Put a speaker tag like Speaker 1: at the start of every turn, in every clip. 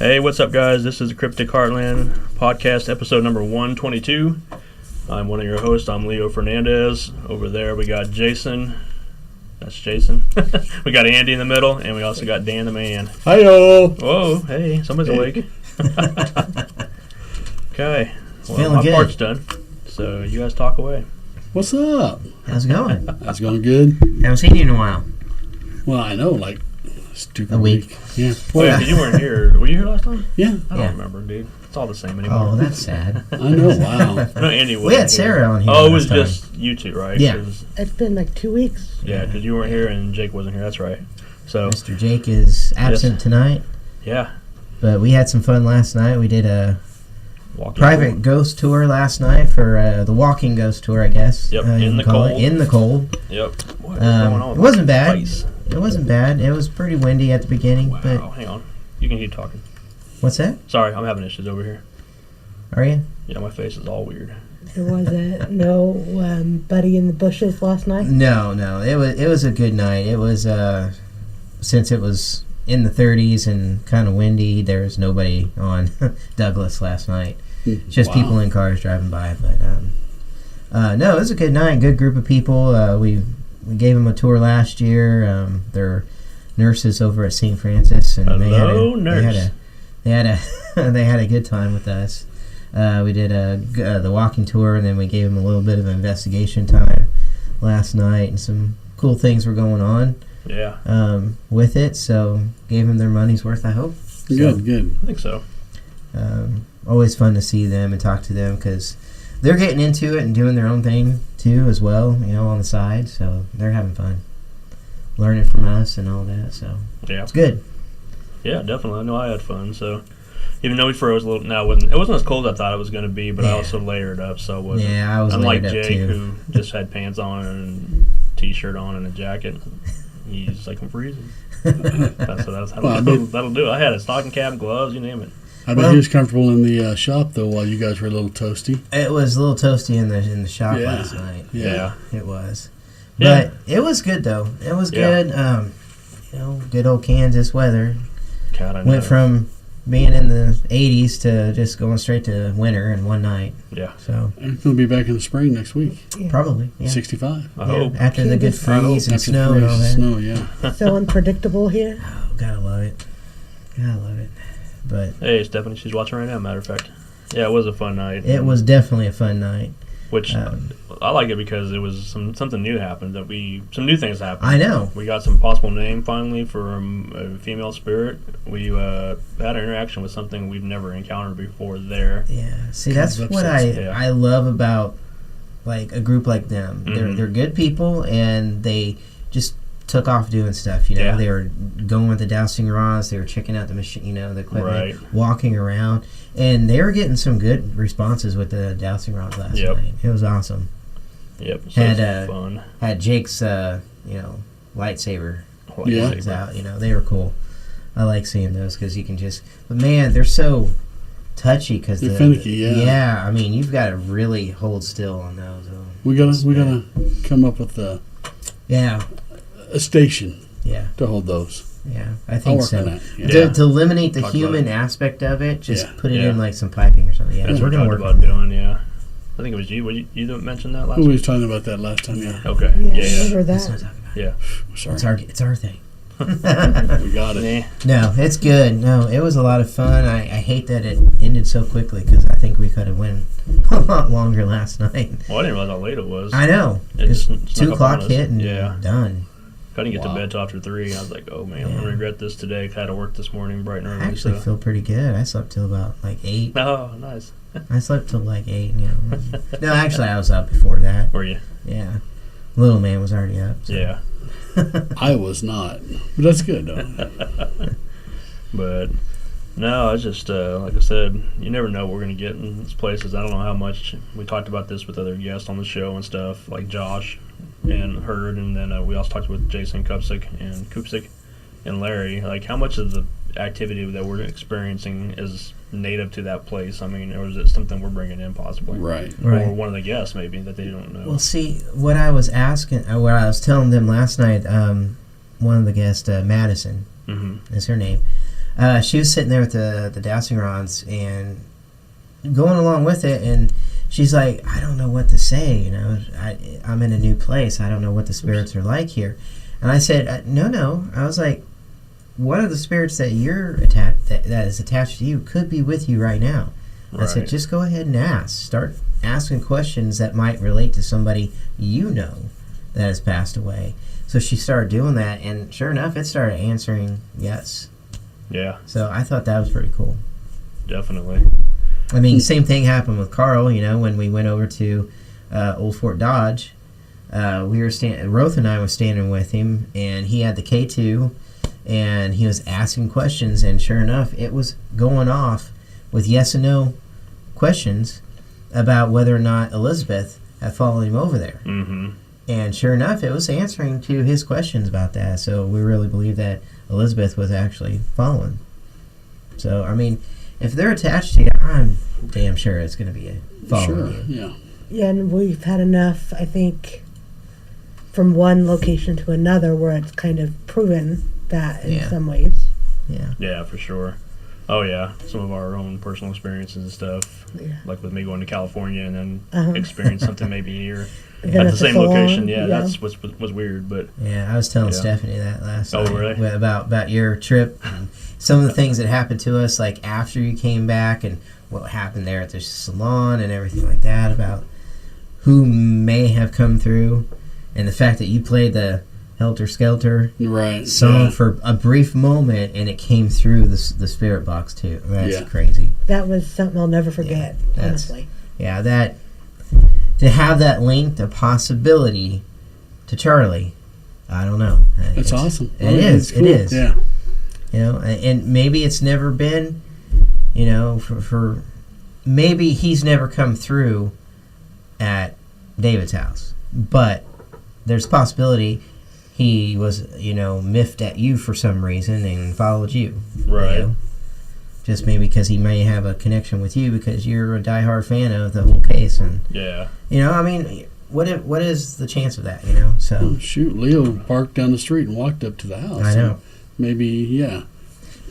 Speaker 1: Hey, what's up, guys? This is Cryptic Heartland podcast, episode number 122. I'm one of your hosts. I'm Leo Fernandez. Over there, we got Jason. That's Jason. We got Andy in the middle, and we also got Dan the man.
Speaker 2: Hi-yo!
Speaker 1: Whoa, hey, somebody's awake. Okay, well,
Speaker 3: Feeling
Speaker 1: my
Speaker 3: good.
Speaker 1: part's done, so you guys talk away.
Speaker 2: What's up?
Speaker 3: How's it going?
Speaker 2: It's going good.
Speaker 3: Haven't seen you in a while.
Speaker 2: Well, I know, like, stupid
Speaker 3: A week.
Speaker 2: Yeah.
Speaker 1: Oh, yeah, 'cause you weren't here. Were you here last time?
Speaker 2: Yeah.
Speaker 1: I don't
Speaker 3: Yeah.
Speaker 1: remember, dude. It's all the same anymore.
Speaker 3: Oh, that's sad.
Speaker 2: I know, wow.
Speaker 1: No, Andy
Speaker 3: We had
Speaker 1: wasn't
Speaker 3: Sarah
Speaker 1: here.
Speaker 3: on here
Speaker 1: Oh, it was
Speaker 3: last time.
Speaker 1: just you two, right?
Speaker 3: Yeah.
Speaker 1: 'Cause-
Speaker 4: It's been like 2 weeks.
Speaker 1: Yeah, because you weren't here and Jake wasn't here. That's right. So,
Speaker 3: Mr. Jake is absent tonight,
Speaker 1: yeah.
Speaker 3: but we had some fun last night. We did a
Speaker 1: Walking
Speaker 3: private
Speaker 1: forward.
Speaker 3: ghost tour last night for the walking ghost tour, I guess.
Speaker 1: Yep,
Speaker 3: you
Speaker 1: in
Speaker 3: can
Speaker 1: the
Speaker 3: call it.
Speaker 1: cold.
Speaker 3: In the cold.
Speaker 1: Yep. What is going on?
Speaker 3: It wasn't bad.
Speaker 1: Ice?
Speaker 3: It wasn't bad. It was pretty windy at the beginning,
Speaker 1: Wow.
Speaker 3: but
Speaker 1: Hang on. You can keep talking.
Speaker 3: what's that?
Speaker 1: Sorry, I'm having issues over here.
Speaker 3: Are you?
Speaker 1: Yeah, my face is all weird.
Speaker 4: There wasn't no buddy in the bushes last night.
Speaker 3: No. It was a good night. It was since it was in the 30s and kind of windy. There was nobody on Douglas last night. Just
Speaker 2: Wow.
Speaker 3: people in cars driving by. But no, it was a good night. Good group of people. We gave them a tour last year. They're nurses over at St. Francis, and
Speaker 1: Hello, nurse.
Speaker 3: they had a good time with us. We did the walking tour, and then we gave them a little bit of investigation time last night, and some cool things were going on
Speaker 1: Yeah,
Speaker 3: with it. So gave them their money's worth, I hope. So,
Speaker 2: Good.
Speaker 1: I think so.
Speaker 3: always fun to see them and talk to them because they're getting into it and doing their own thing too as well, on the side. So they're having fun, learning from us and all that. So
Speaker 1: Yeah.
Speaker 3: it's good.
Speaker 1: Yeah, definitely. I know I had fun. So, even though we froze a little, now it wasn't as cold as I thought it was going to be, but I
Speaker 3: Yeah.
Speaker 1: also layered up, so it wasn't.
Speaker 3: Yeah, I was
Speaker 1: Unlike
Speaker 3: layered up
Speaker 1: Jake,
Speaker 3: too.
Speaker 1: who just had pants on and t-shirt on and a jacket. He's like, I'm freezing. That'll do it. I had a stocking cap, gloves, you name it.
Speaker 2: I bet he was comfortable in the shop, though, while you guys were a little toasty.
Speaker 3: It was a little toasty in the shop
Speaker 2: Yeah.
Speaker 3: last night.
Speaker 1: Yeah.
Speaker 3: It was,
Speaker 1: Yeah.
Speaker 3: but it was good though. It was
Speaker 1: Yeah.
Speaker 3: good. Good old Kansas weather.
Speaker 1: God, I know.
Speaker 3: Went from being in the 80s to just going straight to winter in one night.
Speaker 1: Yeah.
Speaker 3: So
Speaker 2: And we'll be back in the spring next week.
Speaker 4: Yeah.
Speaker 3: probably, yeah.
Speaker 2: 65.
Speaker 1: I
Speaker 3: Yeah,
Speaker 1: hope.
Speaker 3: after the good
Speaker 4: Kansas.
Speaker 3: freeze and
Speaker 2: After
Speaker 3: snow
Speaker 2: the
Speaker 3: and all
Speaker 2: freeze,
Speaker 3: that.
Speaker 2: Snow, yeah.
Speaker 4: So unpredictable here.
Speaker 3: Oh, gotta love it. Gotta love it. But
Speaker 1: Hey, Stephanie, she's watching right now, matter of fact. Yeah, it was a fun night.
Speaker 3: it was definitely a fun night.
Speaker 1: Which,
Speaker 3: um,
Speaker 1: I like it because it was something new happened, some new things happened.
Speaker 3: I know.
Speaker 1: We got some possible name finally for a female spirit. We had an interaction with something we've never encountered before there.
Speaker 3: Yeah. See, that's
Speaker 2: Kind of
Speaker 3: what
Speaker 2: upsets
Speaker 1: me.
Speaker 3: I love about like a group like them.
Speaker 1: Mhm.
Speaker 3: They're good people and they just took off doing stuff.
Speaker 1: Yeah.
Speaker 3: They were going with the dowsing rods. They were checking out the machine, the equipment,
Speaker 1: Right.
Speaker 3: walking around, and they were getting some good responses with the dowsing rods last
Speaker 1: Yep.
Speaker 3: night. It was awesome.
Speaker 1: Yep, so
Speaker 3: Had,
Speaker 1: it's fun.
Speaker 3: Had Jake's lightsaber
Speaker 2: Yeah.
Speaker 3: ones out. They were cool. I like seeing those because you can just. But man, they're so touchy because
Speaker 2: They're finicky, yeah.
Speaker 3: Yeah, I mean you've got to really hold still on those.
Speaker 2: We gotta come up with a
Speaker 3: Yeah,
Speaker 2: station
Speaker 3: yeah,
Speaker 2: to hold those.
Speaker 3: yeah. I
Speaker 2: I'll
Speaker 3: think
Speaker 2: work
Speaker 3: so.
Speaker 2: on that. Yeah.
Speaker 1: Yeah.
Speaker 3: To eliminate the
Speaker 1: Talked about
Speaker 3: human
Speaker 1: it.
Speaker 3: aspect of it, just
Speaker 2: Yeah.
Speaker 3: put it
Speaker 1: Yeah.
Speaker 3: in like some piping or something. Yeah,
Speaker 1: That's
Speaker 3: we're
Speaker 1: what we
Speaker 3: gonna
Speaker 1: talked
Speaker 3: work
Speaker 1: about
Speaker 3: on that.
Speaker 1: doing, yeah. I think it was you. You that mentioned that last
Speaker 2: We
Speaker 1: week?
Speaker 2: was talking about that last time, yeah.
Speaker 1: Okay.
Speaker 4: Yeah,
Speaker 1: Yeah, yeah.
Speaker 4: remember
Speaker 3: Let's not
Speaker 4: that.
Speaker 3: talk about
Speaker 1: Yeah.
Speaker 2: Sorry.
Speaker 3: It's our thing.
Speaker 2: We got it.
Speaker 1: Nah.
Speaker 3: No, it's good. No, it was a lot of fun. I hate that it ended so quickly because I think we could have went a lot longer last night.
Speaker 1: Well, I didn't realize how late it was.
Speaker 3: I know.
Speaker 1: It
Speaker 3: Just
Speaker 1: snuck
Speaker 3: 2
Speaker 1: up
Speaker 3: o'clock
Speaker 1: on us.
Speaker 3: hit and
Speaker 1: Yeah.
Speaker 3: done.
Speaker 1: I didn't get
Speaker 2: Wow.
Speaker 1: to bed till after 3. I was like, oh, man, I'm
Speaker 3: Yeah.
Speaker 1: going to regret this today. 'Cause I had to work this morning bright and
Speaker 3: I
Speaker 1: early.
Speaker 3: actually
Speaker 1: So.
Speaker 3: feel pretty good. I slept till about like 8.
Speaker 1: Oh, nice.
Speaker 3: I slept till like 8. No, actually, I was up before that.
Speaker 1: Were you?
Speaker 3: Yeah. Little man was already up. So.
Speaker 1: Yeah.
Speaker 2: I was not. But that's good, though.
Speaker 1: But no, it's just like I said, you never know what we're gonna get in these places. I don't know how much we talked about this with other guests on the show and stuff, like Josh and Hurd, and then we also talked with Jason Kupsik and Larry. Like how much of the activity that we're experiencing is native to that place? I mean, or is it something we're bringing in possibly?
Speaker 2: Right.
Speaker 3: Right.
Speaker 1: Or one of the guests maybe that they don't know.
Speaker 3: Well, see, what I was telling them last night, one of the guests, Madison
Speaker 1: Mm-hmm.
Speaker 3: is her name. She was sitting there with the dowsing rods and going along with it, and she's like, I don't know what to say, you know. I'm in a new place. I don't know what the spirits are like here. And I said, no. I was like, one of the spirits that you're attached, that is attached to you, could be with you right now. I said, just go ahead and ask. Start asking questions that might relate to somebody you know that has passed away. So she started doing that, and sure enough, it started answering yes.
Speaker 1: Yeah.
Speaker 3: So I thought that was pretty cool.
Speaker 1: Definitely.
Speaker 3: I mean, same thing happened with Carl, you know, when we went over to Old Fort Dodge. We were Roth and I was standing with him, and he had the K2, and he was asking questions, and sure enough, it was going off with yes and no questions about whether or not Elizabeth had followed him over there.
Speaker 1: Mm-hmm.
Speaker 3: And sure enough, it was answering to his questions about that. So we really believe that Elizabeth was actually following. So, I mean, if they're attached to you, I'm damn sure it's going to be following you.
Speaker 2: Yeah.
Speaker 4: Yeah, and we've had enough, I think, from one location to another where it's kind of proven that in some ways.
Speaker 3: Yeah.
Speaker 1: Yeah, for sure. Oh, yeah. Some of our own personal experiences and stuff.
Speaker 4: Yeah.
Speaker 1: Like with me going to California and then experience something maybe here
Speaker 4: Then
Speaker 1: at the same location. Yeah,
Speaker 4: yeah.
Speaker 1: that's what was weird. But
Speaker 3: Yeah, I was telling Stephanie that last night.
Speaker 1: really?
Speaker 3: About your trip. And some of the things that happened to us, like after you came back, and what happened there at the salon and everything like that, about who may have come through, and the fact that you played the Helter Skelter song for a brief moment, and it came through the spirit box too. That's crazy.
Speaker 4: That was something I'll never forget, honestly.
Speaker 3: Yeah, that to have that linked a possibility to Charlie, I don't know.
Speaker 2: That's awesome.
Speaker 3: It is.
Speaker 2: Cool.
Speaker 3: It is.
Speaker 2: Yeah.
Speaker 3: You know, and maybe it's never been, you know, for maybe he's never come through at David's house, but there's a possibility he was, you know, miffed at you for some reason and followed you.
Speaker 1: Right.
Speaker 3: You know? Just maybe because he may have a connection with you because you're a diehard fan of the whole case. And you know, I mean, what is the chance of that, you know? So
Speaker 2: oh, shoot, Leo parked down the street and walked up to the house.
Speaker 3: I know.
Speaker 2: Maybe,
Speaker 3: You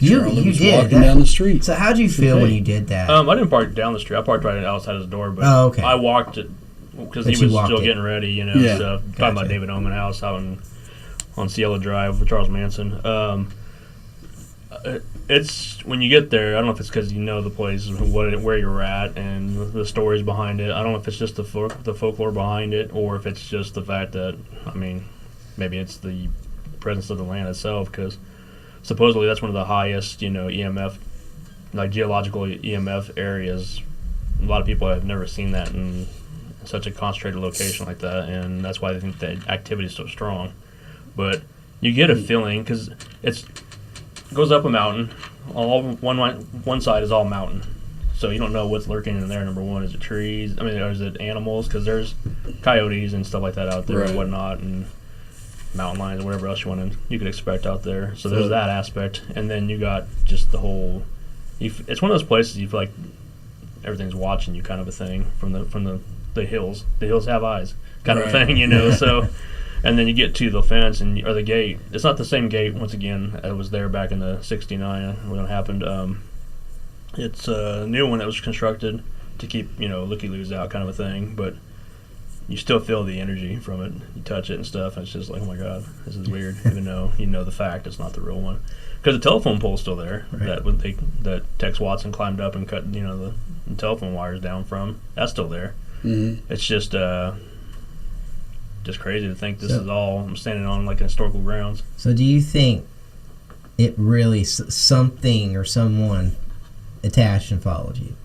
Speaker 2: was
Speaker 3: did
Speaker 2: walking down the street.
Speaker 3: So how'd you feel when you did that?
Speaker 1: I didn't park down the street. I parked right outside his door, but I walked it because he was still getting ready, you know.
Speaker 2: Yeah.
Speaker 1: So talking about David Oman house out on Cielo Drive with Charles Manson. It's when you get there. I don't know if it's because you know the place, where you're at, and the stories behind it. I don't know if it's just the folklore behind it, or if it's just the fact that, I mean, maybe it's the presence of the land itself, because supposedly that's one of the highest, you know, EMF, like geological EMF areas. A lot of people have never seen that in such a concentrated location like that, and that's why they think the activity is so strong. But you get a feeling because it goes up a mountain. All one side is all mountain, so you don't know what's lurking in there. Number one, is it trees? I mean, or is it animals? Because there's coyotes and stuff like that out there and whatnot, and mountain lions or whatever else you could expect out there. So there's that aspect, and then you got just the whole. It's one of those places you feel like everything's watching you, kind of a thing from the hills. The hills have eyes, kind of a thing, you know. So. And then you get to the fence or the gate. It's not the same gate, once again. It was there back in the 69 when it happened. It's a new one that was constructed to keep, you know, looky-loos out, kind of a thing. But you still feel the energy from it. You touch it and stuff, and it's just like, oh my God, this is weird. Even though you know the fact it's not the real one, because the telephone pole's still there. That Tex Watson climbed up and cut, you know, the telephone wires down from. That's still there.
Speaker 2: Mm-hmm.
Speaker 1: It's just crazy to think this is all I'm standing on, like, historical grounds.
Speaker 3: So do you think it really something or someone attached and followed you?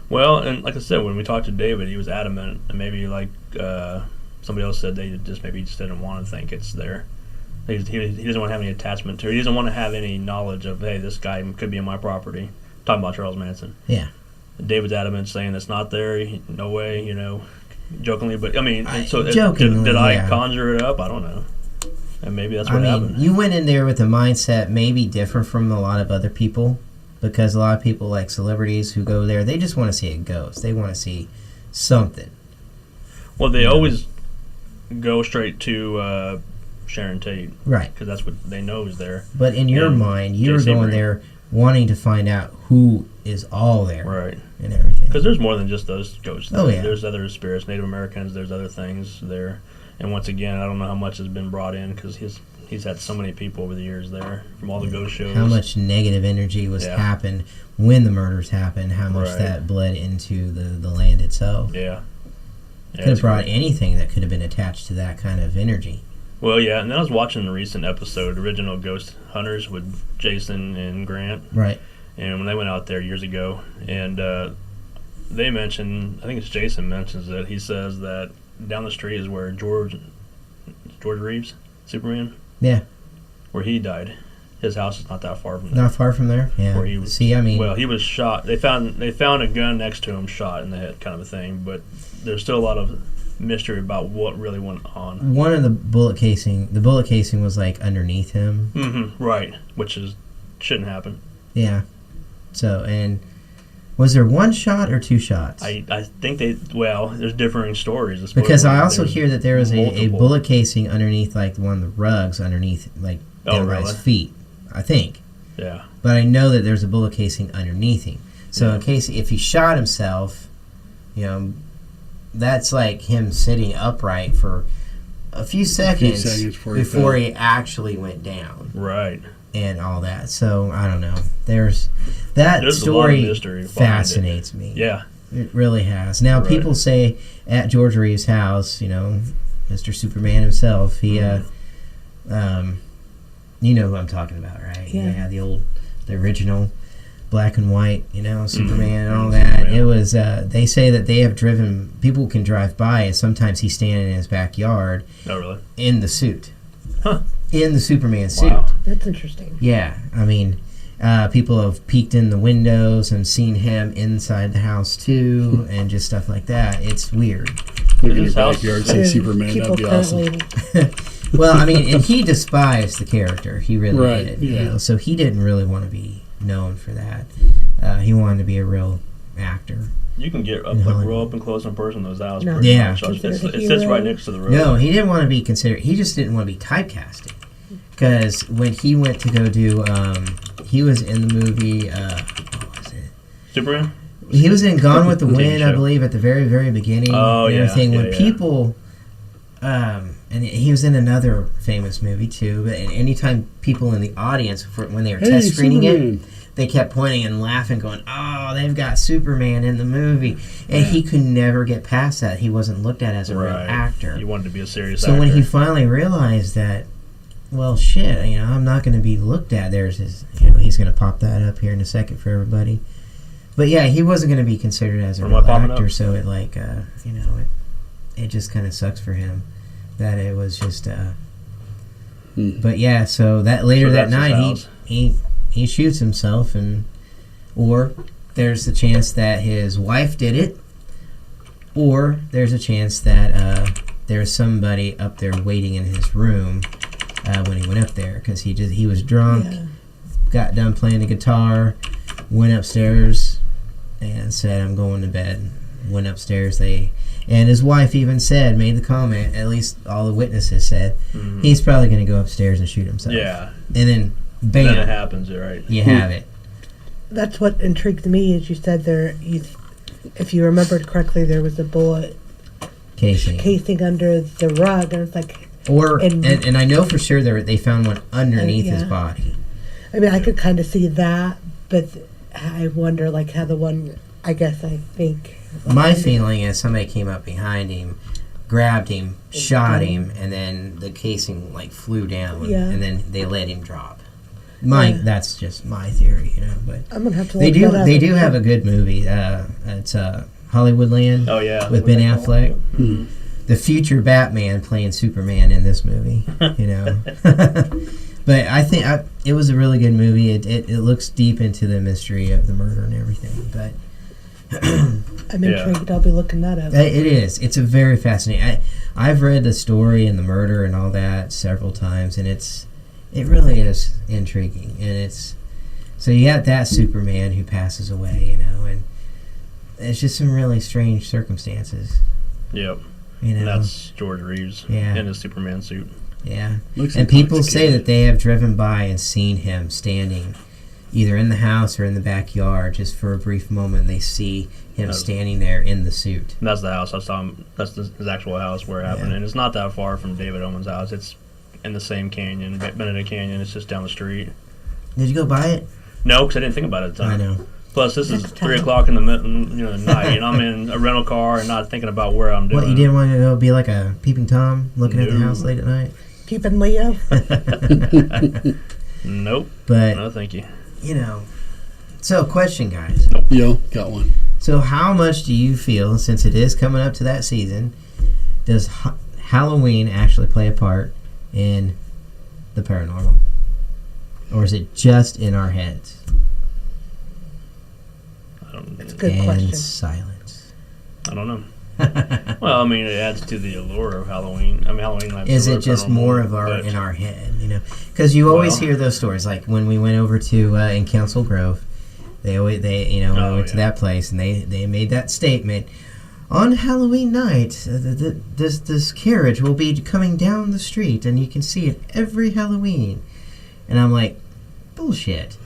Speaker 1: Well, and like I said, when we talked to David, he was adamant, and maybe like somebody else said, they just didn't want to think it's there. He doesn't want to have any attachment to it. He doesn't want to have any knowledge of, hey, this guy could be on my property. Talking about Charles Manson.
Speaker 3: Yeah.
Speaker 1: David's adamant, saying it's not there. No way, you know. Jokingly, but I mean, did I conjure it up? I don't know. And maybe that's what happened.
Speaker 3: You went in there with a mindset maybe different from a lot of other people, because a lot of people, like celebrities who go there, they just want to see a ghost. They want to see something.
Speaker 1: Well, they always go straight to Sharon Tate,
Speaker 3: Right.
Speaker 1: because that's what they know is there.
Speaker 3: But in your
Speaker 1: And
Speaker 3: mind, you're
Speaker 1: J.C.
Speaker 3: going
Speaker 1: Brand.
Speaker 3: there wanting to find out who is all there
Speaker 1: Right.
Speaker 3: and everything.
Speaker 1: Because there's more than just those ghosts.
Speaker 3: Oh, yeah.
Speaker 1: There's other spirits, Native Americans. There's other things there. And once again, I don't know how much has been brought in because he's had so many people over the years there from all the ghost shows.
Speaker 3: How much negative energy was
Speaker 1: Yeah.
Speaker 3: happened when the murders happened, how much
Speaker 1: Right.
Speaker 3: that bled into the land itself.
Speaker 1: Yeah.
Speaker 3: Could have brought
Speaker 1: great.
Speaker 3: anything that could have been attached to that kind of energy.
Speaker 1: Well, yeah, and then I was watching a recent episode, Original Ghost Hunters, with Jason and Grant.
Speaker 3: Right.
Speaker 1: And when they went out there years ago, and they mentioned, I think it's Jason mentions it, he says that down the street is where George Reeves, Superman,
Speaker 3: Yeah.
Speaker 1: where he died. His house is not that far from there.
Speaker 3: Not far from there. Yeah.
Speaker 1: Where he was,
Speaker 3: See, I mean,
Speaker 1: well, he was shot. They found a gun next to him, shot in the head, kind of a thing. But there's still a lot of mystery about what really went on.
Speaker 3: one of the bullet casing was like underneath him.
Speaker 1: Mm-hmm. Right, which shouldn't happen.
Speaker 3: Yeah. So, and was there one shot or two shots?
Speaker 1: I think there's differing stories.
Speaker 3: Because I also
Speaker 1: There's
Speaker 3: hear that there was a
Speaker 1: multiple.
Speaker 3: bullet casing underneath, like one of the rugs underneath, like down by his
Speaker 1: really?
Speaker 3: feet, I think.
Speaker 1: Yeah.
Speaker 3: But I know that there's a bullet casing underneath him. So
Speaker 1: Yeah.
Speaker 3: in case if he shot himself, that's like him sitting upright for a few seconds, before he actually went down
Speaker 1: Right.
Speaker 3: and all that. So I don't know. There's a lot of story
Speaker 1: mystery behind
Speaker 3: fascinates me.
Speaker 1: Yeah.
Speaker 3: It really has. Now
Speaker 1: Right.
Speaker 3: people say at George Reeves' house, Mr. Superman himself, he you know who I'm talking about, right?
Speaker 4: Yeah.
Speaker 3: The original black and white, Superman and all
Speaker 1: Mhm.
Speaker 3: that.
Speaker 1: Superman.
Speaker 3: It was, they say that they have driven, people can drive by and sometimes he's standing in his backyard
Speaker 1: Oh, really?
Speaker 3: in the suit.
Speaker 1: Huh.
Speaker 3: In the Superman suit.
Speaker 1: Wow.
Speaker 4: That's interesting.
Speaker 3: Yeah, I mean, people have peeked in the windows and seen him inside the house too, and just stuff like that. It's weird.
Speaker 2: Look in your
Speaker 1: His house-
Speaker 2: backyard, say
Speaker 4: And
Speaker 2: Superman.
Speaker 4: people
Speaker 2: That'd be awesome.
Speaker 4: currently-
Speaker 3: Well, I mean, and he despised the character. He really
Speaker 2: Right,
Speaker 3: did.
Speaker 2: yeah.
Speaker 3: So he didn't really want to be known for that. He wanted to be a real actor.
Speaker 1: You can get
Speaker 3: In Hollywood.
Speaker 1: real up and close in person. Those hours.
Speaker 4: No.
Speaker 1: Pretty
Speaker 3: Yeah.
Speaker 1: much.
Speaker 4: Considered a
Speaker 1: It sits
Speaker 4: hero.
Speaker 1: right next to the road.
Speaker 3: No, he didn't want to be considered. He just didn't want to be typecasted. Because when he went to go do, he was in the movie. What was it?
Speaker 1: Superman.
Speaker 3: He was in Gone with the
Speaker 1: TV
Speaker 3: Wind, I
Speaker 1: show.
Speaker 3: believe, at the very, very beginning.
Speaker 1: Oh,
Speaker 3: and
Speaker 1: yeah,
Speaker 3: everything. When
Speaker 1: yeah.
Speaker 3: people, and he was in another famous movie too. But anytime people in the audience, when they were
Speaker 2: Hey,
Speaker 3: test screening it,
Speaker 2: Superman.
Speaker 3: they kept pointing and laughing, going, "Oh, they've got Superman in the movie," and he could never get past that. He wasn't looked at as a real
Speaker 1: Right.
Speaker 3: actor.
Speaker 1: He wanted to be a serious
Speaker 3: So
Speaker 1: actor.
Speaker 3: when he finally realized that, well, shit, I'm not going to be looked at. There's his, he's going to pop that up here in a second for everybody. But yeah, he wasn't going to be considered as a
Speaker 1: Am I
Speaker 3: real
Speaker 1: popping
Speaker 3: actor,
Speaker 1: up?
Speaker 3: so it it just kind of sucks for him that it was just. But yeah, so that later
Speaker 1: So
Speaker 3: that
Speaker 1: that's his
Speaker 3: night
Speaker 1: house.
Speaker 3: he shoots himself, or there's the chance that his wife did it, or there's a chance that there's somebody up there waiting in his room when he went up there because he was drunk,
Speaker 4: Yeah.
Speaker 3: got done playing the guitar, went upstairs and said, "I'm going to bed." Went upstairs. And his wife even made the comment. At least all the witnesses said
Speaker 1: Mhm.
Speaker 3: he's probably going to go upstairs and shoot himself.
Speaker 1: Yeah.
Speaker 3: And then bam,
Speaker 1: Then it happens. You're right.
Speaker 3: you have it.
Speaker 4: That's what intrigued me. Is you said if you remembered correctly, there was a bullet
Speaker 3: Casing.
Speaker 4: casing under the rug, and it's like,
Speaker 3: And I know for sure they found one underneath his
Speaker 4: Yeah.
Speaker 3: body.
Speaker 4: I mean, I could kind of see that, but I wonder, like, how the one. I think.
Speaker 3: My feeling is somebody came up behind him, grabbed him, shot him, and then the casing flew down,
Speaker 4: Yeah.
Speaker 3: and then they let him drop.
Speaker 4: Yeah.
Speaker 3: That's just my theory, But
Speaker 4: I'm gonna have to.
Speaker 3: they
Speaker 4: look
Speaker 3: do
Speaker 4: that up.
Speaker 3: they do have a good movie. It's Hollywoodland.
Speaker 1: Oh yeah.
Speaker 3: With Ben Affleck.
Speaker 2: Mhm.
Speaker 3: The future Batman playing Superman in this movie, But I think it was a really good movie. It looks deep into the mystery of the murder and everything. But
Speaker 4: I'm
Speaker 1: Yeah.
Speaker 4: intrigued. I'll be looking that up.
Speaker 3: it is. It's a very fascinating. I've read the story and the murder and all that several times, and it really is intriguing. And so you got that Superman who passes away, and it's just some really strange circumstances.
Speaker 1: Yep.
Speaker 3: You know,
Speaker 1: And that's George Reeves
Speaker 3: Yeah.
Speaker 1: in his Superman suit.
Speaker 3: Yeah.
Speaker 2: Looks
Speaker 3: And people say
Speaker 2: intoxicated.
Speaker 3: that they have driven by and seen him standing either in the house or in the backyard just for a brief moment. They see him standing there in the suit.
Speaker 1: And that's the house I saw him. That's his actual house where it happened,
Speaker 3: Yeah.
Speaker 1: and it's not that far from David Owen's house. It's in the same canyon, Benedict Canyon. It's just down the street.
Speaker 3: Did you go by it?
Speaker 1: No, because I didn't think about it at the time.
Speaker 3: I know.
Speaker 1: Plus, this is
Speaker 4: Next
Speaker 1: 3
Speaker 4: time.
Speaker 1: o'clock in the night, and I'm in a rental car and not thinking about where I'm doing.
Speaker 3: What, you didn't want to go be like a peeping Tom looking at the
Speaker 1: No.
Speaker 3: house late at night?
Speaker 4: Keeping Leo.
Speaker 1: Nope.
Speaker 3: But,
Speaker 1: No, thank you.
Speaker 3: you know. So, question, guys.
Speaker 2: Yo, got one.
Speaker 3: So, how much do you feel, since it is coming up to that season, does Halloween actually play a part in the paranormal? Or is it just in our heads?
Speaker 4: It's a good
Speaker 3: and
Speaker 4: question.
Speaker 3: silence.
Speaker 1: I don't know. Well, I mean, it adds to the allure of Halloween. I mean, Halloween. Adds
Speaker 3: Is
Speaker 1: to
Speaker 3: it
Speaker 1: the
Speaker 3: just
Speaker 1: paranormal,
Speaker 3: more of our
Speaker 1: but-
Speaker 3: in our head, you know? Because you always
Speaker 1: Well-
Speaker 3: hear those stories. Like when we went over to in Council Grove, we went to that place and they made that statement. On Halloween night, this carriage will be coming down the street, and you can see it every Halloween. And I'm like, bullshit.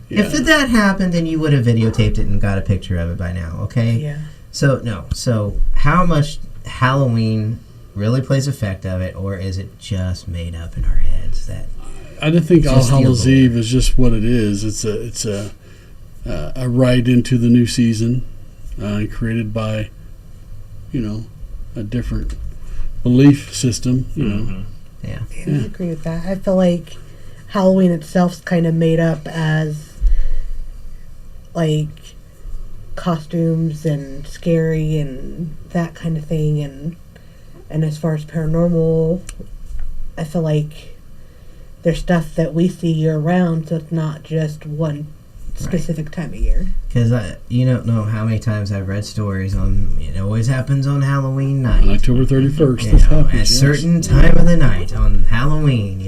Speaker 2: Yeah.
Speaker 3: If that happened, then you would have videotaped it and got a picture of it by now, okay?
Speaker 4: Yeah.
Speaker 3: So, no. So, how much Halloween really plays effect of it, or is it just made up in our heads? That
Speaker 2: I don't think All
Speaker 3: Just the
Speaker 2: Hallows
Speaker 3: allure.
Speaker 2: Eve is just what it is. It's a ride into the new season, created by, a different belief system. You know,
Speaker 1: Mhm.
Speaker 3: yeah.
Speaker 4: I agree with that. I feel like Halloween itself's kind of made up as like costumes and scary and that kind of thing, and as far as paranormal, I feel like there's stuff that we see year round, so it's not just one specific time of year.
Speaker 3: Because you don't know how many times I've read stories on. It always happens on Halloween night.
Speaker 2: on October 31st,
Speaker 3: You
Speaker 2: this
Speaker 3: know,
Speaker 2: happens.
Speaker 3: at a
Speaker 2: yes.
Speaker 3: certain time of the night on Halloween,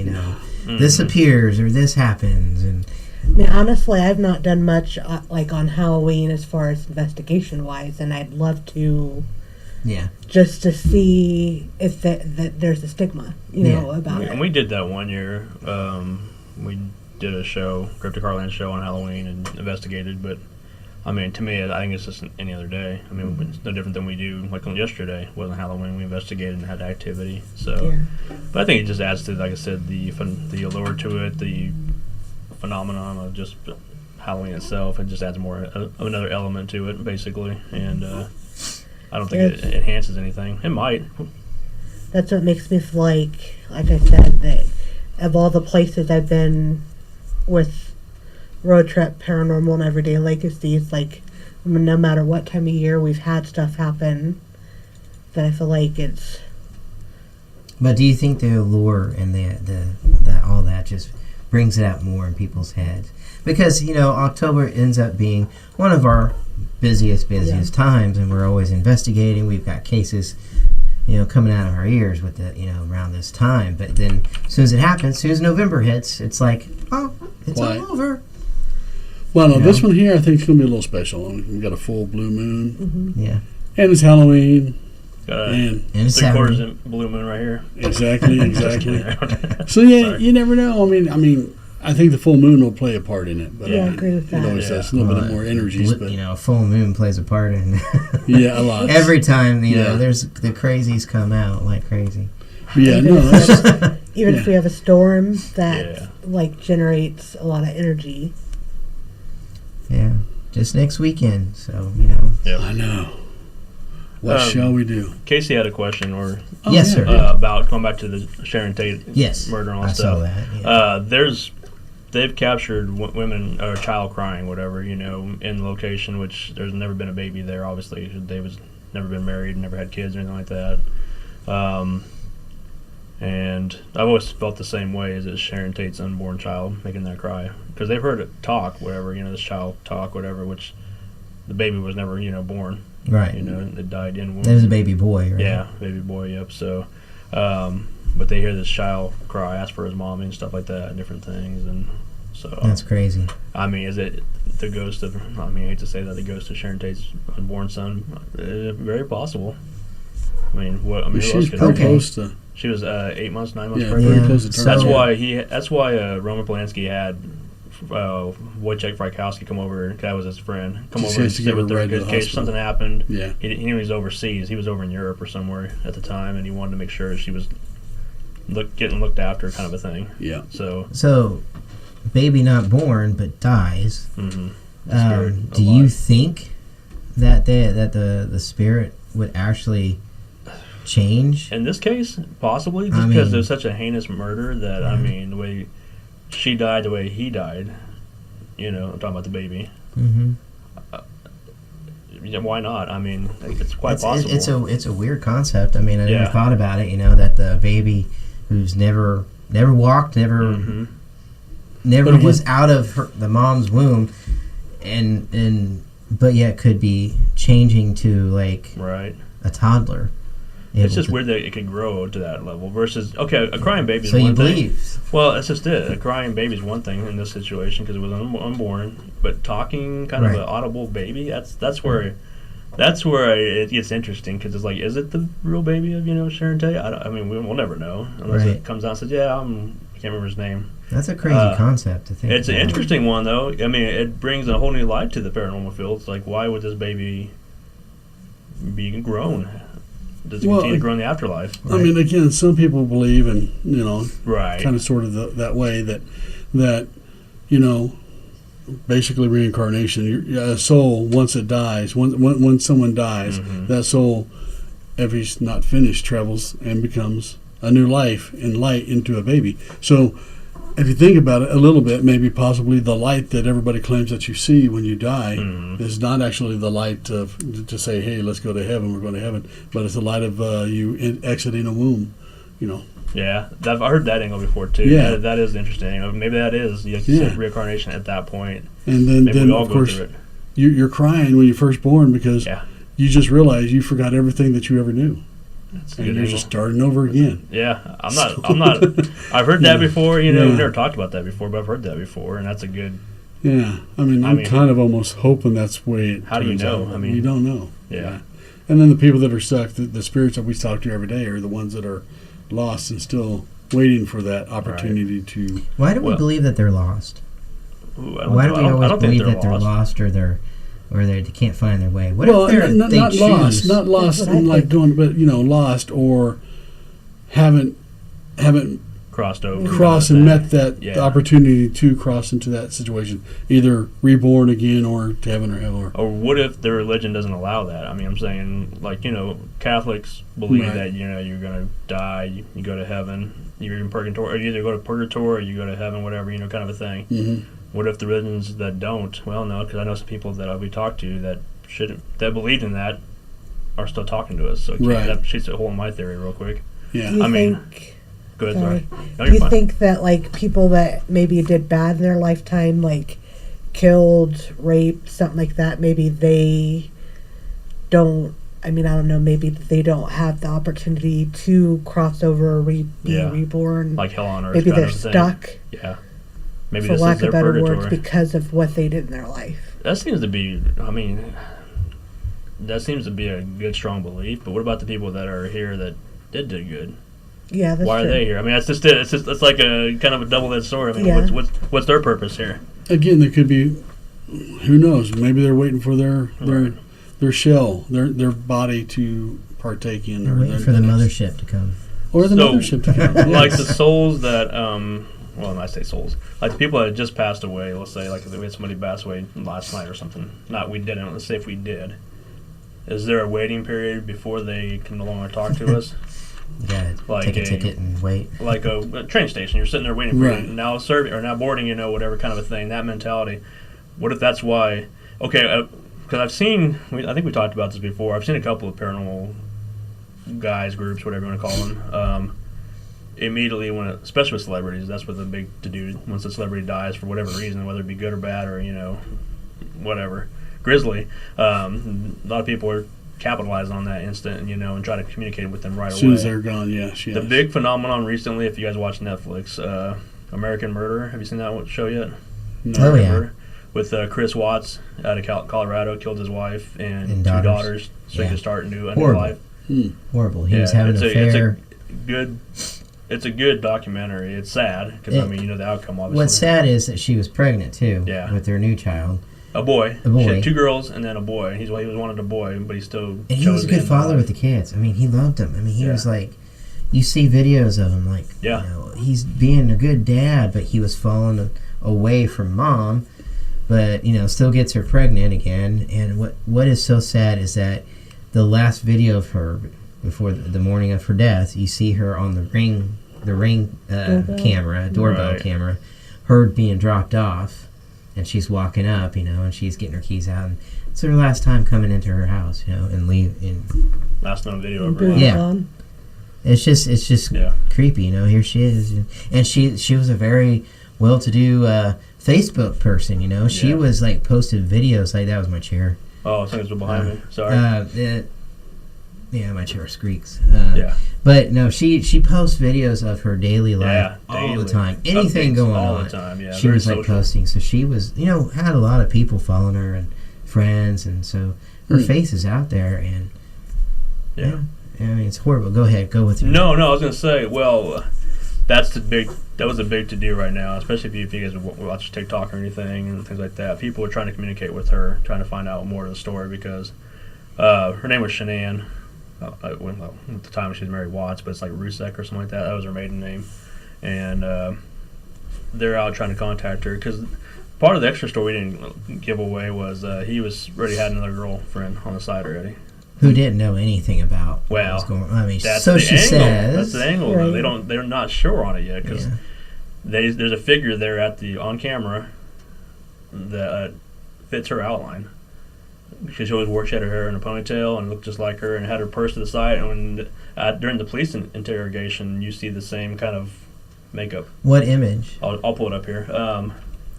Speaker 3: this
Speaker 1: Mhm.
Speaker 3: appears or this happens, and
Speaker 4: I mean, honestly, I've not done much like on Halloween as far as investigation wise, and I'd love to
Speaker 3: yeah,
Speaker 4: just to see if that there's a stigma, about
Speaker 1: And
Speaker 4: it.
Speaker 1: we did that one year. We did a show, Cryptic Heartland show on Halloween, and investigated. But I mean, to me, I think it's just any other day. I mean, it's no different than we do. Like on yesterday wasn't Halloween. We investigated and had activity. So,
Speaker 4: Yeah.
Speaker 1: but I think it just adds to, like I said, the allure to it, the phenomenon of just Halloween itself. It just adds more of another element to it, basically. And I don't think it enhances anything. It might.
Speaker 4: That's what makes me feel like I said, that of all the places I've been with Road Trip, Paranormal, and Everyday Legacies, like, I mean, no matter what time of year we've had stuff happen, that I feel like it's...
Speaker 3: But do you think the allure and the all that just brings it out more in people's heads? Because October ends up being one of our busiest times, and we're always investigating. We've got cases, coming out of our ears with the around this time. But then as soon as it happens, as soon as November hits, it's like, oh, it's
Speaker 2: Quiet.
Speaker 3: all over.
Speaker 2: Well, no,
Speaker 3: You
Speaker 2: this
Speaker 3: know?
Speaker 2: one here I think is going to be a little special. We've got a full blue moon,
Speaker 3: Yeah,
Speaker 2: and it's Halloween,
Speaker 1: Got a
Speaker 2: and
Speaker 3: and it's
Speaker 1: 3/4
Speaker 3: Saturday.
Speaker 1: in blue moon right here.
Speaker 2: exactly.
Speaker 1: Just kidding.
Speaker 2: So yeah,
Speaker 1: Sorry.
Speaker 2: you never know. I mean, I think the full moon will play a part in it. But
Speaker 4: Yeah, I
Speaker 2: I mean,
Speaker 4: agree with
Speaker 2: it
Speaker 4: that.
Speaker 2: always
Speaker 1: Yeah.
Speaker 2: has a little bit
Speaker 3: Well,
Speaker 2: more energies, but
Speaker 3: a full moon plays a part in
Speaker 2: yeah, a lot.
Speaker 3: every time.
Speaker 2: Yeah.
Speaker 3: There's the crazies come out like crazy.
Speaker 2: Yeah, no, that's just,
Speaker 4: Even if
Speaker 2: Yeah.
Speaker 4: we have a storm that,
Speaker 1: Yeah.
Speaker 4: like, generates a lot of energy.
Speaker 3: Yeah, just next weekend. So
Speaker 2: I know. What
Speaker 1: Um,
Speaker 2: shall we do?
Speaker 1: Casey had a question, or
Speaker 2: Oh,
Speaker 3: Yes,
Speaker 2: yeah.
Speaker 3: sir.
Speaker 1: about going back to the Sharon Tate
Speaker 3: Yes,
Speaker 1: murder and all
Speaker 3: I
Speaker 1: that
Speaker 3: saw
Speaker 1: stuff.
Speaker 3: that. Yeah.
Speaker 1: They've captured women or a child crying, whatever, in the location, which there's never been a baby there. Obviously, David's never been married, never had kids or anything like that. And I've always felt the same way as it's Sharon Tate's unborn child making that cry, because they've heard it talk, whatever, this child talk, whatever, which the baby was never, born.
Speaker 3: Right.
Speaker 1: It died in womb.
Speaker 3: There was a baby boy, right?
Speaker 1: Yeah, baby boy. Yep. So, but they hear this child cry, ask for his mommy and stuff like that, and different things, and so.
Speaker 3: That's crazy.
Speaker 1: I mean, is it the ghost of? I mean, I hate to say that, the ghost of Sharon Tate's unborn son. Very possible. I mean, what? I mean, who else
Speaker 2: She's
Speaker 1: could
Speaker 2: pretty
Speaker 3: Okay.
Speaker 2: close to.
Speaker 1: She was 8 months, 9 months
Speaker 2: Yeah,
Speaker 1: pregnant.
Speaker 2: very close to term.
Speaker 1: That's why Roman Polanski had Wojciech Frykowski come over. That was his friend. Come
Speaker 2: Just
Speaker 1: over and
Speaker 2: has to
Speaker 1: sit
Speaker 2: get
Speaker 1: with
Speaker 2: her
Speaker 1: her
Speaker 2: right to
Speaker 1: in
Speaker 2: the
Speaker 1: case
Speaker 2: hospital.
Speaker 1: something happened.
Speaker 2: Yeah.
Speaker 1: He was overseas. He was over in Europe or somewhere at the time, and he wanted to make sure she was getting looked after, kind of a thing.
Speaker 2: Yeah.
Speaker 3: So, baby not born but dies.
Speaker 1: Mm-hmm.
Speaker 3: Do you think that the spirit would actually change?
Speaker 1: In this case, possibly,
Speaker 3: I
Speaker 1: just because
Speaker 3: mean-
Speaker 1: there's such a heinous murder that I mean, the way she died, the way he died. I'm talking about the baby.
Speaker 3: Mm-hmm.
Speaker 1: Yeah, why not? I mean, it's quite possible.
Speaker 3: It's a weird concept. I mean, I never
Speaker 1: Yeah.
Speaker 3: thought about it. That the baby who's never walked, never
Speaker 2: But again-
Speaker 3: was out of the mom's womb, but yet could be changing to like
Speaker 1: Right.
Speaker 3: a toddler.
Speaker 1: It's just weird that it could grow to that level versus, okay, a crying baby is
Speaker 3: So you
Speaker 1: one thing.
Speaker 3: believe?
Speaker 1: Well, that's just it. A crying baby is one thing in this situation because it was unborn, but talking kind of
Speaker 3: Right.
Speaker 1: an audible baby, that's where it gets interesting because it's like, is it the real baby of Sharon Tate? I mean, we'll never know unless
Speaker 3: Right.
Speaker 1: it comes out and says, yeah, I can't remember his name.
Speaker 3: That's a crazy concept to think.
Speaker 1: It's an
Speaker 3: about.
Speaker 1: interesting one though. I mean, it brings a whole new light to the paranormal field. It's like, why would this baby be grown? Does it continue to grow in the afterlife?
Speaker 2: I mean, again, some people believe, and
Speaker 1: Right.
Speaker 2: kind of sort of that way that basically reincarnation. A soul, once it dies, when someone dies, that soul, if he's not finished, travels and becomes a new life and light into a baby. So if you think about it a little bit, maybe possibly the light that everybody claims that you see when you die is not actually the light to say, hey, let's go to heaven, we're going to heaven, but it's the light of you exiting a womb,
Speaker 1: Yeah, I've heard that angle before too.
Speaker 2: Yeah.
Speaker 1: That is interesting. Maybe that is, like you said, reincarnation at that point.
Speaker 2: And then,
Speaker 1: Maybe we all
Speaker 2: of
Speaker 1: go
Speaker 2: course,
Speaker 1: through it.
Speaker 2: you're crying when you're first born because
Speaker 1: Yeah.
Speaker 2: you just realize you forgot everything that you ever knew.
Speaker 1: That's a
Speaker 2: And
Speaker 1: good
Speaker 2: you're
Speaker 1: angle.
Speaker 2: just starting over again.
Speaker 1: Yeah, I'm not. I've heard that before.
Speaker 2: Yeah.
Speaker 1: We've never talked about that before, but I've heard that before, and that's a good.
Speaker 2: Yeah, I'm
Speaker 1: I mean,
Speaker 2: kind of almost hoping that's the way it
Speaker 1: How do you
Speaker 2: turns
Speaker 1: know?
Speaker 2: out.
Speaker 1: I mean,
Speaker 2: you don't know.
Speaker 1: Yeah.
Speaker 2: And then the people that are stuck, the spirits that we talk to every day, are the ones that are lost and still waiting for that opportunity to.
Speaker 3: Why do we
Speaker 1: Well-
Speaker 3: believe that they're lost?
Speaker 1: Ooh,
Speaker 3: Why do we
Speaker 1: I
Speaker 3: always
Speaker 1: don't think
Speaker 3: believe that they're lost or they can't find their way? What
Speaker 2: Well,
Speaker 3: if they're,
Speaker 2: not
Speaker 3: they
Speaker 2: lost,
Speaker 3: choose?
Speaker 2: not lost,
Speaker 4: That's what I
Speaker 2: in like
Speaker 4: think.
Speaker 2: going, but lost or haven't
Speaker 1: crossed over,
Speaker 2: crossed and met that
Speaker 1: Yeah.
Speaker 2: the opportunity to cross into that situation, either reborn again or to heaven or hell.
Speaker 1: Or what if their religion doesn't allow that? I mean, I'm saying, like, Catholics believe
Speaker 2: Right.
Speaker 1: that, you're going to die, you go to heaven, you're in purgatory, or you either go to purgatory or you go to heaven, whatever, kind of a thing.
Speaker 2: Mm-hmm.
Speaker 1: What if the religions that don't? Well, no, because I know some people that we talked to that believed in that are still talking to us. So
Speaker 2: Right.
Speaker 1: that shoots a hole in my theory real quick.
Speaker 2: Yeah.
Speaker 4: Do you
Speaker 1: I mean,
Speaker 4: think?
Speaker 1: Go ahead,
Speaker 4: Sorry.
Speaker 1: sorry. No,
Speaker 4: Do
Speaker 1: you're
Speaker 4: you
Speaker 1: fine.
Speaker 4: think that like people that maybe did bad in their lifetime, like killed, raped, something like that, maybe they don't? I mean, I don't know. Maybe they don't have the opportunity to cross over or be
Speaker 1: Yeah.
Speaker 4: reborn.
Speaker 1: Like hell on earth.
Speaker 4: maybe
Speaker 1: kind
Speaker 4: they're
Speaker 1: of thing.
Speaker 4: stuck,
Speaker 1: Yeah. Maybe
Speaker 4: for
Speaker 1: this
Speaker 4: lack
Speaker 1: is their
Speaker 4: of better
Speaker 1: purgatory.
Speaker 4: words, because of what they did in their life.
Speaker 1: That seems to be, that seems to be a good, strong belief. But what about the people that are here that did do good?
Speaker 4: Yeah, that's
Speaker 1: Why
Speaker 4: true.
Speaker 1: are they here? I mean, that's just it. It's like a kind of a double-edged sword. I mean,
Speaker 4: Yeah.
Speaker 1: what's their purpose here?
Speaker 2: Again, there could be, who knows? Maybe they're waiting for their shell, their body to partake in,
Speaker 3: They're
Speaker 2: or
Speaker 3: waiting for the mothership to come.
Speaker 2: or the
Speaker 1: So,
Speaker 2: mothership to come.
Speaker 1: Like the
Speaker 2: Yes.
Speaker 1: souls that, well, when I say souls, like the people that had just passed away. Let's say, like, we had somebody pass away last night or something. Not we didn't. Let's say if we did. Is there a waiting period before they can no longer talk to us?
Speaker 3: Yeah,
Speaker 1: Like
Speaker 3: take a
Speaker 1: a-
Speaker 3: ticket and wait.
Speaker 1: Like a train station. You're sitting there waiting for
Speaker 2: Right.
Speaker 1: now serving or now boarding, whatever kind of a thing. That mentality. What if that's why? Okay, because I've seen. I think we talked about this before. I've seen a couple of paranormal guys, groups, whatever you want to call them. Immediately, especially with celebrities, that's what the big to do. Once a celebrity dies for whatever reason, whether it be good or bad or whatever, grisly. A lot of people are capitalizing on that instant, and try to communicate with them right
Speaker 2: As soon
Speaker 1: away.
Speaker 2: as they're gone, yes.
Speaker 1: The big phenomenon recently, if you guys watch Netflix, American Murder. Have you seen that show yet?
Speaker 3: Oh, yeah.
Speaker 1: Murder? With Chris Watts out of Colorado, killed his wife and two
Speaker 3: daughters.
Speaker 1: daughters, so he
Speaker 3: Yeah.
Speaker 1: could start a new
Speaker 3: Horrible.
Speaker 1: life.
Speaker 3: Horrible. He was
Speaker 1: Yeah,
Speaker 3: having an
Speaker 1: it's a-
Speaker 3: affair
Speaker 1: good. It's a good documentary. It's sad because I mean, you know the outcome. Obviously,
Speaker 3: What's sad is that she was pregnant too.
Speaker 1: Yeah.
Speaker 3: With their new child.
Speaker 1: A boy.
Speaker 3: A boy.
Speaker 1: She had 2 girls and then a boy. He was wanted a boy, but he still.
Speaker 3: And he was a good father with the kids. I mean, he loved them. I mean, he was like, you see videos of him, like, you know, he's being a good dad, but he was falling away from mom, but, you know, still gets her pregnant again. And what is so sad is that the last video of her before the morning of her death, you see her on the ring doorbell camera, her being dropped off. And she's walking up, you know, and she's getting her keys out. And it's her last time coming into her house, you know, and leave.
Speaker 1: Last known video of her.
Speaker 3: Yeah. It's just creepy, you know. Here she is, and she was a very well-to-do Facebook person, you know. She was like posted videos like that was my chair.
Speaker 1: Oh, something's behind me. Sorry.
Speaker 3: Yeah, my chair squeaks.
Speaker 1: Yeah.
Speaker 3: But no, she posts videos of her daily life all
Speaker 1: daily.
Speaker 3: the time. Anything
Speaker 1: Updates
Speaker 3: going
Speaker 1: all
Speaker 3: on.
Speaker 1: the time, yeah.
Speaker 3: She was like
Speaker 1: social.
Speaker 3: posting. So she was, you know, had a lot of people following her and friends, and so her face is out there. And I mean, it's horrible. Go ahead, go with your.
Speaker 1: No, I was gonna say, well, that was a big to do right now, especially if you guys watch TikTok or anything and things like that. People were trying to communicate with her, trying to find out more of the story because her name was Shanann. At the time she was Mary Watts, but it's like Rusek or something like that. That was her maiden name, and they're out trying to contact her because part of the extra story we didn't give away was he already had another girlfriend on the side already.
Speaker 3: Who didn't know anything about what was going on. I mean, so she says.
Speaker 1: That's the angle.
Speaker 4: Right.
Speaker 1: They're not sure on it yet because there's a figure there on camera that fits her outline. Because she always wore, she had her hair in a ponytail and looked just like her and had her purse to the side. And when during the police interrogation, you see the same kind of makeup.
Speaker 3: What image?
Speaker 1: I'll pull it up here.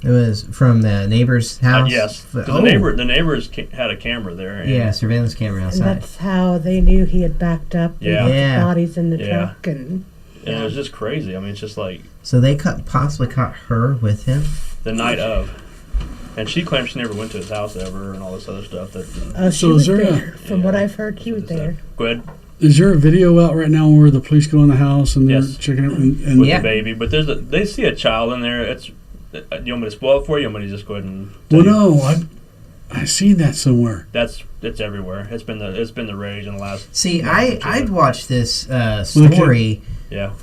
Speaker 3: It was from the neighbor's house?
Speaker 1: Yes. The neighbors had a camera there.
Speaker 3: And surveillance camera outside.
Speaker 4: And that's how they knew he had backed up and put the bodies in the truck. And
Speaker 1: it was just crazy. I mean, it's just like...
Speaker 3: So they possibly caught her with him?
Speaker 1: The night of. And she claimed she never went to his house ever and all this other stuff.
Speaker 4: She was there. From what I've heard, she was there.
Speaker 1: Go ahead.
Speaker 2: Is there a video out right now where the police go in the house and they're checking it? And
Speaker 1: with the baby. But they see a child in there. Do you want me to spoil it for you? Or you want me to just go ahead and tell you?
Speaker 2: No. I've seen that somewhere.
Speaker 1: It's everywhere. It's been the rage in the last...
Speaker 3: See, I'd watched this story...
Speaker 1: Yeah.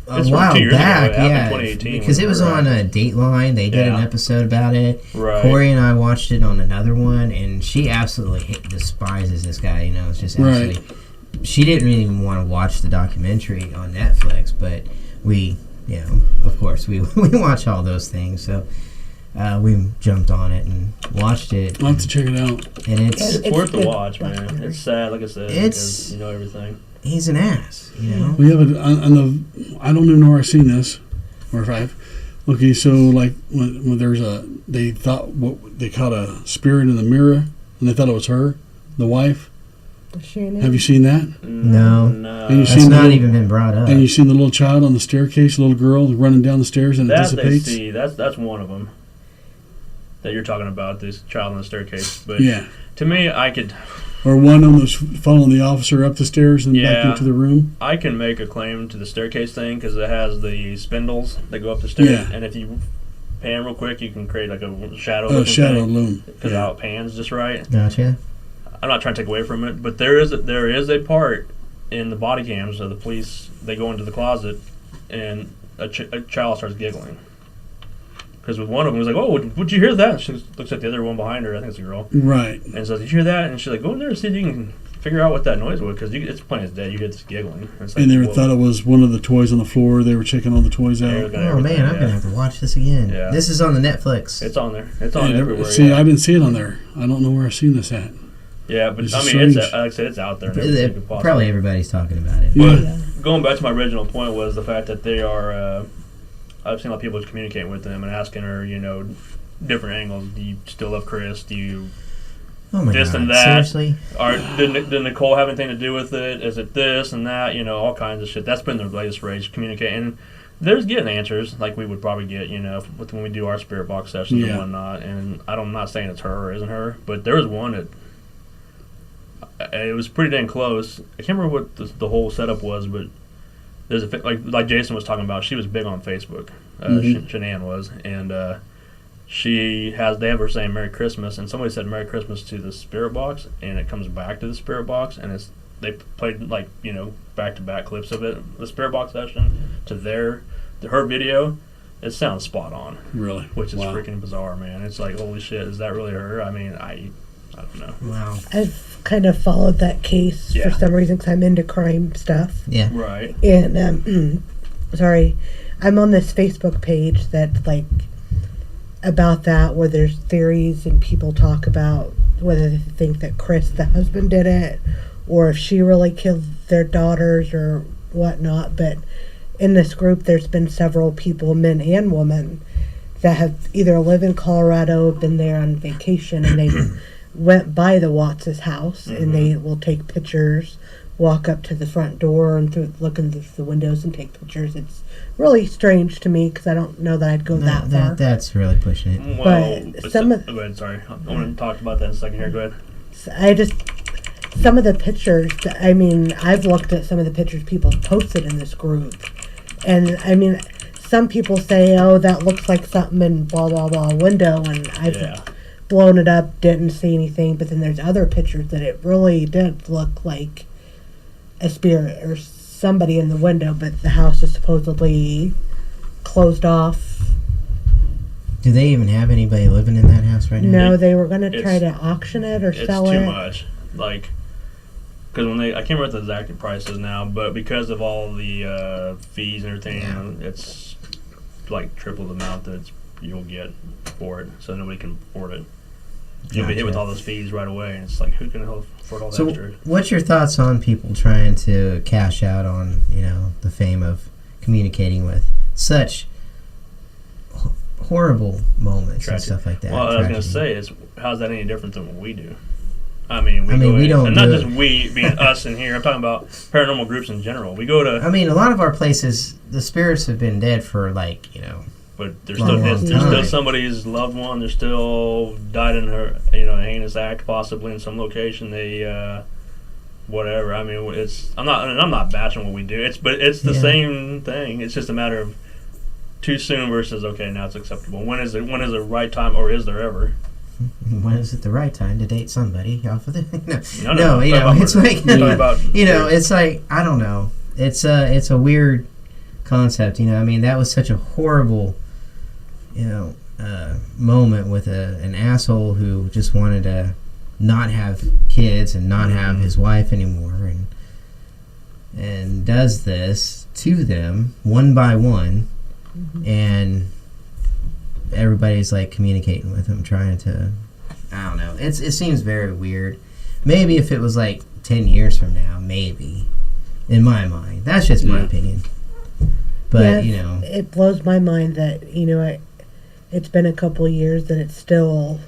Speaker 3: A while back,
Speaker 1: in 2018,
Speaker 3: because it was on Dateline. They did an episode about it.
Speaker 1: Right.
Speaker 3: Corey and I watched it on another one, and she absolutely despises this guy. You know, it's just absolutely. Right. She didn't really even want to watch the documentary on Netflix, but we, of course, we watch all those things. So we jumped on it and watched it.
Speaker 2: I'll have to check it out.
Speaker 3: And it's
Speaker 1: worth the watch, man. It's sad, like I said, because you know everything.
Speaker 3: He's an ass, you know.
Speaker 2: We have it on the. I don't even know where I've seen this, or if I've. Okay, so like when there's they thought they caught a spirit in the mirror, and they thought it was her, the wife.
Speaker 4: Shannon.
Speaker 2: Have you seen that?
Speaker 3: No.
Speaker 2: And you
Speaker 3: That's not even been brought up.
Speaker 2: And you seen the little child on the staircase, the little girl running down the stairs, and it dissipates.
Speaker 1: That's one of them that you're talking about. This child on the staircase, but to me, I could.
Speaker 2: Or one on those following the officer up the stairs and back into the room.
Speaker 1: I can make a claim to the staircase thing because it has the spindles that go up the stairs, and if you pan real quick, you can create like a shadow.
Speaker 2: Loom.
Speaker 1: Because how it pans just right.
Speaker 3: Gotcha.
Speaker 1: I'm not trying to take away from it, but there is a part in the body cams of the police. They go into the closet, and a child starts giggling. Because with one of them, was like, "Oh, would you hear that?" And she looks at the other one behind her. I think it's a girl.
Speaker 2: Right.
Speaker 1: And says, "Did you hear that?" And she's like, "Go in there and see if you can figure out what that noise was." Because it's plain as day. You hear this giggling. And,
Speaker 2: they thought it was one of the toys on the floor. They were checking all the toys out.
Speaker 3: Oh man, I'm gonna have to watch this again. Yeah. This is on the Netflix.
Speaker 1: It's on there. It's on everywhere.
Speaker 2: See, I didn't see it on there. I don't know where I've seen this at.
Speaker 1: Yeah, but I mean, like I said, it's out there.
Speaker 3: Probably everybody's talking about it.
Speaker 1: But going back to my original point was the fact that they are. I've seen a lot of people communicating with them and asking her, different angles. Do you still love Chris? Do you this and that?
Speaker 3: Seriously?
Speaker 1: Did Nicole have anything to do with it? Is it this and that? All kinds of shit. That's been their latest rage, communicating. And there's getting answers like we would probably get, when we do our spirit box sessions and whatnot. And I'm not saying it's her or isn't her, but there was one that it was pretty dang close. I can't remember what the whole setup was, but there's like Jason was talking about. She was big on Facebook. Shanann was, and they have her saying Merry Christmas, and somebody said Merry Christmas to the spirit box, and it comes back to the spirit box, and they played back to back clips of it, the spirit box session to her video. It sounds spot on.
Speaker 2: Really?
Speaker 1: Which is freaking bizarre, man. It's like, holy shit, is that really her? I mean, I don't know.
Speaker 3: Wow.
Speaker 4: I've kind of followed that case for some reason because I'm into crime stuff.
Speaker 3: Yeah.
Speaker 1: Right.
Speaker 4: And, sorry, I'm on this Facebook page that's about that, where there's theories and people talk about whether they think that Chris, the husband, did it, or if she really killed their daughters or whatnot. But in this group, there's been several people, men and women, that have either lived in Colorado, been there on vacation, and they went by the Watts' house, and they will take pictures, walk up to the front door and look in the windows and take pictures. It's really strange to me because I don't know that I'd go that far.
Speaker 3: That's really pushing it.
Speaker 1: Well,
Speaker 4: But
Speaker 1: go ahead, sorry. I want to talk about that in a second here. Go ahead.
Speaker 4: Some of the pictures, I mean, I've looked at some of the pictures people posted in this group. And, I mean, some people say, oh, that looks like something in blah, blah, blah window. And I've blown it up, didn't see anything. But then there's other pictures that it really did look like a spirit or somebody in the window. But the house is supposedly closed off.
Speaker 3: Do they even have anybody living in that house right now?
Speaker 4: No, they were going to try to auction it or sell it.
Speaker 1: It's too much. Because I can't remember what the exact price is now, but because of all the fees and everything, it's triple the amount that you'll get for it, so nobody can afford it. You'll be hit with all those fees right away, and it's like, who can afford all that extra?
Speaker 3: What's your thoughts on people trying to cash out on, the fame of communicating with such horrible moments and stuff like that?
Speaker 1: Well, I was going to say is, how's that any different than what we do? I mean, we don't, and not just we being us in here. I'm talking about paranormal groups in general. We go to.
Speaker 3: I mean, a lot of our places, the spirits have been dead for
Speaker 1: But there's still somebody's loved one. They're still died in a heinous act, possibly in some location. They whatever. I mean, I'm not bashing what we do. It's the same thing. It's just a matter of too soon versus okay, now it's acceptable. When is the right time, or is there ever?
Speaker 3: When is it the right time to date somebody off of the
Speaker 1: No,
Speaker 3: it's like it's like, I don't know. It's a weird concept, I mean, that was such a horrible moment with an asshole who just wanted to not have kids and not have his wife anymore, and does this to them one by one, and everybody's communicating with him, trying to, I don't know. It seems very weird. Maybe if it was 10 years from now, maybe, in my mind. That's just my opinion. But
Speaker 4: it blows my mind that it's been a couple of years that it's still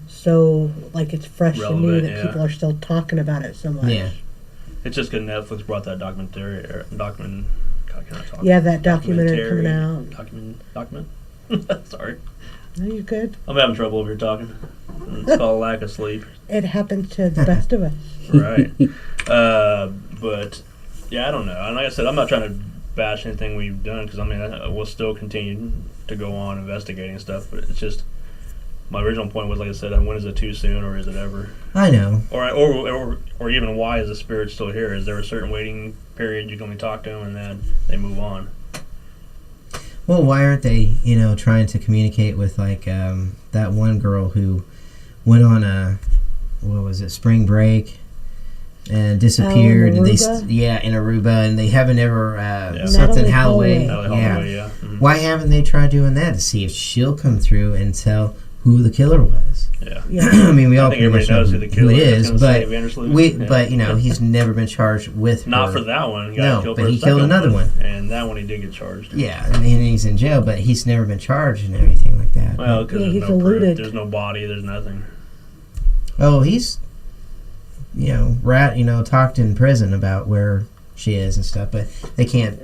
Speaker 4: so it's fresh and new that people are still talking about it so much.
Speaker 3: Yeah,
Speaker 1: it's just because Netflix brought that documentary. God, can I talk?
Speaker 4: Yeah, that documentary coming out.
Speaker 1: Document. Sorry.
Speaker 4: No, you're good.
Speaker 1: I'm having trouble over here talking. It's called lack of sleep.
Speaker 4: It happens to the best of us.
Speaker 1: Right. But, yeah, I don't know. And like I said, I'm not trying to bash anything we've done because, I mean, we'll still continue to go on investigating stuff. But it's just, my original point was, like I said, when is it too soon or is it ever?
Speaker 3: I know.
Speaker 1: Or even why is the spirit still here? Is there a certain waiting period you can only talk to them and then they move on?
Speaker 3: Well, why aren't they, trying to communicate with that one girl who went on spring break and disappeared?
Speaker 4: In
Speaker 3: and
Speaker 4: Aruba?
Speaker 3: In Aruba, and they haven't ever
Speaker 4: Natalie
Speaker 3: Holloway.
Speaker 1: Holloway, yeah. Mm-hmm.
Speaker 3: Why haven't they tried doing that to see if she'll come through and tell who the killer was?
Speaker 1: Yeah.
Speaker 3: I mean, we all
Speaker 1: think everybody knows who the killer
Speaker 3: is, but
Speaker 1: but
Speaker 3: he's never been charged with
Speaker 1: not
Speaker 3: her.
Speaker 1: For that one.
Speaker 3: He killed another one,
Speaker 1: and that one he did get charged.
Speaker 3: Yeah, and he's in jail, but he's never been charged and anything like that.
Speaker 1: Well, because
Speaker 4: he's
Speaker 1: there's no
Speaker 4: eluded.
Speaker 1: proof. There's no body. There's nothing.
Speaker 3: Oh, he's talked in prison about where she is and stuff, but they can't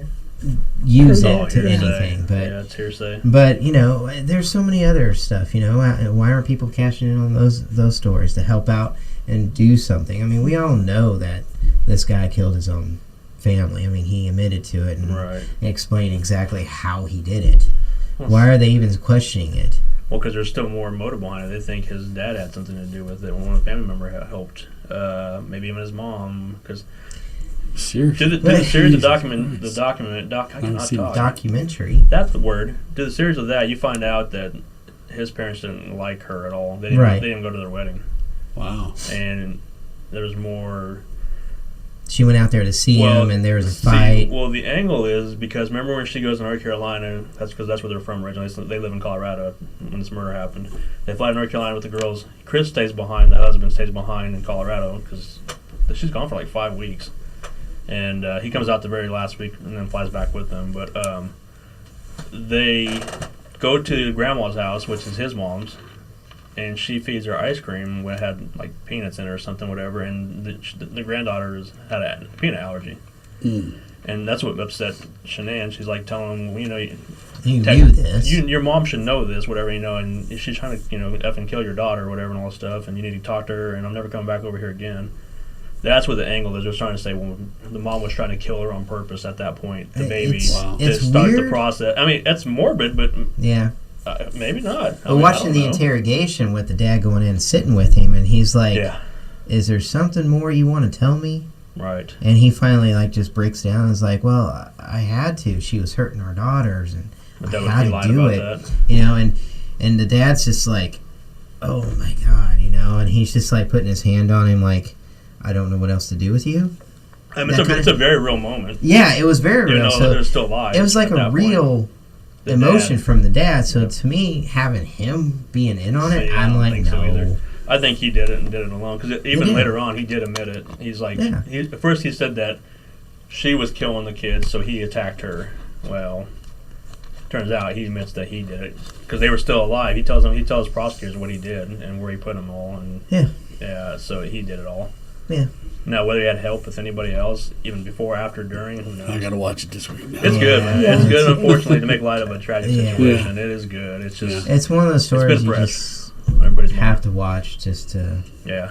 Speaker 3: use it to anything. But
Speaker 1: yeah, it's hearsay.
Speaker 3: But there's so many other stuff. Why aren't people cashing in on those stories to help out and do something? I mean, we all know that this guy killed his own family. I mean, he admitted to it and
Speaker 1: Right.
Speaker 3: explained exactly how he did it. Why are they even questioning it?
Speaker 1: Well, because there's still more motive behind it. They think his dad had something to do with it. One of the family member helped. Maybe even his mom. Because
Speaker 2: Seriously.
Speaker 1: through the series of
Speaker 2: Jesus
Speaker 1: I cannot
Speaker 2: seen
Speaker 1: talk.
Speaker 3: Documentary.
Speaker 1: That's the word. Through the series of that, you find out that his parents didn't like her at all. They didn't,
Speaker 3: Right.
Speaker 1: They didn't go to their wedding.
Speaker 2: Wow.
Speaker 1: And there was more.
Speaker 3: She went out there to see
Speaker 1: Well,
Speaker 3: him, and there was a fight.
Speaker 1: Well, the angle is because remember when she goes to North Carolina, that's because that's where they're from originally. So they live in Colorado when this murder happened. They fly to North Carolina with the girls. Chris stays behind. The husband stays behind in Colorado because she's gone for like 5 weeks. And he comes out the very last week and then flies back with them. But they go to grandma's house, which is his mom's, and she feeds her ice cream when it had like peanuts in it or something, whatever. And the granddaughter had a peanut allergy, and that's what upset Shanann. She's like telling him, you know,
Speaker 3: You knew this.
Speaker 1: your mom should know this, whatever, you know, and she's trying to, you know, effing kill your daughter or whatever and all this stuff, and you need to talk to her, and I'm never coming back over here again. That's what the angle is. They're trying to say, well, the mom was trying to kill her on purpose at that point, the baby, to start the process. I mean, that's morbid, but
Speaker 3: yeah.
Speaker 1: Maybe not.
Speaker 3: But watching the interrogation with the dad going in and sitting with him, and he's like, is there something more you want to tell me?
Speaker 1: Right.
Speaker 3: And he finally like just breaks down and is like, well, I had to. She was hurting our daughters, and I had to do it. That. You know, and the dad's just like, oh my God, you know, and he's just like putting his hand on him like, I don't know what else to do with you.
Speaker 1: I mean, it's a very real moment.
Speaker 3: Yeah, it was very real.
Speaker 1: You know,
Speaker 3: so
Speaker 1: they're still alive.
Speaker 3: It was like a real emotion from the dad. So to me, having him being in on it, I'm like, no.
Speaker 1: I think he did it and did it alone. Because even later on, he did admit it. He's like, at first he said that she was killing the kids, so he attacked her. Well, turns out he admits that he did it because they were still alive. He tells prosecutors what he did and where he put them all, and so he did it all.
Speaker 3: Yeah.
Speaker 1: Now, whether he had help with anybody else, even before, after, during, who knows?
Speaker 2: I gotta watch it this week now.
Speaker 1: It's good, man. It's good, unfortunately, to make light of a tragic situation. It is good. It's just...
Speaker 3: It's one of those stories you just have to watch just to...
Speaker 1: Yeah.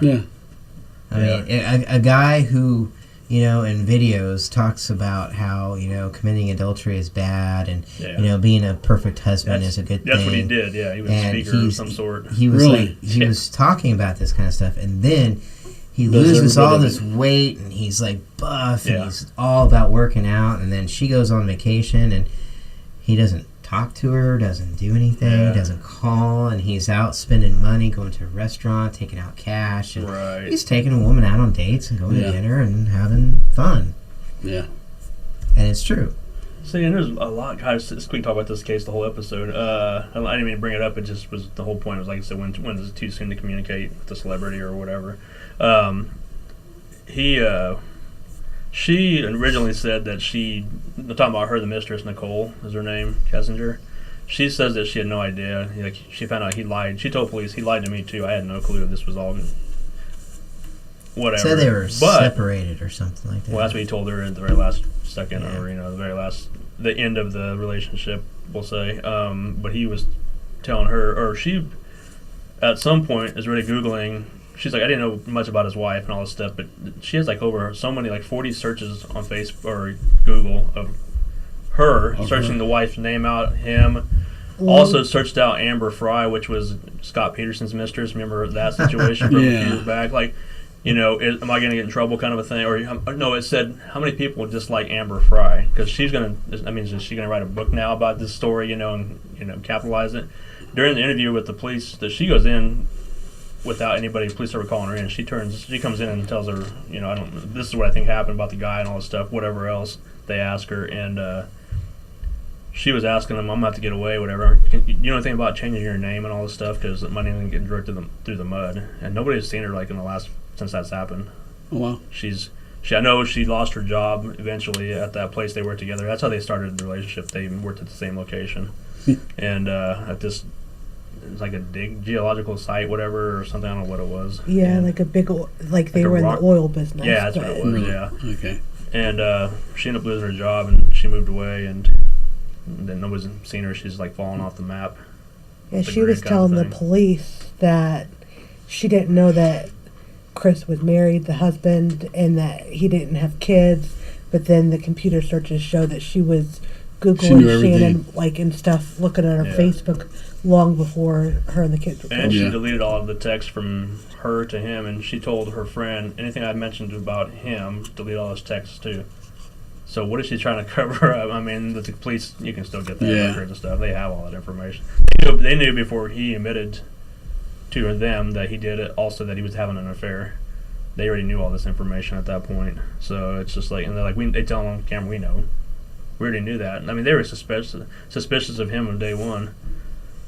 Speaker 3: I mean, a guy who, you know, in videos talks about how, you know, committing adultery is bad and, you know, being a perfect husband is a good thing.
Speaker 1: That's what he did, yeah. He was a speaker of some sort.
Speaker 3: He was he was talking about this kind of stuff, and then... He loses all this weight, and he's like buff, and he's all about working out. And then she goes on vacation, and he doesn't talk to her, doesn't do anything, doesn't call, and he's out spending money, going to a restaurant, taking out cash, and he's taking a woman out on dates and going to dinner and having fun.
Speaker 2: Yeah,
Speaker 3: and it's true.
Speaker 1: See, and there's a lot, guys. We can talk about this case the whole episode. I didn't mean to bring it up. It just was the whole point. Was like I said, when is it too soon to communicate with the celebrity or whatever? She originally said that I'm talking about her, the mistress, Nicole is her name, Kessinger. She says that she had no idea. Like, she found out he lied. She told police he lied to me too. I had no clue this was all whatever.
Speaker 3: Said they were separated or something like that.
Speaker 1: Well, that's what he told her at the very last second, or the end of the relationship, we'll say. But he was telling her, or she, at some point, is really Googling. She's like, I didn't know much about his wife and all this stuff, but she has like over so many, like 40 searches on Facebook or Google of her, searching the wife's name out, him. Also searched out Amber Fry, which was Scott Peterson's mistress. Remember that situation from a few years back? Like, you know, am I going to get in trouble kind of a thing? Or no, it said, how many people dislike Amber Fry? Because she's going to, I mean, is she going to write a book now about this story, you know, and, you know, capitalize it? During the interview with the police, that she goes in without police ever calling her in. She comes in and tells her, you know, this is what I think happened about the guy and all this stuff, whatever else they ask her. And she was asking them, I'm about to get away, whatever. You know anything about changing your name and all this stuff? Because my name didn't get dragged through the mud. And nobody's seen her, like, since that's happened.
Speaker 2: Oh, wow.
Speaker 1: I know she lost her job eventually at that place they worked together. That's how they started the relationship. They worked at the same location. And at this... It was like a geological site, whatever, or something. I don't know what it was.
Speaker 4: Yeah, and like a big, like they were in the oil business.
Speaker 1: Yeah, that's what it was. Yeah.
Speaker 2: Okay.
Speaker 1: And she ended up losing her job, and she moved away, and then nobody's seen her. She's like falling off the map.
Speaker 4: Yeah, she was telling the police that she didn't know that Chris was married, the husband, and that he didn't have kids. but then the computer searches show that she was
Speaker 2: She knew
Speaker 4: Googling
Speaker 2: everything.
Speaker 4: Shannon, like, and stuff, looking at her
Speaker 1: Yeah.
Speaker 4: Facebook long before her and the kids were
Speaker 1: And
Speaker 4: killed.
Speaker 1: she
Speaker 2: Yeah.
Speaker 1: deleted all of the text from her to him, and she told her friend anything I mentioned about him, delete all his texts too. So what is she trying to cover up? I mean, the police, you can still get that
Speaker 2: Yeah.
Speaker 1: records and stuff. They have all that information. They knew before he admitted to them that he did it, also that he was having an affair. They already knew all this information at that point. So it's just like, and they're like, they tell them on camera, we know. We already knew that. I mean, they were suspicious of him on day one.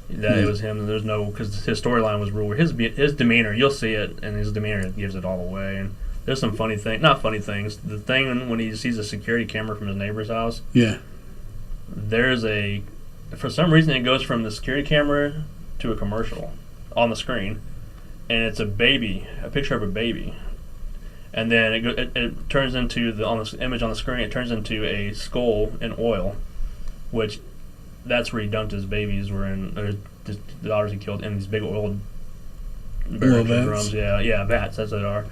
Speaker 1: That it was him, and there's no, because his storyline was real. His demeanor, you'll see it, and his demeanor gives it all away. And there's some funny things, not funny things. The thing when he sees a security camera from his neighbor's house,
Speaker 2: Yeah.
Speaker 1: there's for some reason, it goes from the security camera to a commercial on the screen, and it's a picture of a baby. And then it turns into on this image on the screen, it turns into a skull in oil, which that's where he dumped his babies. Or the daughters he killed in these big oil barrels or
Speaker 2: vats?
Speaker 1: drums. Yeah, vats. That's what they are.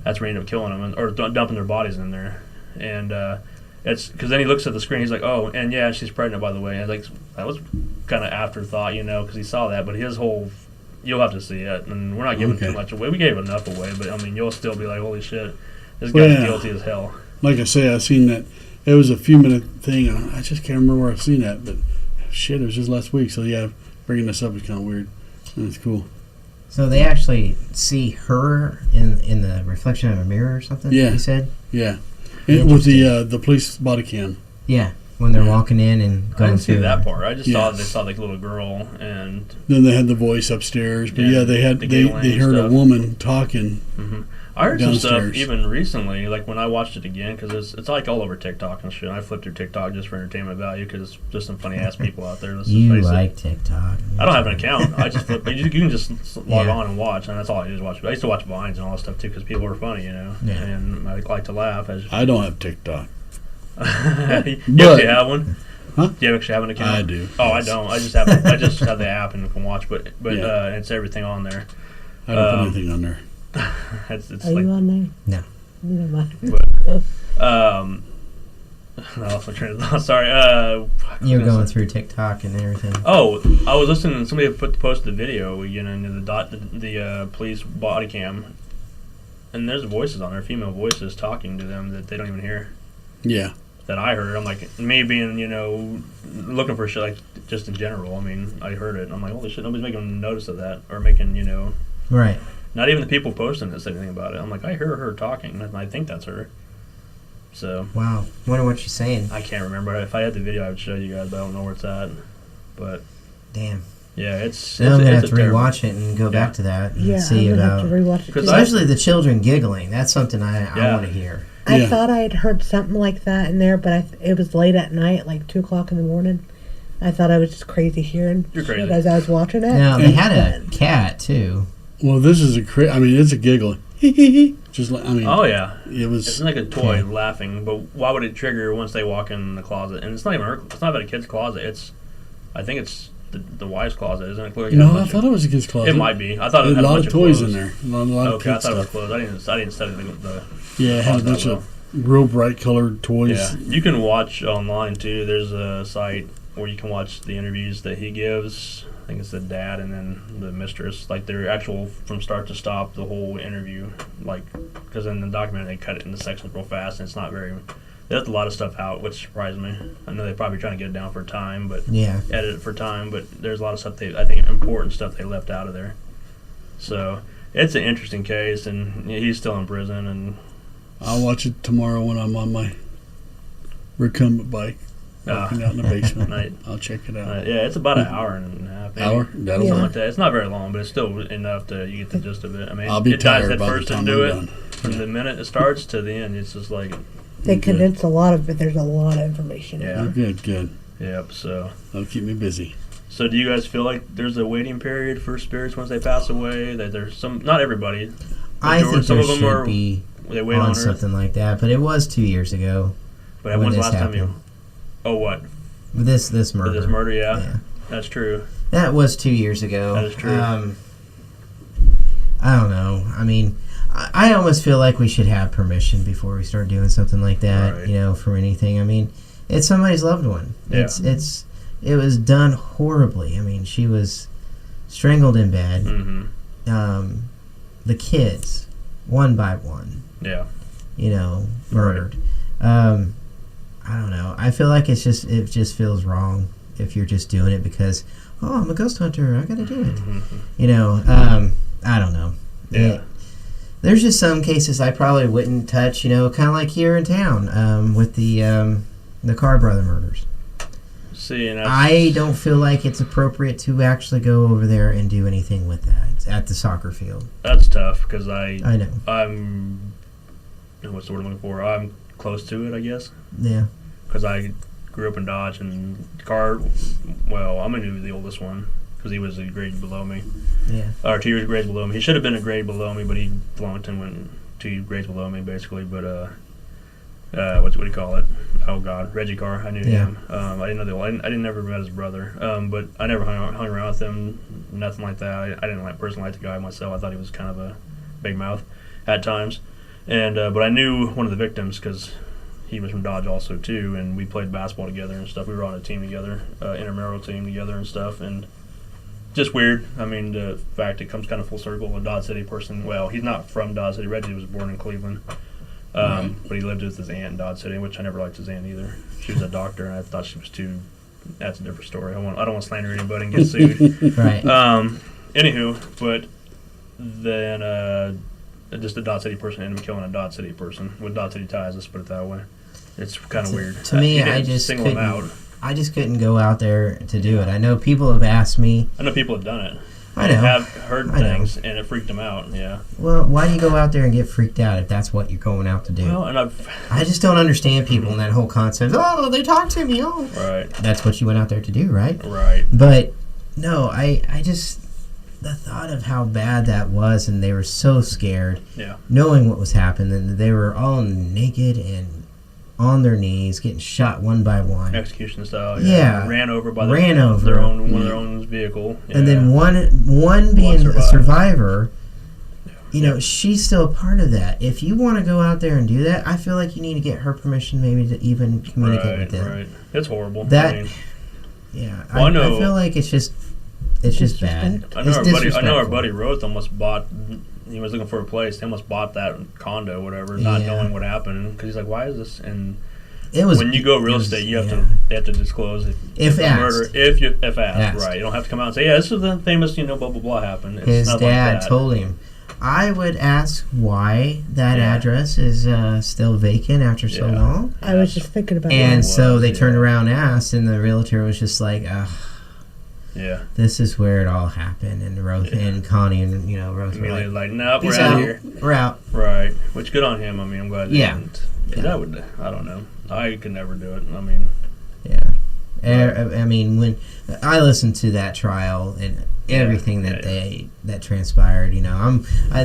Speaker 1: That's where he ended up killing them or dumping their bodies in there. And it's because then he looks at the screen. He's like, oh, and yeah, she's pregnant, by the way. And like that was kind of afterthought, because he saw that. But his whole, you'll have to see it, and we're not giving too much away. We gave enough away, but I mean, you'll still be like, holy shit, this guy's guilty as hell.
Speaker 2: Like I say, I seen that. It was a few minute thing. I just can't remember where I seen that, but shit, it was just last week. So yeah, bringing this up is kind of weird. And it's cool.
Speaker 3: So they actually see her in the reflection of a mirror or something.
Speaker 2: Yeah.
Speaker 3: You said.
Speaker 2: Yeah, with the police body cam.
Speaker 3: Yeah, when they're walking in and
Speaker 1: I
Speaker 3: going
Speaker 1: didn't see
Speaker 3: through
Speaker 1: that part. I just
Speaker 2: Yeah.
Speaker 1: they saw like a little girl, and
Speaker 2: Then they had the voice upstairs, but
Speaker 1: Yeah,
Speaker 2: they had
Speaker 1: the
Speaker 2: they
Speaker 1: giggling and
Speaker 2: heard a
Speaker 1: stuff.
Speaker 2: woman talking.
Speaker 1: I heard some stuff
Speaker 2: Downstairs.
Speaker 1: even recently, like when I watched it again, because it's like all over TikTok and shit. I flipped through TikTok just for entertainment value, because it's just some funny ass people out there. Let's just
Speaker 3: You
Speaker 1: face it.
Speaker 3: like TikTok.
Speaker 1: I don't have an account. I just flip. You can just log
Speaker 3: Yeah.
Speaker 1: on and watch, and that's all I do is watch. I used to watch Vines and all that stuff too, because people are funny,
Speaker 3: Yeah.
Speaker 1: and I like to laugh.
Speaker 2: I don't have TikTok.
Speaker 1: You
Speaker 2: But-
Speaker 1: actually have one?
Speaker 2: Huh?
Speaker 1: Do you actually have an account?
Speaker 2: I do.
Speaker 1: Oh,
Speaker 2: yes.
Speaker 1: I don't. I just have the app and can watch, but
Speaker 2: Yeah.
Speaker 1: it's everything on there.
Speaker 2: I don't put anything on there.
Speaker 1: It's
Speaker 4: Are
Speaker 1: like
Speaker 4: you on there?
Speaker 3: No.
Speaker 4: Never mind.
Speaker 1: I lost my train of thought. Sorry.
Speaker 3: You're going through TikTok and everything.
Speaker 1: Oh, I was listening. Somebody posted the video, into the police body cam, and there's voices on there, female voices talking to them that they don't even hear.
Speaker 2: Yeah.
Speaker 1: That I heard. I'm like, me being, looking for shit, like, just in general. I mean, I heard it, and I'm like, holy shit, nobody's making notice of that, or making,
Speaker 3: Right.
Speaker 1: not even the people posting it said anything about it. I'm like, I hear her talking, and I think that's her. So
Speaker 3: Wow. Wonder what she's saying.
Speaker 1: I can't remember. If I had the video, I would show you guys, but I don't know where it's at. But
Speaker 3: Damn.
Speaker 1: yeah, it's
Speaker 3: Now I'm gonna have
Speaker 1: a
Speaker 3: to
Speaker 1: terrible-
Speaker 3: rewatch it and go back to that and
Speaker 4: Yeah,
Speaker 3: see
Speaker 4: I'm gonna
Speaker 3: about.
Speaker 4: have to rewatch it.
Speaker 1: 'Cause
Speaker 4: too.
Speaker 3: Especially the children giggling. That's something I
Speaker 1: Yeah.
Speaker 3: want to hear.
Speaker 4: I
Speaker 2: Yeah.
Speaker 4: thought I had heard something like that in there, but it was late at night, like 2:00 in the morning. I thought I was just crazy hearing
Speaker 1: You're
Speaker 4: shit
Speaker 1: crazy.
Speaker 4: as I was watching it.
Speaker 3: Now they had a
Speaker 4: But-
Speaker 3: cat too.
Speaker 2: Well, this is it's a giggle. Just like
Speaker 1: Oh yeah,
Speaker 2: it
Speaker 1: it's
Speaker 2: was.
Speaker 1: like a toy
Speaker 3: Yeah.
Speaker 1: laughing. But why would it trigger once they walk in the closet? And it's not even it's not about a kid's closet. I think it's the wife's closet, isn't it? Like
Speaker 2: I thought it was a kid's closet.
Speaker 1: it might be. I thought it
Speaker 2: There
Speaker 1: had
Speaker 2: a lot
Speaker 1: bunch
Speaker 2: of toys
Speaker 1: clothes.
Speaker 2: in there. A lot of
Speaker 1: Okay, I
Speaker 2: kid
Speaker 1: thought it was
Speaker 2: stuff.
Speaker 1: clothes. I didn't study the
Speaker 2: Yeah, it had a
Speaker 1: closet
Speaker 2: bunch
Speaker 1: that
Speaker 2: of real bright colored toys.
Speaker 1: Yeah, you can watch online too. There's a site where you can watch the interviews that he gives. I think it's the dad and then the mistress. Like they're actual from start to stop, the whole interview. Like, because in the documentary they cut it into sections real fast, and it's not very. They left a lot of stuff out, which surprised me. I know they're probably trying to get it down for time, but
Speaker 3: Yeah.
Speaker 1: edit it for time. But there's a lot of stuff I think important stuff they left out of there. So it's an interesting case, and he's still in prison, and
Speaker 2: I'll watch it tomorrow when I'm on my recumbent bike, walking out in the basement.
Speaker 1: Night.
Speaker 2: I'll check it out.
Speaker 1: Yeah, it's about an hour and a half. Maybe.
Speaker 2: Hour? That'll
Speaker 4: Yeah.
Speaker 1: Something
Speaker 2: work.
Speaker 1: like that. It's not very long, but it's still enough to you get the gist of it. I mean,
Speaker 2: I'll be
Speaker 1: it dives
Speaker 2: tired
Speaker 1: at
Speaker 2: by the
Speaker 1: first
Speaker 2: time
Speaker 1: into
Speaker 2: I'm
Speaker 1: it.
Speaker 2: done.
Speaker 1: From the minute it starts to the end, it's just like,
Speaker 4: They
Speaker 2: Good.
Speaker 4: condense a lot of it. There's a lot of information. in
Speaker 1: Yeah.
Speaker 2: Oh, good, good.
Speaker 1: yep. So
Speaker 2: That'll keep me busy.
Speaker 1: do you guys feel like there's a waiting period for spirits once they pass away? That there's some, not everybody.
Speaker 3: I think
Speaker 1: Some
Speaker 3: there
Speaker 1: of them
Speaker 3: should
Speaker 1: are
Speaker 3: be
Speaker 1: they wait on
Speaker 3: on
Speaker 1: Earth.
Speaker 3: something like that, but it was 2 years ago.
Speaker 1: But
Speaker 3: when
Speaker 1: when's the
Speaker 3: this
Speaker 1: last time you?
Speaker 3: happened.
Speaker 1: Oh, what?
Speaker 3: This
Speaker 1: For
Speaker 3: murder.
Speaker 1: this murder? Yeah,
Speaker 3: Yeah.
Speaker 1: that's true.
Speaker 3: That was 2 years ago.
Speaker 1: That is true.
Speaker 3: I don't know. I mean, I almost feel like we should have permission before we start doing something like that.
Speaker 1: Right.
Speaker 3: You know, for anything. I mean, it's somebody's loved one.
Speaker 1: Yeah.
Speaker 3: It was done horribly. I mean, she was strangled in bed.
Speaker 1: Mm-hmm.
Speaker 3: The kids, one by one.
Speaker 1: Yeah.
Speaker 3: You know, murdered. I don't know. I feel like it just feels wrong if you're just doing it because, oh, I'm a ghost hunter. I got to do it.
Speaker 1: Mm-hmm.
Speaker 3: You know, I don't know.
Speaker 1: Yeah.
Speaker 3: There's just some cases I probably wouldn't touch. You know, kind of like here in town with the Carr brother murders.
Speaker 1: See, and
Speaker 3: I don't feel like it's appropriate to actually go over there and do anything with that at the soccer field.
Speaker 1: that's tough because
Speaker 3: I know.
Speaker 1: I'm what's the word I'm looking for? I'm close to it, I guess,
Speaker 3: Yeah.
Speaker 1: because I grew up in Dodge and Carr. Well, I'm gonna do the oldest one because he was a grade below me,
Speaker 3: Yeah.
Speaker 1: or 2 years grades below me. He should have been a grade below me, but he belonged and went 2 grades below me basically. But what do you call it? Oh God, Reggie Carr. I knew
Speaker 3: Yeah.
Speaker 1: him. I didn't know I didn't never met his brother. But I never hung around with him. Nothing like that. I didn't personally like the guy myself. I thought he was kind of a big mouth at times. And but I knew one of the victims because he was from Dodge also too, and we played basketball together and stuff. We were on a team together, intramural team together and stuff. And just weird. I mean, the fact it comes kind of full circle. A Dodge City person. Well, he's not from Dodge City. Reggie was born in Cleveland. But he lived with his aunt in Dodge City, which I never liked his aunt either. She was a doctor, and I thought she was too. That's a different story. I don't want to slander anybody and get sued.
Speaker 3: Right.
Speaker 1: Anywho, but then just a Dodge City person ended up killing a Dodge City person with Dodge City ties. Let's put it that way. It's kind of weird.
Speaker 3: To me,
Speaker 1: He didn't
Speaker 3: I just
Speaker 1: single him out.
Speaker 3: I just couldn't go out there to do it. I know people have asked me.
Speaker 1: I know people have done it.
Speaker 3: I know.
Speaker 1: Have heard
Speaker 3: I know.
Speaker 1: things, and it freaked them out. Yeah.
Speaker 3: Well, why do you go out there and get freaked out if that's what you're going out to do?
Speaker 1: Well, and
Speaker 3: I just don't understand people in that whole concept. Oh, they talk to me. Oh,
Speaker 1: right,
Speaker 3: that's what you went out there to do, right?
Speaker 1: right.
Speaker 3: But no, I just the thought of how bad that was, and they were so scared,
Speaker 1: Yeah.
Speaker 3: knowing what was happening, and they were all naked and on their knees, getting shot one by one.
Speaker 1: Execution style.
Speaker 3: Yeah.
Speaker 1: Ran over by
Speaker 3: Ran over.
Speaker 1: their own one of their own vehicle. Yeah.
Speaker 3: And then one being a
Speaker 1: survived.
Speaker 3: survivor, you know, she's still a part of that. If you want to go out there and do that, I feel like you need to get her permission maybe to even communicate with them.
Speaker 1: Right. It's horrible.
Speaker 3: That-
Speaker 1: I mean,
Speaker 3: Yeah,
Speaker 1: Well, I know-
Speaker 3: I feel like it's just bad.
Speaker 4: Disrespect.
Speaker 1: I know
Speaker 3: It's
Speaker 1: our buddy
Speaker 3: disrespectful.
Speaker 1: Roth almost bought. He was looking for a place. He almost bought that condo, whatever, not
Speaker 3: Yeah.
Speaker 1: knowing what happened. Because he's like, "Why is this?" And
Speaker 3: It was
Speaker 1: when you go real
Speaker 3: it was-
Speaker 1: estate, you have
Speaker 3: yeah.
Speaker 1: to they have to disclose
Speaker 3: If
Speaker 1: the
Speaker 3: asked.
Speaker 1: murder. If asked,
Speaker 3: Asked.
Speaker 1: right? You don't have to come out and say, "Yeah, this is the famous, blah blah blah happened." It's
Speaker 3: His
Speaker 1: not
Speaker 3: dad
Speaker 1: like that.
Speaker 3: told him. I would ask why that
Speaker 1: Yeah.
Speaker 3: address is still vacant after so
Speaker 1: Yeah.
Speaker 3: long.
Speaker 4: I was just thinking about
Speaker 3: And
Speaker 4: that.
Speaker 3: so
Speaker 1: was,
Speaker 3: they
Speaker 1: yeah.
Speaker 3: turned around and asked, and the realtor was just like,
Speaker 1: Yeah,
Speaker 3: this is where it all happened. And and Connie and, Rose were
Speaker 1: immediately
Speaker 3: like,
Speaker 1: like, "Nope, we're
Speaker 3: peace
Speaker 1: out
Speaker 3: out.
Speaker 1: of here."
Speaker 3: We're out.
Speaker 1: Right, which good on him. I mean, I'm glad. They
Speaker 3: Yeah.
Speaker 1: didn't. 'Cause
Speaker 3: Yeah.
Speaker 1: that would. I don't know. I could never do it. I mean,
Speaker 3: Yeah. I mean, when I listened to that trial and everything that that transpired,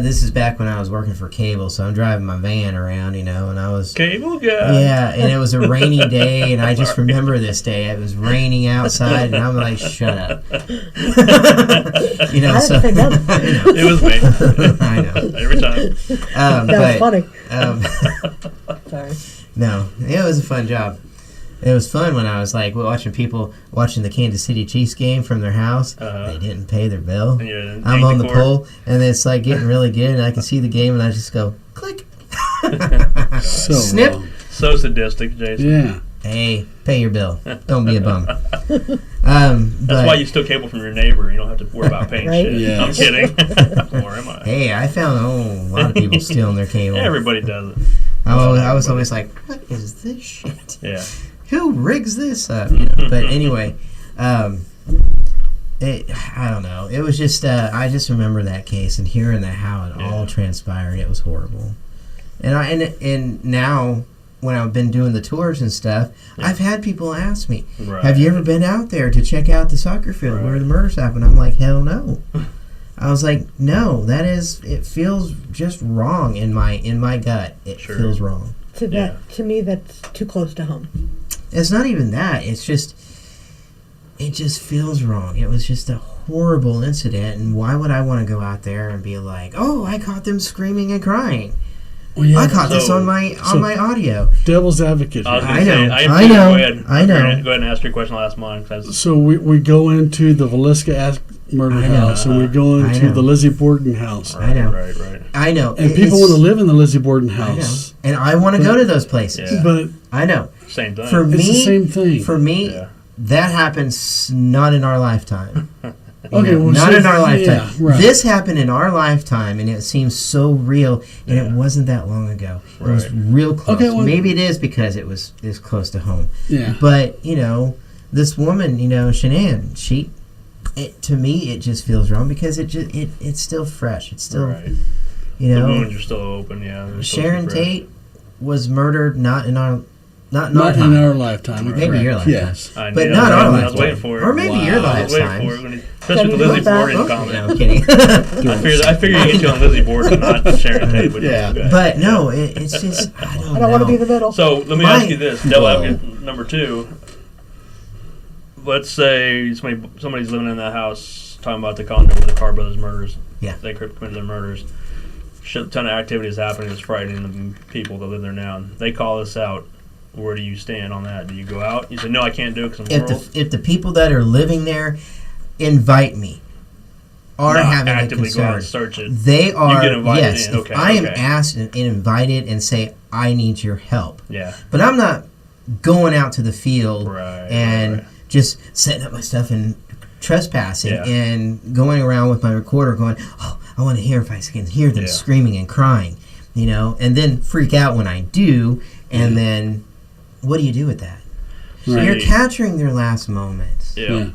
Speaker 3: this is back when I was working for cable, so I'm driving my van around, and I was
Speaker 1: cable guy.
Speaker 3: yeah, and it was a rainy day, and I just remember this day. It was raining outside, and I'm like, shut up.
Speaker 4: I didn't
Speaker 3: so
Speaker 4: say nothing.
Speaker 3: I know.
Speaker 1: It was me
Speaker 3: I know.
Speaker 1: every time.
Speaker 4: That was funny.
Speaker 3: Um,
Speaker 4: Sorry.
Speaker 3: no, it was a fun job. It was fun when I was like watching people watching the Kansas City Chiefs game from their house.
Speaker 1: Uh-huh.
Speaker 3: They didn't pay their bill.
Speaker 1: And you're in
Speaker 3: I'm on the
Speaker 1: court.
Speaker 3: pole, and it's like getting really good, and I can see the game, and I just go click.
Speaker 2: So
Speaker 3: Snip.
Speaker 1: So sadistic, Jason.
Speaker 2: Yeah.
Speaker 3: Hey, pay your bill. Don't be a bum.
Speaker 1: That's why you steal cable from your neighbor. You don't have to worry about paying
Speaker 4: Right?
Speaker 1: shit.
Speaker 2: Yes.
Speaker 1: I'm kidding. Or am I?
Speaker 3: Hey, I found a lot of people stealing their cable.
Speaker 1: Everybody does it.
Speaker 3: I was always like, what is this shit?
Speaker 1: Yeah.
Speaker 3: Who rigs this up? But anyway, I don't know. It was just I just remember that case and hearing how it all transpired. It was horrible. And now when I've been doing the tours and stuff, I've had people ask me,
Speaker 1: Right.
Speaker 3: "Have you ever been out there to check out the soccer field where
Speaker 1: Right.
Speaker 3: the murders happened?" I'm like, "Hell no." I was like, "No, it feels just wrong in my gut. It
Speaker 1: Sure.
Speaker 3: feels wrong."
Speaker 1: Yeah.
Speaker 4: To me, that's too close to home.
Speaker 3: It's not even that. It just feels wrong. It was just a horrible incident, and why would I want to go out there and be like, oh, I caught them screaming and crying.
Speaker 2: Well, yeah,
Speaker 3: I caught this
Speaker 1: so-
Speaker 3: on my audio.
Speaker 2: devil's advocate.
Speaker 1: I was
Speaker 2: here.
Speaker 1: going to say,
Speaker 3: I
Speaker 1: I
Speaker 3: know,
Speaker 1: Go ahead.
Speaker 3: I know.
Speaker 1: Go ahead and ask your question. I'll ask mine. 'Cause
Speaker 2: So we go into the Velisca murder
Speaker 3: I know.
Speaker 2: house, and we go
Speaker 3: I
Speaker 2: into
Speaker 3: know.
Speaker 2: the Lizzie Borden house,
Speaker 3: I know.
Speaker 1: Right.
Speaker 3: I know.
Speaker 2: and people want to live in the Lizzie Borden
Speaker 3: I know.
Speaker 2: house.
Speaker 3: And I want to go to those places.
Speaker 1: Yeah.
Speaker 2: But
Speaker 3: I know.
Speaker 1: Same thing.
Speaker 3: For
Speaker 2: it's
Speaker 3: me,
Speaker 2: the same thing.
Speaker 3: For me,
Speaker 1: Yeah.
Speaker 3: that happens not in our lifetime. You
Speaker 2: Okay,
Speaker 3: know,
Speaker 2: well,
Speaker 3: not
Speaker 2: so-
Speaker 3: in our lifetime.
Speaker 2: yeah, right.
Speaker 3: This happened in our lifetime, and it seems so real, and it
Speaker 1: Yeah.
Speaker 3: wasn't that long ago. It was
Speaker 1: Right.
Speaker 3: real close.
Speaker 2: Okay, well-
Speaker 3: Maybe it is because it was close to home.
Speaker 2: yeah,
Speaker 3: But this woman, Shanann, to me, it just feels wrong because it's still fresh. It's still,
Speaker 1: Right.
Speaker 3: you
Speaker 1: The
Speaker 3: know,
Speaker 1: wounds are still open. Yeah. they're still
Speaker 3: Sharon
Speaker 1: fresh.
Speaker 3: Tate was murdered not in our
Speaker 2: not
Speaker 3: time.
Speaker 2: in our lifetime.
Speaker 1: Maybe
Speaker 2: correct.
Speaker 3: your lifetime.
Speaker 2: Yes.
Speaker 1: I
Speaker 3: But
Speaker 1: knew
Speaker 3: not
Speaker 1: that.
Speaker 3: our
Speaker 1: I was
Speaker 3: lifetime.
Speaker 1: waiting for it.
Speaker 3: Or maybe
Speaker 2: Wow.
Speaker 3: your
Speaker 1: I was waiting
Speaker 3: lifetime.
Speaker 1: for it. Especially
Speaker 4: you
Speaker 1: with Lizzie
Speaker 4: look back?
Speaker 1: Borden
Speaker 4: Okay.
Speaker 1: comment.
Speaker 3: No, I'm kidding.
Speaker 1: I figured you get to on Lizzie Borden, not Sharon Tate. But
Speaker 2: Yeah.
Speaker 1: okay.
Speaker 3: But no, it's just I don't know.
Speaker 4: I don't want to be the middle.
Speaker 1: So let me
Speaker 3: My-
Speaker 1: ask you this, devil
Speaker 3: Whoa.
Speaker 1: advocate number 2. Let's say somebody's living in that house, talking about the condo where the Carr brothers murders.
Speaker 3: Yeah.
Speaker 1: They committed their murders. Shit ton of activity is happening. It's frightening the people that live there now. They call us out. Where do you stand on that? Do you go out? You say, no, I can't do it because I'm rural.
Speaker 3: If the people that are living there invite me, are
Speaker 1: Not
Speaker 3: having a
Speaker 1: actively go out
Speaker 3: concern,
Speaker 1: and search it.
Speaker 3: they are.
Speaker 1: get invited
Speaker 3: Yes,
Speaker 1: in.
Speaker 3: if
Speaker 1: Okay,
Speaker 3: I am
Speaker 1: okay.
Speaker 3: asked and invited and say I need your help,
Speaker 1: Yeah.
Speaker 3: but I'm not going out to the field
Speaker 1: Right.
Speaker 3: and
Speaker 1: right.
Speaker 3: just setting up my stuff and trespassing
Speaker 1: Yeah.
Speaker 3: and going around with my recorder going, oh, I want to hear if I can hear them
Speaker 1: Yeah.
Speaker 3: screaming and crying, and then freak out when I do, and then what do you do with that?
Speaker 2: Right.
Speaker 3: You're capturing their last moments.
Speaker 1: Yeah.
Speaker 2: Yeah.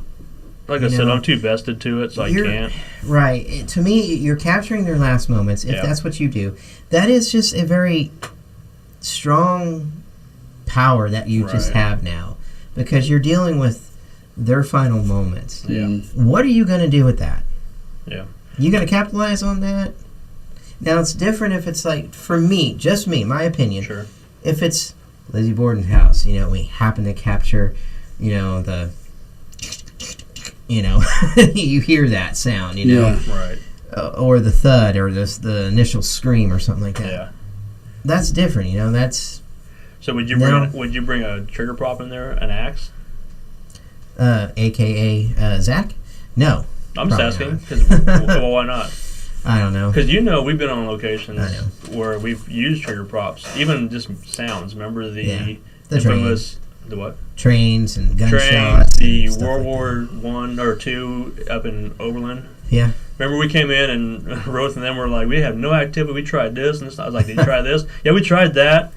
Speaker 1: Like
Speaker 3: You
Speaker 1: I said,
Speaker 3: know,
Speaker 1: I'm too vested to it, so I
Speaker 3: you're-
Speaker 1: can't.
Speaker 3: Right. To me, you're capturing their last moments, if
Speaker 1: Yeah.
Speaker 3: that's what you do. That is just a very strong power that you just
Speaker 1: Right.
Speaker 3: have now because you're dealing with their final moments.
Speaker 1: Yeah.
Speaker 3: What are you going to do with that?
Speaker 1: Yeah.
Speaker 3: You going to capitalize on that? Now, it's different if it's like, for me, just me, my opinion,
Speaker 1: Sure.
Speaker 3: if it's Lizzie Borden's house, we happen to capture, the, you hear that sound,
Speaker 2: Yeah.
Speaker 1: Right.
Speaker 3: or the thud or the initial scream or something like that.
Speaker 1: Yeah.
Speaker 3: That's different, that's
Speaker 1: So would you
Speaker 3: No.
Speaker 1: bring a trigger prop in there, an axe?
Speaker 3: AKA Zach? No,
Speaker 1: I'm just
Speaker 3: Probably
Speaker 1: asking.
Speaker 3: not.
Speaker 1: 'Cause, well, why not?
Speaker 3: I don't know.
Speaker 1: Because we've been on locations
Speaker 3: I know.
Speaker 1: where we've used trigger props, even just sounds. Remember the
Speaker 3: Yeah. The
Speaker 1: infamous the what?
Speaker 3: Trains and
Speaker 1: Trains,
Speaker 3: gunshots.
Speaker 1: the
Speaker 3: and stuff
Speaker 1: World
Speaker 3: like
Speaker 1: War One or Two up in Oberlin.
Speaker 3: that. Yeah.
Speaker 1: Remember we came in and Roth and them were like, we have no activity. We tried this and this. I was like, did you try this? Yeah, we tried that.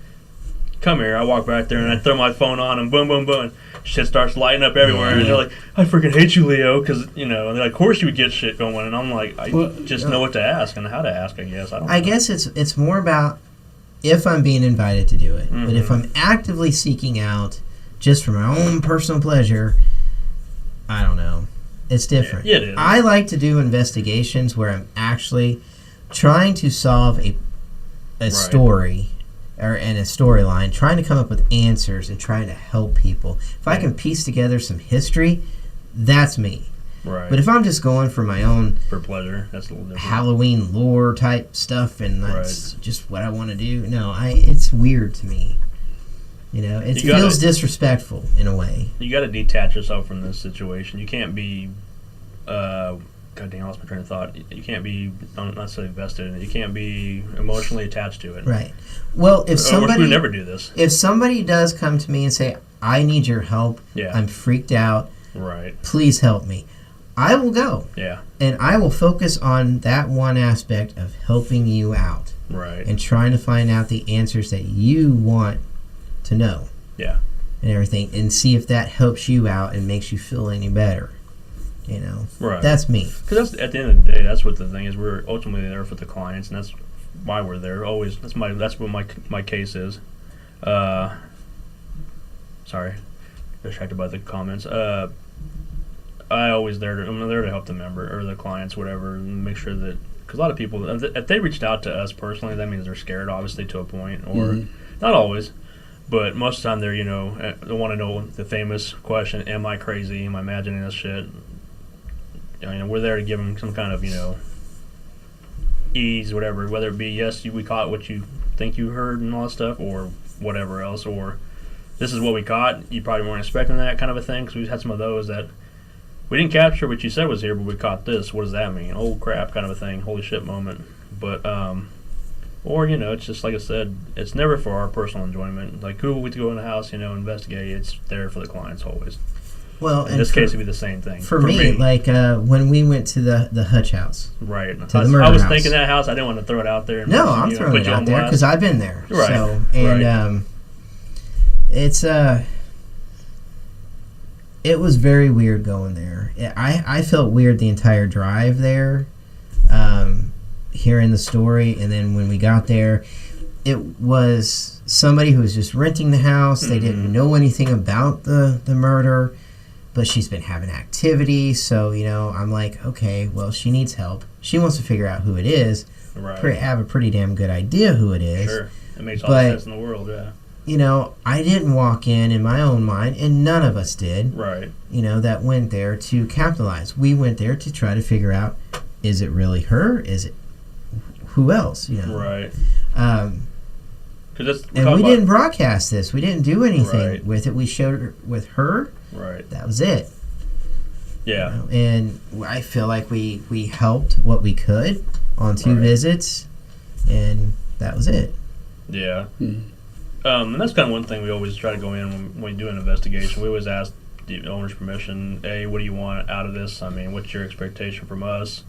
Speaker 1: Come here. I walk back there and I throw my phone on and boom, boom, boom. Shit starts lighting up everywhere. And they're like, I freaking hate you, Leo. Because, and they're like, of course you would get shit going. And I'm like, I
Speaker 2: Well,
Speaker 1: just know what to ask and how to ask, I guess. I don't
Speaker 3: I
Speaker 1: know.
Speaker 3: guess it's more about if I'm being invited to do it. But if
Speaker 1: Mhm.
Speaker 3: I'm actively seeking out just for my own personal pleasure, I don't know. It's different.
Speaker 1: Yeah, it is.
Speaker 3: I like to do investigations where I'm actually trying to solve a
Speaker 1: Right.
Speaker 3: story and a storyline, trying to come up with answers and trying to help people. If I can piece together some history, that's me.
Speaker 1: Right.
Speaker 3: But if I'm just going for my own
Speaker 1: for pleasure, that's a little different.
Speaker 3: Halloween lore type stuff and that's just what I want to do, no, it's weird to me. It
Speaker 1: You gotta-
Speaker 3: feels disrespectful in a way.
Speaker 1: You got to detach yourself from this situation. You can't be, God dang, I lost my train of thought. You can't be not necessarily vested in it. You can't be emotionally attached to it.
Speaker 3: Right. Well, if
Speaker 1: Or
Speaker 3: somebody
Speaker 1: we would never do this.
Speaker 3: if somebody does come to me and say, I need your help,
Speaker 1: Yeah.
Speaker 3: I'm freaked out,
Speaker 1: Right.
Speaker 3: please help me, I will go.
Speaker 1: Yeah.
Speaker 3: And I will focus on that one aspect of helping you out
Speaker 1: Right.
Speaker 3: and trying to find out the answers that you want to know.
Speaker 1: Yeah.
Speaker 3: And everything, and see if that helps you out and makes you feel any better.
Speaker 1: Right.
Speaker 3: That's me.
Speaker 1: Because at the end of the day, that's what the thing is. We're ultimately there for the clients, and that's why we're there. Always. That's what my case is. Sorry, distracted by the comments. I'm there to help the member or the clients, whatever, and make sure that because a lot of people, if they reached out to us personally, that means they're scared, obviously, to a point, or not always. But most of the time, they want to know the famous question: Am I crazy? Am I imagining this shit? we're there to give them some kind of, ease, whatever, whether it be, yes, we caught what you think you heard and all that stuff, or whatever else, or this is what we caught, you probably weren't expecting that kind of a thing, because we've had some of those that we didn't capture what you said was here, but we caught this. What does that mean? Oh crap, kind of a thing. Holy shit moment. But or it's just like I said, it's never for our personal enjoyment. Like, cool, we go in the house, investigate. It's there for the clients always.
Speaker 3: Well,
Speaker 1: in this case, it'd be the same thing
Speaker 3: for me. Like when we went to the Hutch house,
Speaker 1: right?
Speaker 3: To the murder
Speaker 1: I was
Speaker 3: house.
Speaker 1: thinking that house. I didn't want to throw it out there. And
Speaker 3: no, I'm throwing it out there because I've been there.
Speaker 1: Right.
Speaker 3: So and it's it was very weird going there. I felt weird the entire drive there, hearing the story, and then when we got there, it was somebody who was just renting the house. They didn't know anything about the murder, but she's been having activity. So I'm like, okay, well, she needs help. She wants to figure out who it is.
Speaker 1: Right.
Speaker 3: Have a pretty damn good idea who it is.
Speaker 1: Sure, it makes all the sense in the world. Yeah.
Speaker 3: I didn't walk in my own mind, and none of us did.
Speaker 1: Right.
Speaker 3: That went there to capitalize. We went there to try to figure out, is it really her? Is it who else?
Speaker 1: Right.
Speaker 3: And we didn't broadcast this. We didn't do anything with it. We showed her with her.
Speaker 1: Right.
Speaker 3: That was it.
Speaker 1: Yeah.
Speaker 3: And I feel like we helped what we could on 2 visits, and that was it.
Speaker 1: Yeah. And that's kind of one thing we always try to go in when we do an investigation. We always ask the owner's permission. Hey, what do you want out of this? I mean, what's your expectation from us?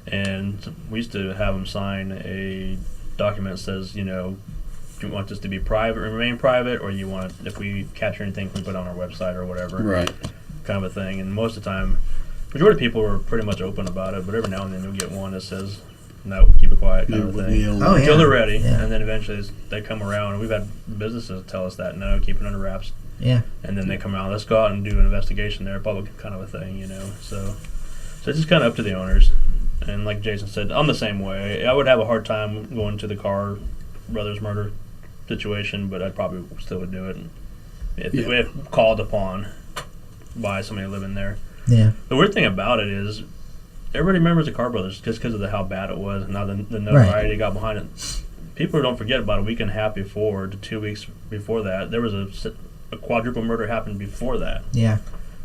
Speaker 1: And we used to have them sign a document that says, do you want this to be private, remain private, or you want, if we capture anything, we put it on our website or whatever.
Speaker 2: Right.
Speaker 1: Kind of a thing. And most of the time, majority of people are pretty much open about it, but every now and then you'll get one that says, no, keep it quiet, kind of thing. Until they're ready, and then eventually they come around. And we've had businesses tell us that, no, keep it under wraps.
Speaker 3: Yeah.
Speaker 1: And then they come out, let's go out and do an investigation there, public kind of a thing, So it's just kind of up to the owners. And like Jason said, I'm the same way. I would have a hard time going to the Carr brothers murder situation, but I probably still would do it if called upon by somebody living there.
Speaker 3: Yeah.
Speaker 1: The weird thing about it is, everybody remembers the Carr brothers just because of how bad it was, and now the notoriety got behind it. People don't forget about a week and a half before, to 2 weeks before that, there was a quadruple murder happened before that.
Speaker 3: Yeah.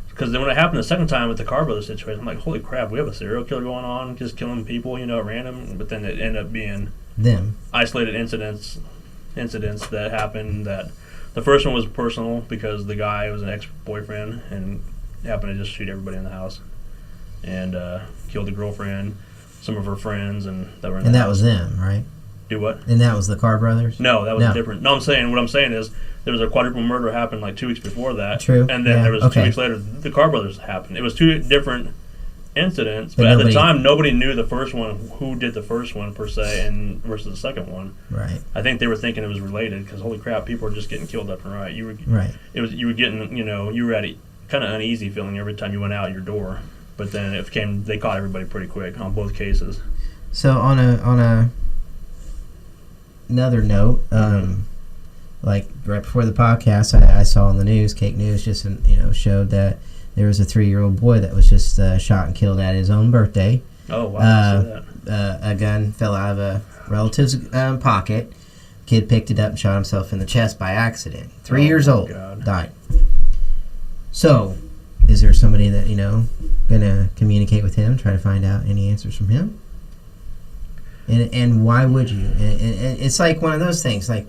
Speaker 1: Because then when it happened the second time with the Carr brothers situation, I'm like, holy crap, we have a serial killer going on, just killing people, at random. But then it ended up being
Speaker 3: them
Speaker 1: isolated incidents that happened. That the first one was personal because the guy was an ex-boyfriend and happened to just shoot everybody in the house and killed the girlfriend, some of her friends, and that were in the house.
Speaker 3: Was them, right?
Speaker 1: Do what?
Speaker 3: And that was the Carr brothers?
Speaker 1: No, that was different. No, what I'm saying is there was a quadruple murder happened like 2 weeks before that.
Speaker 3: True.
Speaker 1: And then there was 2 weeks later, the Carr brothers happened. It was 2 different incidents, but at the time, nobody knew the first one, who did the first one per se, and versus the second one.
Speaker 3: Right.
Speaker 1: I think they were thinking it was related because holy crap, people were just getting killed left and right. You were getting, you were at a kind of uneasy feeling every time you went out your door. But then they caught everybody pretty quick on both cases.
Speaker 3: So on another note, like right before the podcast, I saw on the news, Cake News just showed that there was a 3-year-old boy that was just shot and killed at his own birthday.
Speaker 1: Oh wow! I see that.
Speaker 3: A gun fell out of a relative's pocket. Kid picked it up and shot himself in the chest by accident. 3 years old, died. So, is there somebody that gonna communicate with him, try to find out any answers from him? And why would you? And it's like one of those things. Like,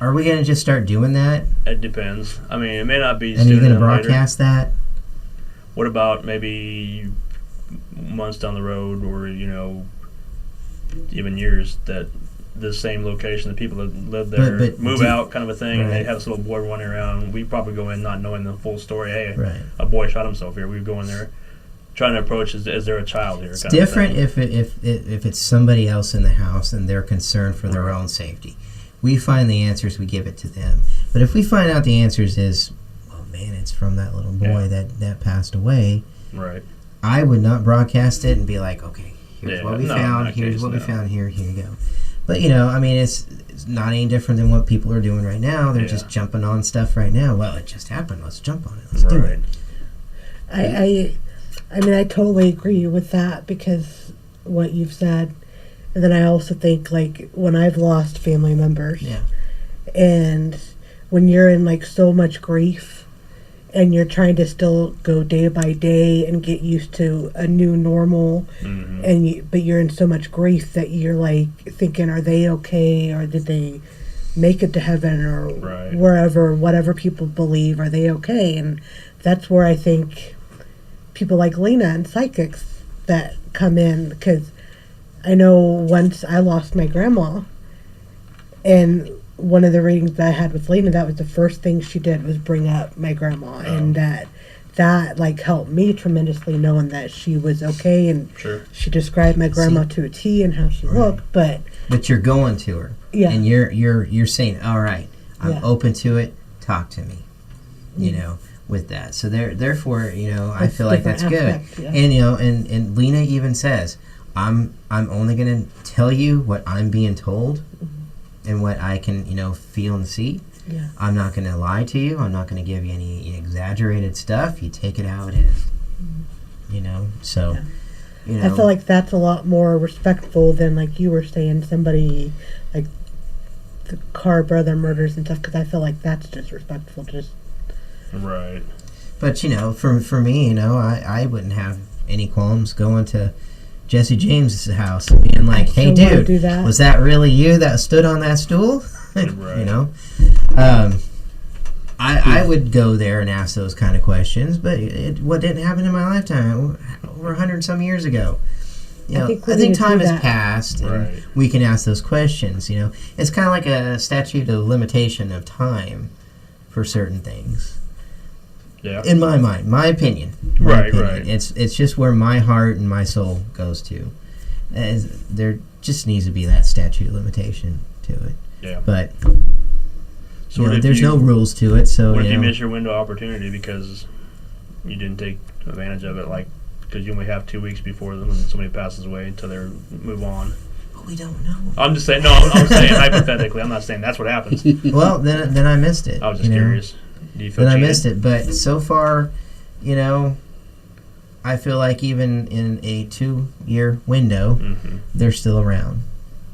Speaker 3: are we gonna just start doing that?
Speaker 1: It depends. I mean, it may not be.
Speaker 3: And are you gonna broadcast that?
Speaker 1: What about maybe months down the road, or even years, that the same location, the people that live there move out, kind of a thing, and they have this little boy running around. We probably go in not knowing the full story. Hey, a boy shot himself here. We go in there trying to approach, is there a child here?
Speaker 3: It's different if it's somebody else in the house and they're concerned for their own safety. We find the answers, we give it to them. But if we find out the answers is, well, man, it's from that little boy that passed away.
Speaker 1: Right.
Speaker 3: I would not broadcast it and be like, okay, here's what we found. Here's what we found here. Here you go. But I mean, it's not any different than what people are doing right now. They're just jumping on stuff right now. Well, it just happened. Let's jump on it. Let's do it.
Speaker 4: I mean, I totally agree with that because what you've said. And then I also think, like, when I've lost family members,
Speaker 3: Yeah.
Speaker 4: and when you're in, like, so much grief, and you're trying to still go day by day and get used to a new normal, but you're in so much grief that you're, like, thinking, are they okay, or did they make it to heaven, or wherever, whatever people believe, are they okay? And that's where I think people like Lena and psychics that come in, because I know once I lost my grandma, and one of the readings that I had with Lena, that was the first thing she did was bring up my grandma, and that like helped me tremendously, knowing that she was okay, and she described my grandma to a T and how she looked. But
Speaker 3: you're going to her, and you're saying, all right, I'm open to it. Talk to me, you know, with that. So therefore, you know, I feel like that's good. And you know, and Lena even says, I'm only going to tell you what I'm being told and what I can, you know, feel and see.
Speaker 4: Yeah.
Speaker 3: I'm not going to lie to you. I'm not going to give you any exaggerated stuff. You take it how it is. You know, so, you know.
Speaker 4: I feel like that's a lot more respectful than, like you were saying, somebody like the Carr brother murders and stuff, because I feel like that's disrespectful.
Speaker 1: Right.
Speaker 3: But, you know, for me, you know, I wouldn't have any qualms going to Jesse James's house and being like, hey, dude, was that really you that stood on that stool? You know? I would go there and ask those kind of questions, but what didn't happen in my lifetime over 100 some years ago. You know, I think time has passed, and we can ask those questions. You know, it's kind of like a statute of limitation of time for certain things.
Speaker 1: Yeah.
Speaker 3: In my mind, my opinion. Right. It's just where my heart and my soul goes to. There just needs to be that statute of limitation to it.
Speaker 1: Yeah.
Speaker 3: But
Speaker 1: so
Speaker 3: you know, there's no rules to it. So
Speaker 1: what if you miss your window of opportunity because you didn't take advantage of it? Like, because you only have 2 weeks before when somebody passes away until they move on.
Speaker 3: But we don't know.
Speaker 1: I'm just saying. No, I'm saying hypothetically. I'm not saying that's what happens.
Speaker 3: Well, then I missed it.
Speaker 1: I was just curious. Do you feel
Speaker 3: then
Speaker 1: cheated?
Speaker 3: I missed it. But so far, you know, I feel like even in a 2-year window, they're still around.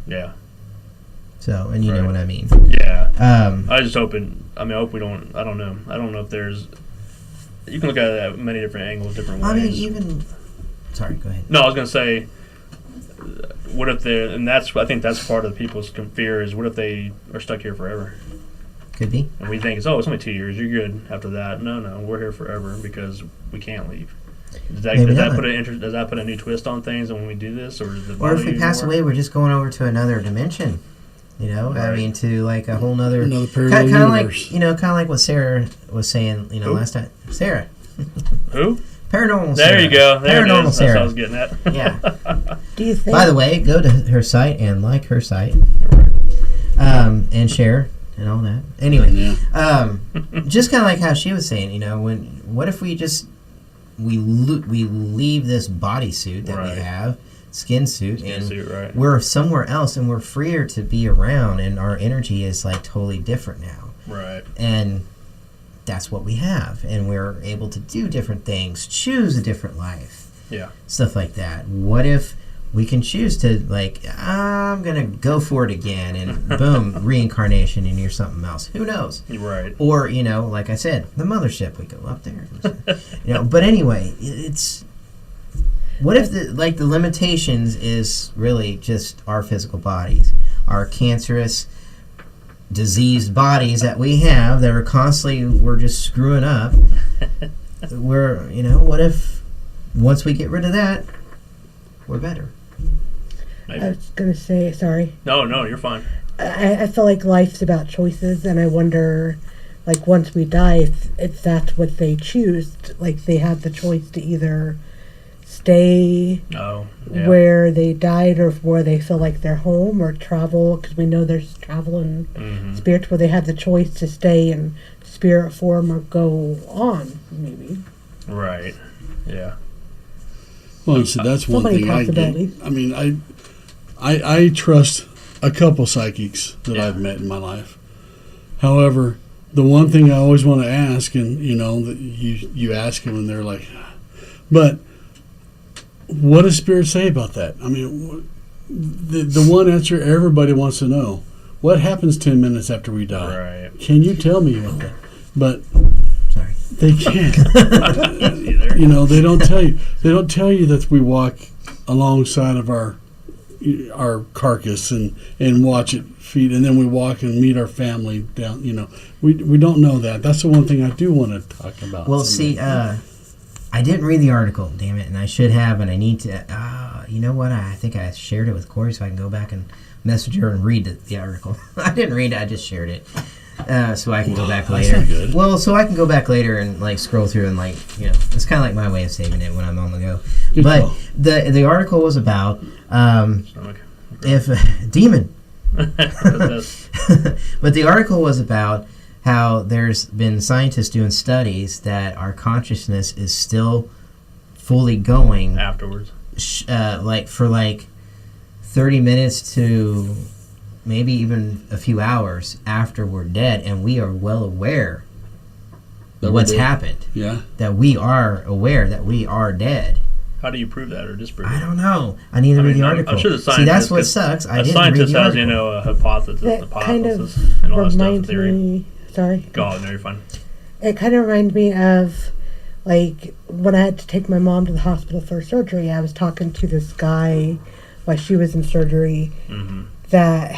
Speaker 1: Yeah.
Speaker 3: So, and you know what I mean.
Speaker 1: Yeah. I just hoping. I mean, I hope we don't. I don't know. I don't know if there's. You can look at it at many different angles, different ways.
Speaker 3: I mean, even. Sorry, go ahead.
Speaker 1: No, I was gonna say. What if they? And I think that's part of people's fear is what if they are stuck here forever?
Speaker 3: Could be.
Speaker 1: And we think it's only 2 years. You're good after that. No, we're here forever because we can't leave. Does that put a new twist on things when we do this, or does it
Speaker 3: or if we pass away, we're just going over to another dimension. You know, I mean, to like a whole nother
Speaker 2: parallel
Speaker 3: universe. Kind of like what Sarah was saying. You know, last time. Sarah.
Speaker 1: Who?
Speaker 3: Paranormal.
Speaker 1: There
Speaker 3: Sarah.
Speaker 1: You go. There
Speaker 3: Paranormal
Speaker 1: it is.
Speaker 3: Sarah.
Speaker 1: That's what I was getting at.
Speaker 3: Yeah.
Speaker 4: Do you think?
Speaker 3: By the way, go to her site and like her site, and share and all that. Anyway, just kind of like how she was saying. You know, what if we just we leave this bodysuit that we have. Skin suit, we're somewhere else and we're freer to be around, and our energy is like totally different now.
Speaker 1: Right.
Speaker 3: And that's what we have, and we're able to do different things, choose a different life.
Speaker 1: Yeah.
Speaker 3: Stuff like that. What if we can choose to, like, I'm going to go for it again, and boom, reincarnation, and you're something else. Who knows?
Speaker 1: Right.
Speaker 3: Or, you know, like I said, the mothership, we go up there. You know, but anyway, it's... What if the limitations is really just our physical bodies, our cancerous, diseased bodies that we have that are we're just screwing up. What if once we get rid of that, we're better?
Speaker 1: Maybe.
Speaker 4: I was going to say, sorry.
Speaker 1: No, you're fine.
Speaker 4: I feel like life's about choices, and I wonder, like, once we die, if that's what they choose, like they have the choice to either stay where they died or where they feel like they're home, or travel, because we know there's travel in spirits where they have the choice to stay in spirit form or go on, maybe.
Speaker 1: Right. Yeah.
Speaker 2: Well, so that's one thing I get. I mean, I trust a couple psychics that I've met in my life. However, the one thing I always want to ask, and you know, that you ask them and they're like, but what does Spirit say about that? I mean, the one answer everybody wants to know: what happens 10 minutes after we die?
Speaker 1: Right.
Speaker 2: Can you tell me what that? But
Speaker 3: Sorry.
Speaker 2: they can't.
Speaker 1: Either.
Speaker 2: You know, they don't tell you. They don't tell you that we walk alongside of our carcass and watch it feed, and then we walk and meet our family down. You know, we don't know that. That's the one thing I do want to talk about.
Speaker 3: Well, see, I didn't read the article, damn it, and I should have, and I need to. You know what? I think I shared it with Corey, so I can go back and message her and read the article. I didn't read it; I just shared it, so I can go back later.
Speaker 2: That's not good.
Speaker 3: Well, so I can go back later and like scroll through and it's kind of like my way of saving it when I'm on the go.
Speaker 2: Good
Speaker 3: But
Speaker 2: call.
Speaker 3: the article was about
Speaker 1: Stomach.
Speaker 3: if demon.
Speaker 1: That's-
Speaker 3: But the article was about how there's been scientists doing studies that our consciousness is still fully going,
Speaker 1: afterwards.
Speaker 3: for 30 minutes to maybe even a few hours after we're dead, and we are well aware
Speaker 2: That
Speaker 3: of
Speaker 2: we're
Speaker 3: what's
Speaker 2: dead.
Speaker 3: happened.
Speaker 2: Yeah.
Speaker 3: That we are aware that we are dead.
Speaker 1: How do you prove that or disprove
Speaker 3: I
Speaker 1: it?
Speaker 3: don't know. I need to read the article.
Speaker 1: I'm sure the
Speaker 3: See, that's
Speaker 1: scientist-
Speaker 3: what sucks. I
Speaker 1: A
Speaker 3: didn't read
Speaker 1: scientist
Speaker 3: the
Speaker 1: has,
Speaker 3: article.
Speaker 1: a hypothesis,
Speaker 4: That kind of
Speaker 1: and all that stuff,
Speaker 4: reminds
Speaker 1: theory.
Speaker 4: me. Sorry.
Speaker 1: God, no, you're fine.
Speaker 4: It kind of reminds me of, like, when I had to take my mom to the hospital for surgery. I was talking to this guy while she was in surgery
Speaker 1: Mm-hmm.
Speaker 4: that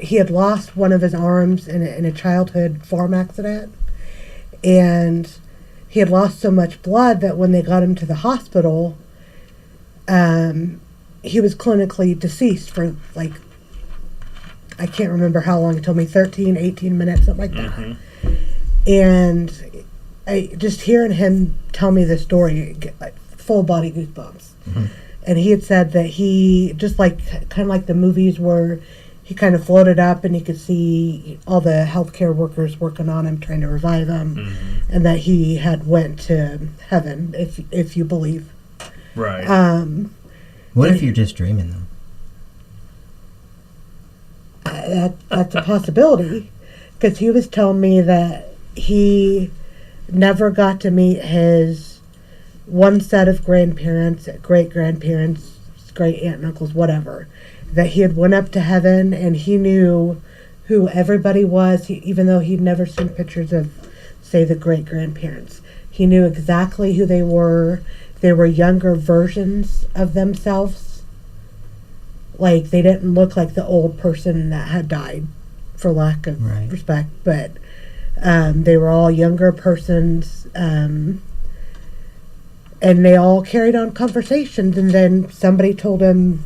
Speaker 4: he had lost one of his arms in a childhood farm accident, and he had lost so much blood that when they got him to the hospital, he was clinically deceased for, like, I can't remember how long. He told me 13, 18 minutes, something like that.
Speaker 1: Mm-hmm.
Speaker 4: And I just hearing him tell me this story, get, like, full body goosebumps.
Speaker 3: Mm-hmm.
Speaker 4: And he had said that he, just like, kind of like the movies where he kind of floated up and he could see all the healthcare workers working on him, trying to revive him,
Speaker 1: Mm-hmm.
Speaker 4: and that he had went to heaven, if you believe.
Speaker 1: Right.
Speaker 3: What if you're just dreaming, though?
Speaker 4: That's a possibility, because he was telling me that he never got to meet his one set of grandparents, great-grandparents, great-aunt and uncles, whatever, that he had went up to heaven and he knew who everybody was, even though he'd never seen pictures of, say, the great-grandparents. He knew exactly who they were. They were younger versions of themselves. Like, they didn't look like the old person that had died, for lack of
Speaker 3: Right.
Speaker 4: respect, but they were all younger persons, and they all carried on conversations, and then somebody told him,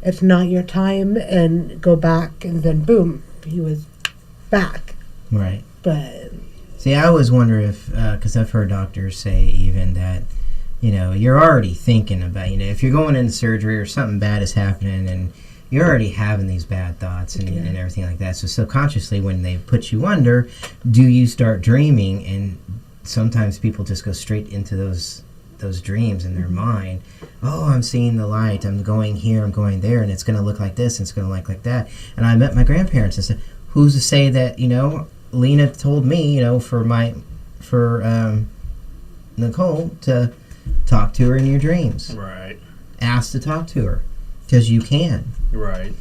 Speaker 4: it's not your time, and go back, and then boom, he was back.
Speaker 3: Right.
Speaker 4: But
Speaker 3: See, I always wonder if, because I've heard doctors say even that, you're already thinking about, if you're going into surgery or something bad is happening and you're already having these bad thoughts and everything like that. So subconsciously, when they put you under, do you start dreaming? And sometimes people just go straight into those dreams in their mind. Oh, I'm seeing the light. I'm going here. I'm going there, and it's going to look like this. And it's going to look like that. And I met my grandparents and said, "Who's to say that Lena told me for Nicole to talk to her in your dreams.
Speaker 1: Right.
Speaker 3: Ask to talk to her because you can."
Speaker 1: Right.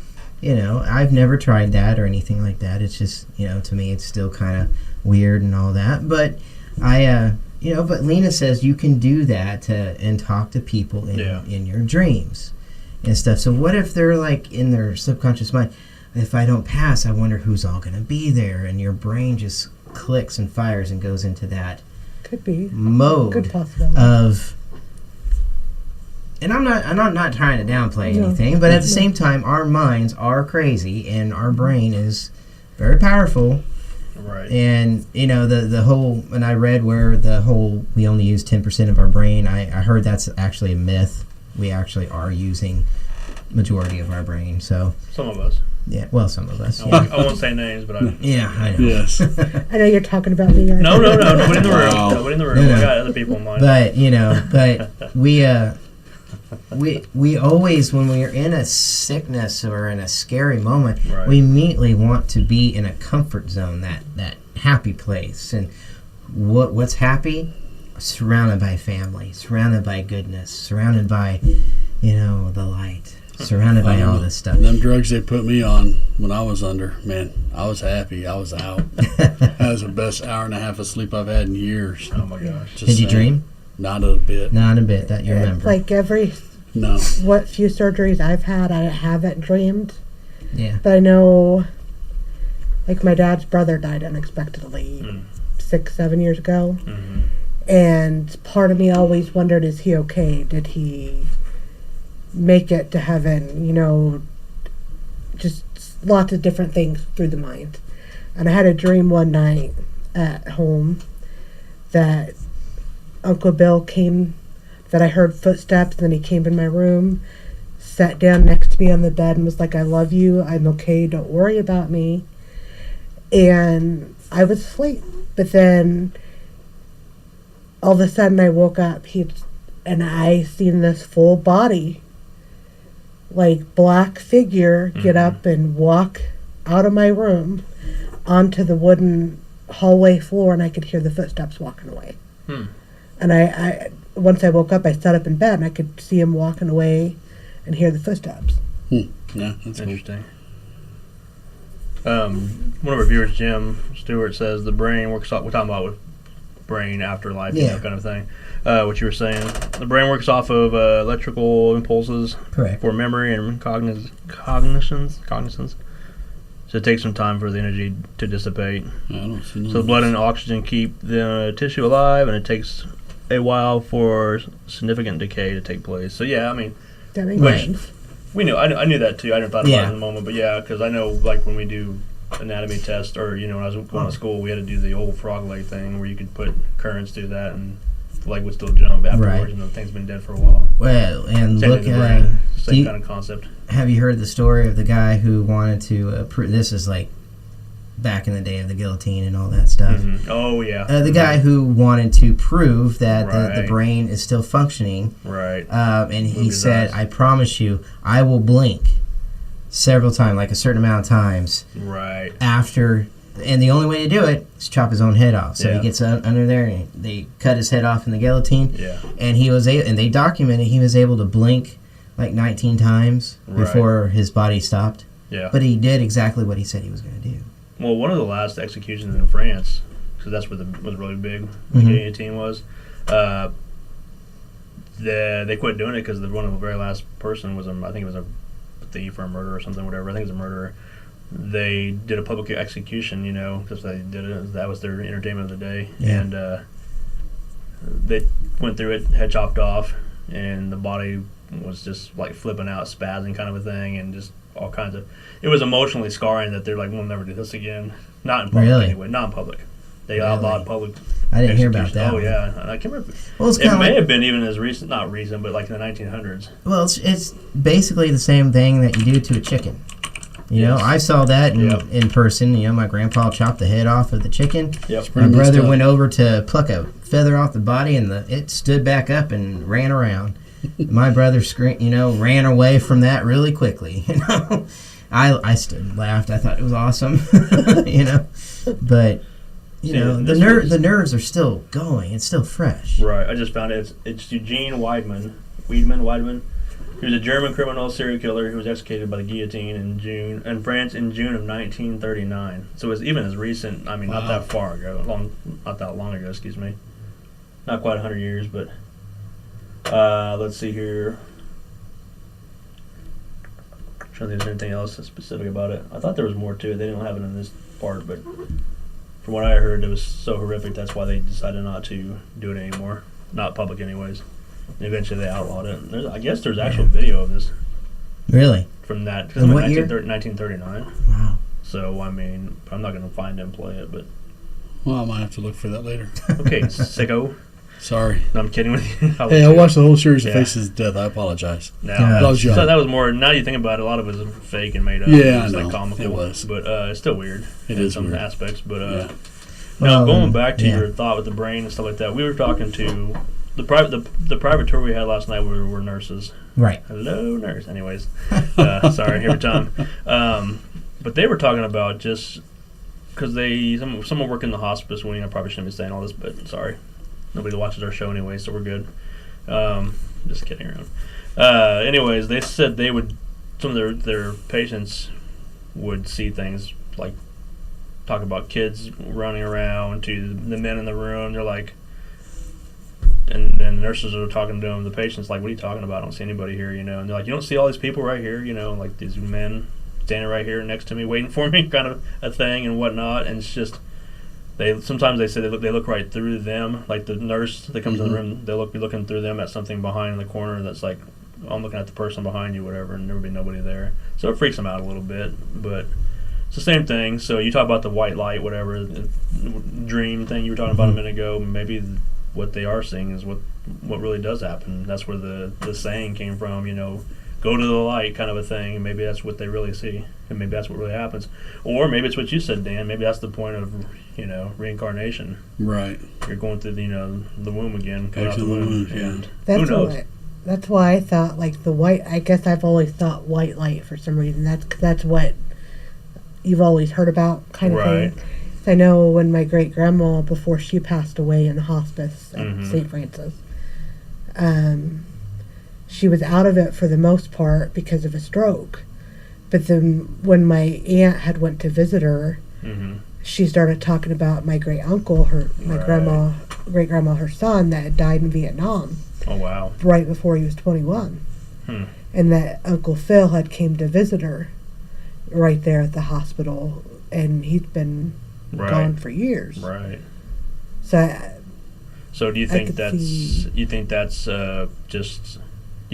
Speaker 3: I've never tried that or anything like that. It's just, to me, it's still kind of weird and all that. But but Lena says you can do that and talk to people in your dreams and stuff. So what if they're like in their subconscious mind, if I don't pass, I wonder who's all going to be there, and your brain just clicks and fires and goes into that
Speaker 4: could be
Speaker 3: mode
Speaker 4: good possibility.
Speaker 3: of. And I'm not trying to downplay anything, but at the same time, our minds are crazy, and our brain is very powerful.
Speaker 1: Right.
Speaker 3: And the whole, when I read where the whole we only use 10% of our brain, I heard that's actually a myth. We actually are using majority of our brain. So
Speaker 1: Some of us.
Speaker 3: yeah, well, some of us.
Speaker 1: I won't say names, but I.
Speaker 3: Yeah, I know.
Speaker 2: Yes.
Speaker 4: I know you're talking about me. Right?
Speaker 1: No, nobody in the room.
Speaker 2: Wow.
Speaker 1: Nobody in the room.
Speaker 3: No.
Speaker 1: I got other people in mind.
Speaker 3: But we always, when we're in a sickness or in a scary moment,
Speaker 1: Right.
Speaker 3: we immediately want to be in a comfort zone, that happy place. And what's happy? surrounded by family, surrounded by goodness, surrounded by, the light, surrounded by all this stuff.
Speaker 2: Them drugs they put me on when I was under, man, I was happy. I was out. That was the best hour and a half of sleep I've had in years.
Speaker 1: Oh my gosh.
Speaker 2: Just
Speaker 3: Did you
Speaker 2: saying.
Speaker 3: dream?
Speaker 2: Not a bit.
Speaker 3: Not a bit that you remember.
Speaker 4: Like every
Speaker 2: No.
Speaker 4: what few surgeries I've had, I haven't dreamed.
Speaker 3: Yeah.
Speaker 4: But I know, like my dad's brother died unexpectedly 6-7 years ago.
Speaker 1: Mm-hmm.
Speaker 4: And part of me always wondered, is he okay? Did he make it to heaven? Just lots of different things through the mind. And I had a dream one night at home that Uncle Bill came, that I heard footsteps, and then he came in my room, sat down next to me on the bed and was like, I love you, I'm okay, don't worry about me. And I was asleep. But then all of a sudden I woke up and I seen this full body, like black figure, get up and walk out of my room onto the wooden hallway floor, and I could hear the footsteps walking away. And I once I woke up, I sat up in bed and I could see him walking away and hear the footsteps.
Speaker 2: Yeah, that's cool.
Speaker 1: Interesting. One of our viewers, Jim Stewart, says the brain works off. We're talking about with brain afterlife, kind of thing. What you were saying, the brain works off of electrical impulses
Speaker 3: Correct.
Speaker 1: for memory and cognizance. So it takes some time for the energy to dissipate.
Speaker 2: I don't see no
Speaker 1: So the blood and oxygen keep the tissue alive, and it takes a while for significant decay to take place. So yeah, I mean,
Speaker 4: That makes
Speaker 1: Which-
Speaker 4: sense.
Speaker 1: we knew. I knew that too. I didn't thought about
Speaker 3: Yeah.
Speaker 1: it in the moment, but yeah, because I know like when we do anatomy test, or when I was going to school, we had to do the old frog leg thing where you could put currents through that, and the leg would still jump afterwards,
Speaker 3: Right.
Speaker 1: and the thing's been dead for a while.
Speaker 3: Well, and
Speaker 1: Same
Speaker 3: look
Speaker 1: thing with the
Speaker 3: at.
Speaker 1: brain. Same
Speaker 3: you-
Speaker 1: kind of concept.
Speaker 3: Have you heard the story of the guy who wanted to this is like back in the day of the guillotine and all that stuff.
Speaker 1: Oh yeah.
Speaker 3: The guy who wanted to prove that the
Speaker 1: Right.
Speaker 3: brain is still functioning,
Speaker 1: Right.
Speaker 3: and he
Speaker 1: Moved his
Speaker 3: said,
Speaker 1: eyes.
Speaker 3: I promise you, I will blink several times, like a certain amount of times,
Speaker 1: Right.
Speaker 3: after, and the only way to do it is chop his own head off. So
Speaker 1: Yeah.
Speaker 3: he gets under there, and they cut his head off in the guillotine,
Speaker 1: Yeah.
Speaker 3: and he was and they documented he was able to blink like 19 times
Speaker 1: Right.
Speaker 3: before his body stopped.
Speaker 1: Yeah.
Speaker 3: But he did exactly what he said he was going to do.
Speaker 1: Well, one of the last executions in France, because that's where was really big. The guillotine was. They quit doing it because one of the very last person was I think it was a thief or a murderer or something, whatever. I think it was a murderer. They did a public execution, because they did it. That was their entertainment of the day,
Speaker 3: Yeah.
Speaker 1: and they went through it, head chopped off, and the body was just like flipping out, spazzing kind of a thing, and just all kinds of. It was emotionally scarring that they're like, we'll never do this again. Not in public
Speaker 3: Really?
Speaker 1: anyway. Not in public. They
Speaker 3: Really?
Speaker 1: outlawed public.
Speaker 3: I didn't hear about
Speaker 1: execution.
Speaker 3: that.
Speaker 1: Oh
Speaker 3: one.
Speaker 1: yeah, and I can't remember.
Speaker 3: Well, it's
Speaker 1: It
Speaker 3: kind of
Speaker 1: may
Speaker 3: like,
Speaker 1: have been even as recent, not recent, but like in the 1900s.
Speaker 3: well, it's basically the same thing that you do to a chicken.
Speaker 1: Yes.
Speaker 3: I saw that
Speaker 1: Yep.
Speaker 3: in person. My grandpa chopped the head off of the chicken.
Speaker 1: Yep.
Speaker 3: My
Speaker 2: Pretty messed
Speaker 3: brother
Speaker 2: up.
Speaker 3: went over to pluck a feather off the body, and it stood back up and ran around. My brother ran away from that really quickly. I stood and laughed. I thought it was awesome. But
Speaker 1: Yeah,
Speaker 3: the
Speaker 1: this was-
Speaker 3: nerves are still going. It's still fresh.
Speaker 1: Right. I just found it. It's Eugene Weidmann. He was a German criminal serial killer who was executed by the guillotine in France in June of 1939. So it was even as recent. I mean, not
Speaker 2: Wow.
Speaker 1: that far ago. Not that long ago. Excuse me. Not quite 100 years, but let's see here. I'm trying to think if there's anything else specific about it. I thought there was more to it. They didn't have it in this part, but from what I heard, it was so horrific. That's why they decided not to do it anymore. Not public, anyways. And eventually, they outlawed it. I guess there's actual video of this
Speaker 3: Really?
Speaker 1: from that.
Speaker 3: In what year?
Speaker 1: 1939.
Speaker 3: Wow.
Speaker 1: So I mean, I'm not going to find and play it, but
Speaker 2: Well, I might have to look for that later.
Speaker 1: okay, sicko.
Speaker 2: Sorry.
Speaker 1: No, I'm kidding with you.
Speaker 2: Hey, I watched the whole series of
Speaker 1: Yeah.
Speaker 2: Faces of Death. I apologize.
Speaker 1: Now,
Speaker 3: Yeah.
Speaker 2: That was young.
Speaker 1: so that was more. Now you think about it, a lot of it was fake and made up.
Speaker 2: Yeah,
Speaker 1: It's
Speaker 2: I know.
Speaker 1: like comical.
Speaker 2: It was.
Speaker 1: But it's still weird.
Speaker 2: It
Speaker 1: in
Speaker 2: is
Speaker 1: some
Speaker 2: weird.
Speaker 1: aspects. But
Speaker 2: Yeah.
Speaker 1: now
Speaker 3: Well,
Speaker 1: going back to
Speaker 3: yeah.
Speaker 1: your thought with the brain and stuff like that, we were talking to the private tour we had last night. Were nurses.
Speaker 3: Right.
Speaker 1: Hello, nurse. Anyways, sorry every time. But they were talking about just because someone work in the hospice. Well, probably shouldn't be saying all this, but sorry. nobody watches our show anyway, so we're good. Just kidding around. Anyways, they said they would. Some of their patients would see things like talk about kids running around to the men in the room. They're like, and then nurses are talking to them. The patients like, "What are you talking about? I don't see anybody here." And they're like, "You don't see all these people right here? Like these men standing right here next to me, waiting for me," kind of a thing and whatnot. And it's just sometimes they say they look right through them. Like the nurse that comes in the room, they'll be looking through them at something behind in the corner that's like, I'm looking at the person behind you, whatever, and there would be nobody there. So it freaks them out a little bit, but it's the same thing. So you talk about the white light, whatever, the dream thing you were talking about a minute ago. Maybe what they are seeing is what really does happen. That's where the saying came from, go to the light kind of a thing, and maybe that's what they really see, and maybe that's what really happens. Or maybe it's what you said, Dan. Maybe that's the point of, reincarnation.
Speaker 2: Right.
Speaker 1: You're going through the womb again, coming out the womb, and
Speaker 4: that's
Speaker 1: who knows?
Speaker 4: That's why I thought like the white. I guess I've always thought white light for some reason. That's what you've always heard about, kind of
Speaker 1: Right.
Speaker 4: thing. I know when my great grandma, before she passed away in hospice at St. Francis, she was out of it for the most part because of a stroke. But then when my aunt had went to visit her, she started talking about my great uncle, great grandma, her son that had died in Vietnam.
Speaker 1: Oh wow!
Speaker 4: Right before he was 21, and that Uncle Phil had came to visit her right there at the hospital, and he's been gone for years.
Speaker 1: Right.
Speaker 4: So
Speaker 1: do you think that's just? Do you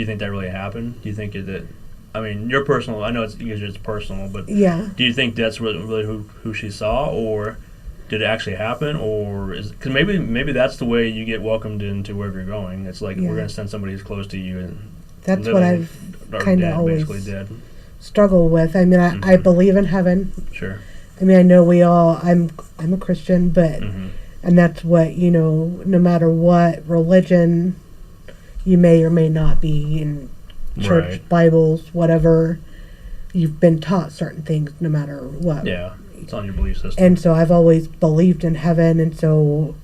Speaker 1: think that really happened? Do you think that? I mean, your personal. I know it's because it's personal, but
Speaker 4: yeah.
Speaker 1: Do you think that's really who she saw, or did it actually happen, or is because maybe that's the way you get welcomed into wherever you're going? It's like we're going to send somebody who's close to you, and
Speaker 4: that's what I've kind of always
Speaker 1: dead.
Speaker 4: struggled with. I mean, I believe in heaven.
Speaker 1: Sure.
Speaker 4: I mean, I know we all. I'm a Christian, but and that's what no matter what religion you may or may not be in. Church, Bibles, whatever, you've been taught certain things no matter what.
Speaker 1: Yeah, it's on your belief system.
Speaker 4: And so I've always believed in heaven, and so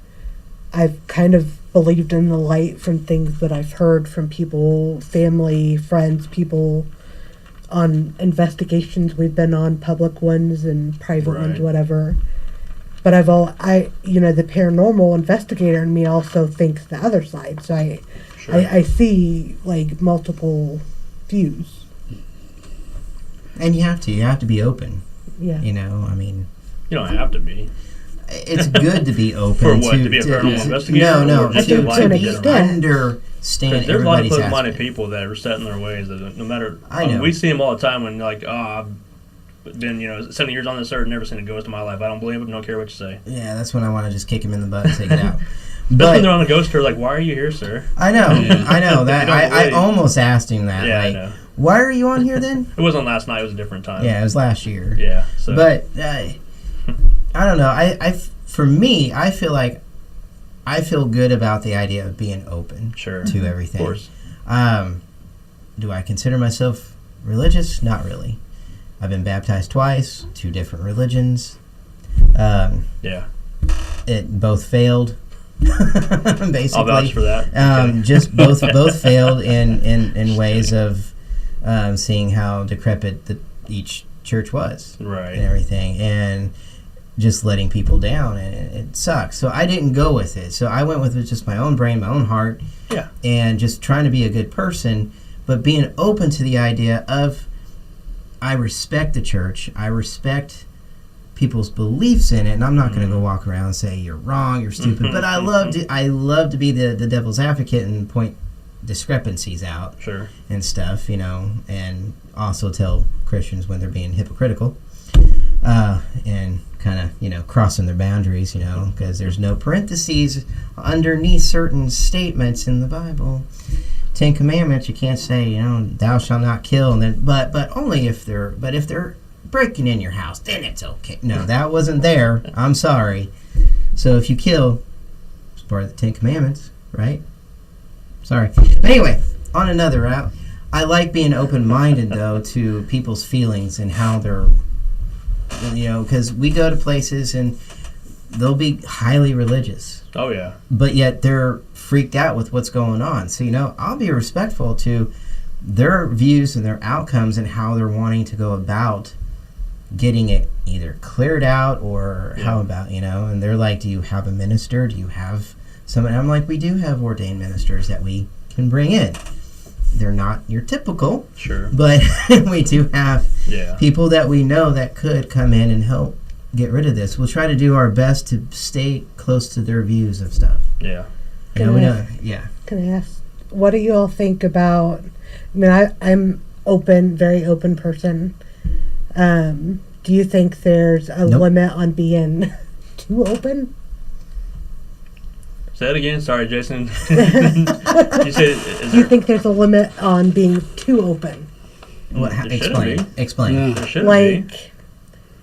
Speaker 4: I've kind of believed in the light from things that I've heard from people, family, friends, people on investigations we've been on, public ones and private ones, whatever. But the paranormal investigator in me also thinks the other side. So I see like multiple views.
Speaker 3: And you have to be open.
Speaker 4: Yeah.
Speaker 3: I mean,
Speaker 1: you don't have to be.
Speaker 3: It's good to be open.
Speaker 1: For what? To be a paranormal investigator?
Speaker 3: No.
Speaker 1: Just
Speaker 3: To
Speaker 1: understand
Speaker 3: understand
Speaker 1: there's a lot of closed-minded people that are set in their ways. That no matter, we see them all the time. When like, I've been 70 years on this earth, never seen a ghost in my life. I don't believe them. Don't care what you say.
Speaker 3: Yeah, that's when I want to just kick him in the butt and take it out.
Speaker 1: But when they're on a ghost tour, like, why are you here, sir?
Speaker 3: I know that. I almost asked him that.
Speaker 1: Yeah,
Speaker 3: like,
Speaker 1: I know.
Speaker 3: Why are you on here then?
Speaker 1: It wasn't last night. It was a different time.
Speaker 3: Yeah, it was last year.
Speaker 1: Yeah. So.
Speaker 3: But I don't know. For me, I feel like I feel good about the idea of being open to everything.
Speaker 1: Of course.
Speaker 3: Do I consider myself religious? Not really. I've been baptized twice, 2 different religions.
Speaker 1: Yeah.
Speaker 3: It both failed. Basically,
Speaker 1: I'll vouch for that.
Speaker 3: Just both failed in ways of seeing how decrepit each church was,
Speaker 1: right,
Speaker 3: and everything, and just letting people down, and it sucks. So I didn't go with it. So I went with just my own brain, my own heart, and just trying to be a good person, but being open to the idea of I respect the church, I respect people's beliefs in it, and I'm not going to go walk around and say you're wrong, you're stupid. But I love to be the devil's advocate and point discrepancies out, and stuff, and also tell Christians when they're being hypocritical, and kind of crossing their boundaries, because there's no parentheses underneath certain statements in the Bible. 10 Commandments, you can't say thou shalt not kill, and then but only if they're breaking in your house, then it's okay. No, that wasn't there. I'm sorry. So if you kill, it's part of the 10 Commandments, right? Sorry. But anyway, on another route, I like being open-minded, though, to people's feelings and how they're, because we go to places and they'll be highly religious,
Speaker 1: Oh yeah.
Speaker 3: but yet they're freaked out with what's going on. So, I'll be respectful to their views and their outcomes and how they're wanting to go about getting it either cleared out or how about, and they're like, do you have a minister? Do you have someone? I'm like, we do have ordained ministers that we can bring in. They're not your typical,
Speaker 1: Sure.
Speaker 3: but we do have
Speaker 1: Yeah.
Speaker 3: people that we know that could come in and help get rid of this. We'll try to do our best to stay close to their views of stuff.
Speaker 1: Yeah.
Speaker 3: We know, yeah.
Speaker 4: Can I ask, what do you all think about? I mean, I'm open, very open person. Do you think there's a limit on being too open?
Speaker 1: Say it again. Sorry, Jason. You said,
Speaker 4: Do you think there's a limit on being too open?
Speaker 3: What?
Speaker 1: There
Speaker 3: Explain.
Speaker 1: shouldn't
Speaker 3: Explain.
Speaker 2: Yeah.
Speaker 1: There shouldn't be.
Speaker 4: Like,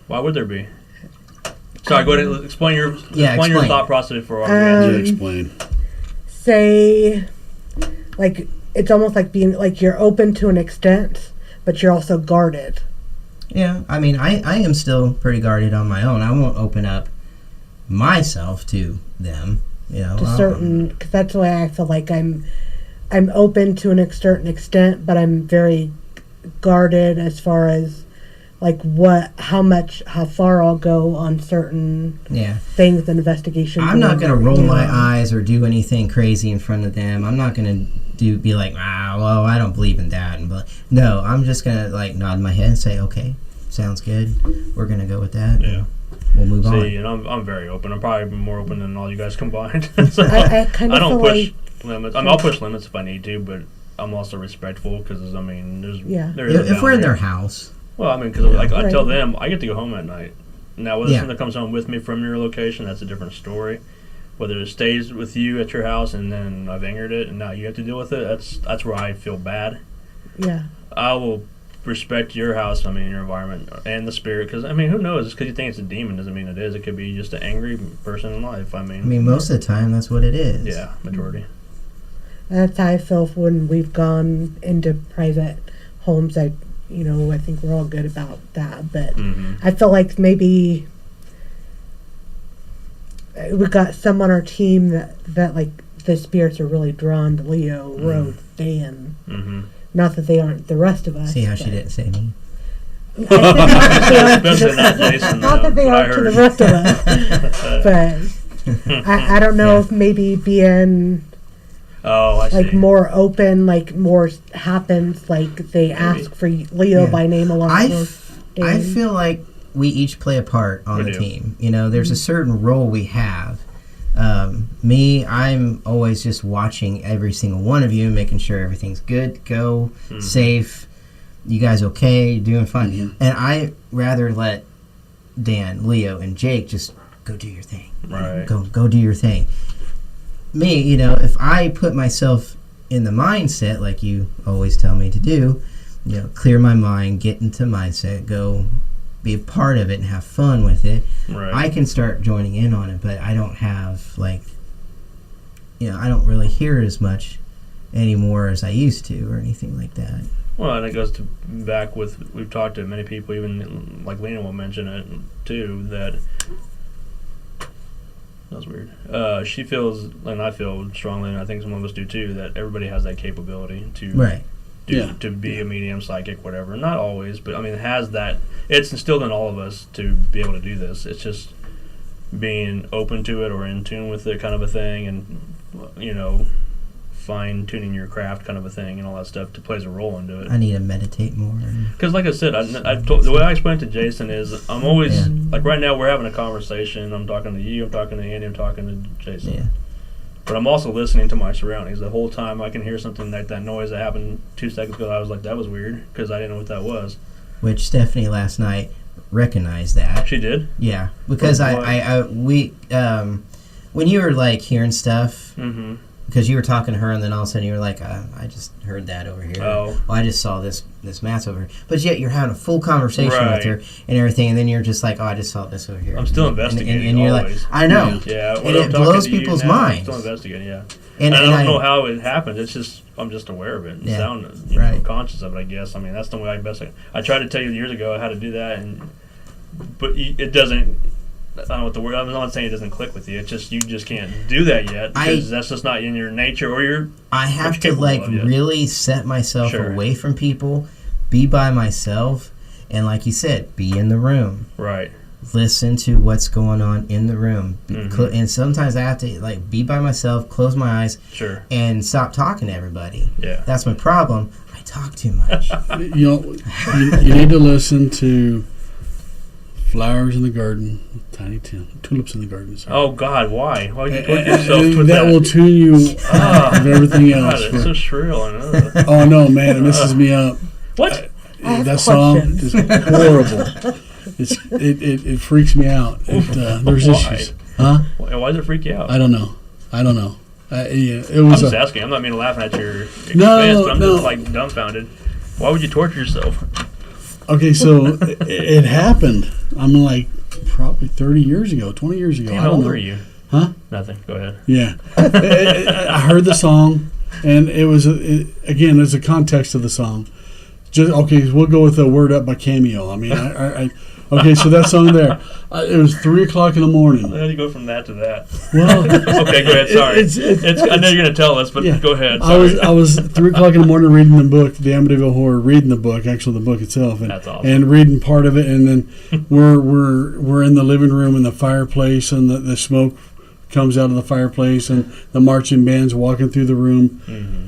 Speaker 1: Why would there be? Sorry, go ahead. Explain your your
Speaker 3: explain.
Speaker 1: thought process for our
Speaker 2: Yeah,
Speaker 1: answer.
Speaker 2: explain.
Speaker 4: say, like, it's almost like being, like, you're open to an extent, but you're also guarded.
Speaker 3: Yeah, I mean, I am still pretty guarded on my own. I won't open up myself to them,
Speaker 4: To certain, because that's the way I feel like I'm open to a certain extent, but I'm very guarded as far as like how far I'll go on certain things and investigations.
Speaker 3: I'm not going to roll my eyes or do anything crazy in front of them. I'm not going to be like, well, I don't believe in that. No, I'm just going to like nod my head and say, okay, sounds good. We're going to go with that.
Speaker 1: Yeah.
Speaker 3: We'll move on.
Speaker 1: See, and I'm very open. I'm probably more open than all you guys combined. So
Speaker 4: I kind of
Speaker 1: don't
Speaker 4: feel
Speaker 1: push
Speaker 4: like,
Speaker 1: limits. I mean, I'll push limits if I need to, but I'm also respectful because I mean, there is a
Speaker 3: if we're in
Speaker 1: boundary.
Speaker 3: their house.
Speaker 1: Well, I mean, because like I tell
Speaker 4: Right.
Speaker 1: them, I get to go home at night. Now, whether someone comes home with me from your location, that's a different story. Whether it stays with you at your house and then I've angered it and now you have to deal with it, that's where I feel bad.
Speaker 4: yeah.
Speaker 1: I will respect your house, I mean, your environment and the spirit, because I mean, who knows? Just because you think it's a demon doesn't mean it is. It could be just an angry person in life. I mean,
Speaker 3: Most of the time, that's what it is.
Speaker 1: yeah, majority.
Speaker 4: That's how I feel when we've gone into private homes. I think we're all good about that, but I feel like maybe we've got some on our team that like the spirits are really drawn to Leo, Rose, Dan. Not that they aren't the rest of us.
Speaker 3: See how she didn't say me?
Speaker 1: Especially not Jason.
Speaker 4: Not that they aren't to the rest of us, but I don't know if maybe being
Speaker 1: I
Speaker 4: like
Speaker 1: see.
Speaker 4: more open, like more happens, like they ask for Leo by name a lot.
Speaker 3: I feel like we each play a part on the team. There's a certain role we have. I'm always just watching every single one of you, making sure everything's good, go, safe, you guys okay, doing fine. And I rather let Dan, Leo, and Jake just go do your thing.
Speaker 1: Right.
Speaker 3: Go do your thing. Me, if I put myself in the mindset, like you always tell me to do, clear my mind, get into mindset, go be a part of it and have fun with it.
Speaker 1: Right.
Speaker 3: I can start joining in on it, but I don't have I don't really hear as much anymore as I used to or anything like that.
Speaker 1: Well, and it goes back with, we've talked to many people, even like Lena will mention it too, that was weird. She feels, and I feel strongly, and I think some of us do too, that everybody has that capability to to be a medium, psychic, whatever. Not always, but I mean, it has that. It's instilled in all of us to be able to do this. It's just being open to it or in tune with it, kind of a thing, and fine tuning your craft, kind of a thing, and all that stuff plays a role into it.
Speaker 3: I need to meditate more.
Speaker 1: Because, like I said, the way I explained it to Jason is I'm always like right now we're having a conversation. I'm talking to you. I'm talking to Andy. I'm talking to Jason.
Speaker 3: Yeah.
Speaker 1: But I'm also listening to my surroundings. The whole time I can hear something like that noise that happened 2 seconds ago. I was like, that was weird because I didn't know what that was.
Speaker 3: Which Stephanie last night recognized that.
Speaker 1: She did?
Speaker 3: Yeah, because we when you were like hearing stuff, because you were talking to her and then all of a sudden you were like, I just heard that over here.
Speaker 1: Oh.
Speaker 3: Well, I just saw this mass over here. But yet you're having a full conversation with her and everything, and then you're just like, I just saw this over here.
Speaker 1: I'm still investigating.
Speaker 3: And you're
Speaker 1: always.
Speaker 3: like, I know.
Speaker 1: Yeah,
Speaker 3: and it blows people's minds.
Speaker 1: I'm still investigating. Yeah,
Speaker 3: and
Speaker 1: I don't know how it happened. It's just I'm just aware of it and sound conscious of it. I guess. I mean, that's the way I tried to tell you years ago how to do that, but it doesn't. I don't know what the word. I'm not saying it doesn't click with you. It's just you just can't do that yet because that's just not in your nature or your.
Speaker 3: I have to really set myself away from people, be by myself, and like you said, be in the room.
Speaker 1: Right.
Speaker 3: Listen to what's going on in the room, and sometimes I have to be by myself, close my eyes, and stop talking to everybody.
Speaker 1: Yeah.
Speaker 3: That's my problem. I talk too much.
Speaker 2: You need to listen to Flowers in the Garden with Tiny Tim. Tulips in the Garden. Sorry.
Speaker 1: Oh God, why? Why would you put yourself with
Speaker 2: that? That will tune you of everything else.
Speaker 1: God, it's so shrill. I know.
Speaker 2: Oh no, man, it messes me up.
Speaker 1: What?
Speaker 2: That song is horrible. It freaks me out. There's issues. Huh?
Speaker 1: Why does it freak you out?
Speaker 2: I don't know. It
Speaker 1: I'm
Speaker 2: was.
Speaker 1: just asking. I'm not meaning laughing at your expense, but I'm just like dumbfounded. Why would you torture yourself?
Speaker 2: Okay, so it happened. I'm like probably 30 years ago, 20 years ago.
Speaker 1: How old are you?
Speaker 2: Huh?
Speaker 1: Nothing. Go ahead.
Speaker 2: Yeah. I heard the song, and it was, again, there's a context of the song. Just okay, we'll go with the Word Up by Cameo. I mean, okay, so that song there, it was 3 o'clock in the morning.
Speaker 1: How do you go from that to that?
Speaker 2: Well,
Speaker 1: okay, go ahead. Sorry, I know you're going to tell us, but go ahead. Sorry.
Speaker 2: I was 3 o'clock in the morning reading the book, the Amityville Horror, reading the book, actually the book itself, and,
Speaker 1: that's awesome.
Speaker 2: and reading part of it, and then we're in the living room in the fireplace, and the smoke comes out of the fireplace, and the marching band's walking through the room.
Speaker 1: Mm-hmm.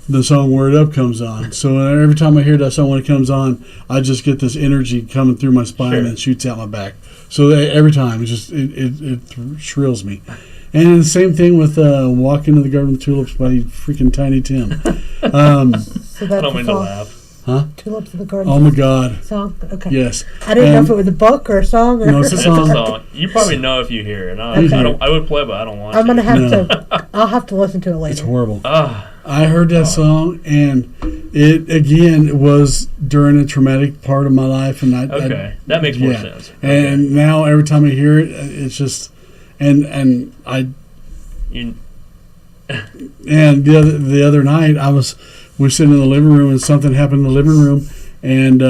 Speaker 2: The song Word Up comes on. So every time I hear that song when it comes on, I just get this energy coming through my spine and shoots out my back. So every time, it shrills me. And the same thing with Walk Into the Garden with Tulips by freaking Tiny Tim.
Speaker 4: So that's
Speaker 1: I don't mean to laugh.
Speaker 2: Huh?
Speaker 4: Tulips in the Garden.
Speaker 2: Oh my God.
Speaker 4: Song? Okay.
Speaker 2: Yes.
Speaker 4: I didn't know if it was a book or a song. Or
Speaker 2: no, it's a song.
Speaker 1: You probably know if you hear it. I would play, but I don't want to.
Speaker 4: I'm going to have to, I'll have to listen to it later.
Speaker 2: It's horrible. I heard that song, and it, again, was during a traumatic part of my life. And
Speaker 1: that makes more sense.
Speaker 2: Okay. And now every time I hear it, it's just, and the other night we were sitting in the living room, and something happened in the living room, and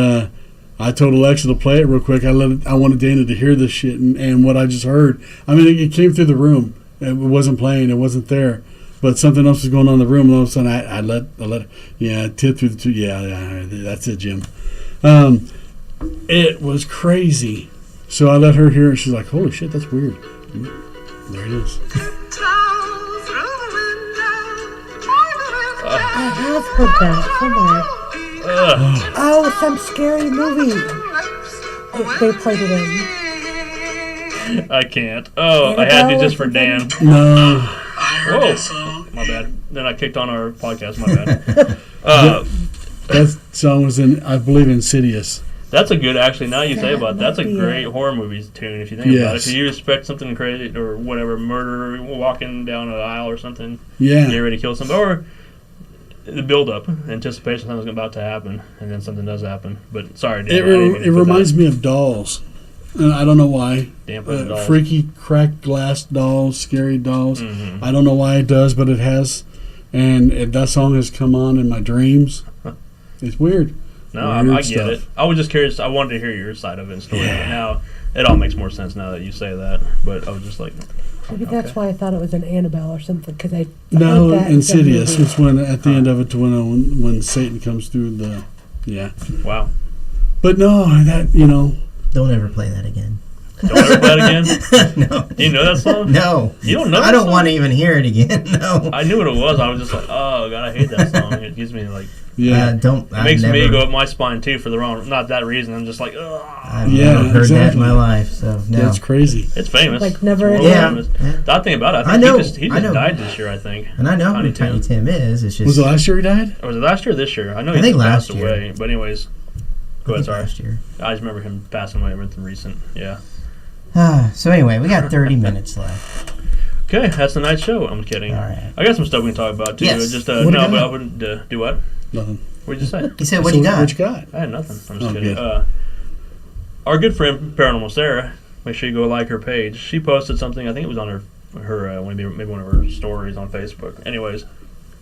Speaker 2: I told Alexa to play it real quick. I wanted Dana to hear this shit and what I just heard. I mean, it came through the room. It wasn't playing. It wasn't there. But something else was going on in the room, and all of a sudden I let tip through the two. Yeah, that's it, Jim. It was crazy. So I let her hear it. She's like, "Holy shit, that's weird." There it is.
Speaker 4: I have heard that somewhere. Oh, some scary movie. They played it in.
Speaker 1: I can't. Oh, I had to just for Dan.
Speaker 2: No.
Speaker 1: Whoa. My bad. Then I kicked on our podcast. My bad.
Speaker 2: That song was in, I believe, Insidious.
Speaker 1: That's a good, actually, now you say about it, that's a great horror movie tune if you think about it. If you expect something crazy or whatever, murder, walking down an aisle or something, get ready to kill somebody, or the build-up, anticipation something's about to happen, and then something does happen. But sorry, Dan,
Speaker 2: it reminds me of Dolls. And I don't know why.
Speaker 1: Dolls.
Speaker 2: Freaky cracked glass dolls, scary dolls.
Speaker 1: Mm-hmm.
Speaker 2: I don't know why it does, but it has. And that song has come on in my dreams. It's weird.
Speaker 1: No, I get it. I was just curious. I wanted to hear your side of it and story. But now it all makes more sense now that you say that. But I was just like,
Speaker 4: maybe that's why I thought it was an Annabelle or something. Because
Speaker 2: no, Insidious. It's when at the end of it, when Satan comes through the
Speaker 1: Wow.
Speaker 2: But no, that
Speaker 3: Don't ever play that again.
Speaker 1: Don't ever play it again?
Speaker 3: No.
Speaker 1: Do you know that song?
Speaker 3: No.
Speaker 1: You don't know that
Speaker 3: I don't
Speaker 1: song?
Speaker 3: want to even hear it again. No.
Speaker 1: I knew what it was. I was just like, oh, God, I hate that song. It gives me, like...
Speaker 3: It
Speaker 1: makes me go up my spine, too, for the wrong... Not that reason. I'm just like, ugh.
Speaker 3: I've never heard that in my life, so no.
Speaker 2: That's crazy.
Speaker 1: It's famous.
Speaker 4: Like, never...
Speaker 1: Famous. That thing about it, I think he just died this year, I think.
Speaker 3: And I know who Tiny Tim is. It's just...
Speaker 2: Was it last year he died?
Speaker 1: Or was it last year or this year? I know
Speaker 3: he
Speaker 1: passed
Speaker 3: last year.
Speaker 1: away. But anyways... Go ahead, sorry.
Speaker 3: Last year.
Speaker 1: I just remember him passing away with recent,
Speaker 3: So anyway, we got 30 minutes left.
Speaker 1: Okay, that's the night's show. I'm kidding.
Speaker 3: All right.
Speaker 1: I got some stuff we can talk about, too.
Speaker 3: Yes.
Speaker 1: Just,
Speaker 3: What do you
Speaker 1: but I
Speaker 3: got?
Speaker 1: wouldn't do what?
Speaker 2: Nothing.
Speaker 1: What did you say?
Speaker 3: He said, what you got?
Speaker 2: What you got?
Speaker 1: I had nothing. I'm just kidding.
Speaker 2: Good.
Speaker 1: Our good friend Paranormal Sarah, make sure you go like her page. She posted something. I think it was on her maybe one of her stories on Facebook. Anyways,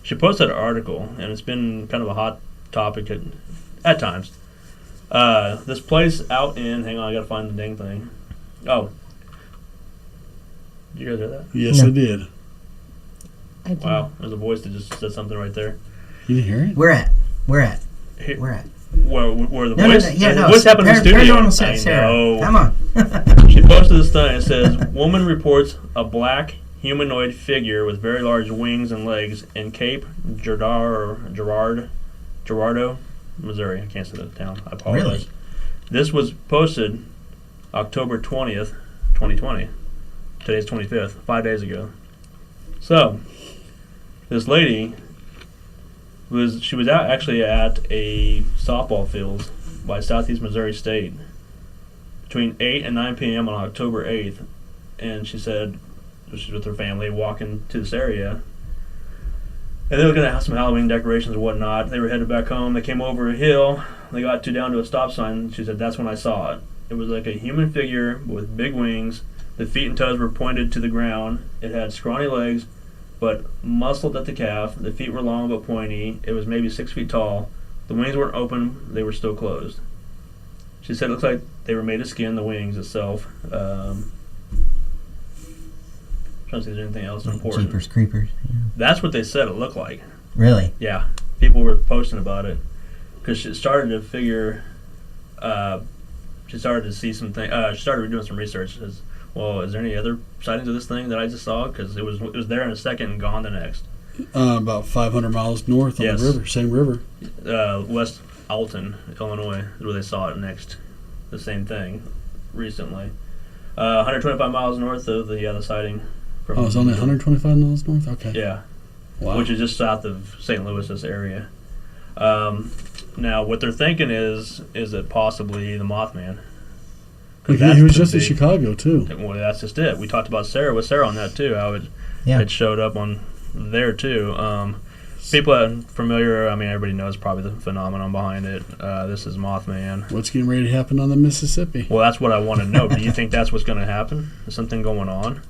Speaker 1: she posted an article, and it's been kind of a hot topic at times. This place out in... Hang on, I gotta find the dang thing. Oh. Did you guys hear that?
Speaker 2: Yes,
Speaker 3: No.
Speaker 2: I did.
Speaker 4: I didn't.
Speaker 1: Wow, there's a voice that just said something right there.
Speaker 2: You didn't hear it?
Speaker 3: Where at? Where at?
Speaker 1: Here-
Speaker 3: Where at?
Speaker 1: Where the
Speaker 3: No,
Speaker 1: voice?
Speaker 3: Yeah, no.
Speaker 1: What's happened in the studio?
Speaker 3: Paranormal
Speaker 1: I
Speaker 3: Sarah.
Speaker 1: know.
Speaker 3: Come on.
Speaker 1: She posted this thing. It says, "Woman reports a black humanoid figure with very large wings and legs in Cape Girardeau, Missouri." I can't say that town. I apologize.
Speaker 3: Really?
Speaker 1: This was posted October 20th, 2020. Today's 25th, 5 days ago. So, this lady she was out actually at a softball field by Southeast Missouri State between 8 and 9 p.m. on October 8th, and she said she was with her family walking to this area, and they were going to have some Halloween decorations and whatnot. They were headed back home. They came over a hill. They got down to a stop sign. She said, "That's when I saw it. It was like a human figure with big wings. The feet and toes were pointed to the ground. It had scrawny legs, but muscled at the calf. The feet were long but pointy. It was maybe 6 feet tall. The wings weren't open. They were still closed." She said it looks like they were made of skin, the wings itself. Trying to see if there's anything else important.
Speaker 3: Jeepers Creepers. Yeah.
Speaker 1: That's what they said it looked like.
Speaker 3: Really?
Speaker 1: Yeah. People were posting about it. Because she started to figure, she started to see some things. She started doing some research. Says, well, is there any other sightings of this thing that I just saw? Because it was there in a second and gone the next.
Speaker 2: About 500 miles north on
Speaker 1: Yes.
Speaker 2: the river, same river.
Speaker 1: West Alton, Illinois, is where they saw it next. The same thing recently. 125 miles north of the other sighting.
Speaker 2: Oh, it's only 125 miles north? Okay.
Speaker 1: Yeah.
Speaker 2: Wow.
Speaker 1: Which is just south of St. Louis, this area. Now, what they're thinking is it possibly the Mothman? 'Cause
Speaker 2: he
Speaker 1: that's
Speaker 2: was
Speaker 1: the
Speaker 2: just in
Speaker 1: big-
Speaker 2: Chicago, too.
Speaker 1: Well, that's just it. We talked about Sarah on that too. How
Speaker 3: Yeah.
Speaker 1: it showed up on there too. People that are familiar, I mean, everybody knows probably the phenomenon behind it. This is Mothman.
Speaker 2: What's getting ready to happen on the Mississippi?
Speaker 1: Well, that's what I want to know. Do you think that's what's going to happen? Is something going on?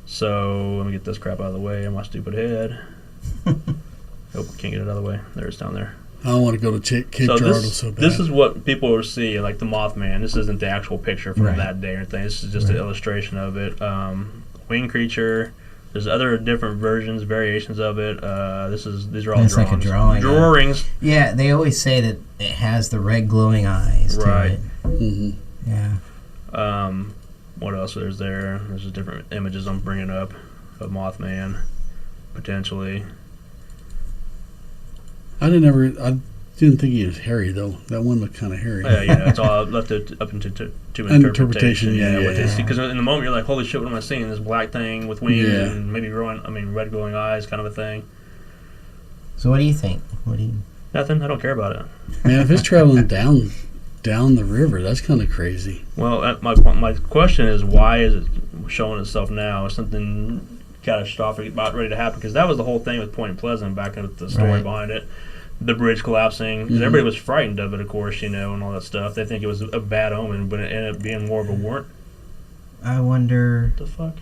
Speaker 1: So let me get this crap out of the way. My stupid head. Hope we can't get it out of the way. There it's down there.
Speaker 2: I don't want to go to Cape
Speaker 1: So
Speaker 2: Girardeau
Speaker 1: this,
Speaker 2: so bad.
Speaker 1: this is what people will see, like the Mothman. This isn't the actual picture from
Speaker 3: Right.
Speaker 1: that day or anything. This is just an
Speaker 3: Right.
Speaker 1: illustration of it. Winged creature. There's other different versions, variations of it. These are all
Speaker 3: It's like a
Speaker 1: drawings.
Speaker 3: drawing, yeah.
Speaker 1: Drawings.
Speaker 3: Yeah, they always say that it has the red glowing eyes
Speaker 1: Right.
Speaker 3: to it.
Speaker 2: hmm
Speaker 3: Yeah.
Speaker 1: What else there's there? There's just different images I'm bringing up of Mothman, potentially.
Speaker 2: I didn't think he was hairy, though. That one looked kind of hairy.
Speaker 1: It's all left up into to interpretation.
Speaker 2: yeah, yeah.
Speaker 1: Because in the moment you're like, holy shit, what am I seeing? This black thing with wings
Speaker 2: Yeah.
Speaker 1: and maybe red glowing eyes, kind of a thing.
Speaker 3: So what do you think?
Speaker 1: Nothing. I don't care about it.
Speaker 2: Man, if it's traveling down the river, that's kind of crazy.
Speaker 1: Well, my question is, why is it showing itself now? Is something catastrophic about ready to happen? Because that was the whole thing with Point Pleasant, back up the story
Speaker 3: Right.
Speaker 1: behind it. The bridge collapsing. 'Cause
Speaker 2: Mhm.
Speaker 1: everybody was frightened of it, of course, and all that stuff. They think it was a bad omen, but it ended up being more of a warrant.
Speaker 3: I wonder.
Speaker 1: What the fuck?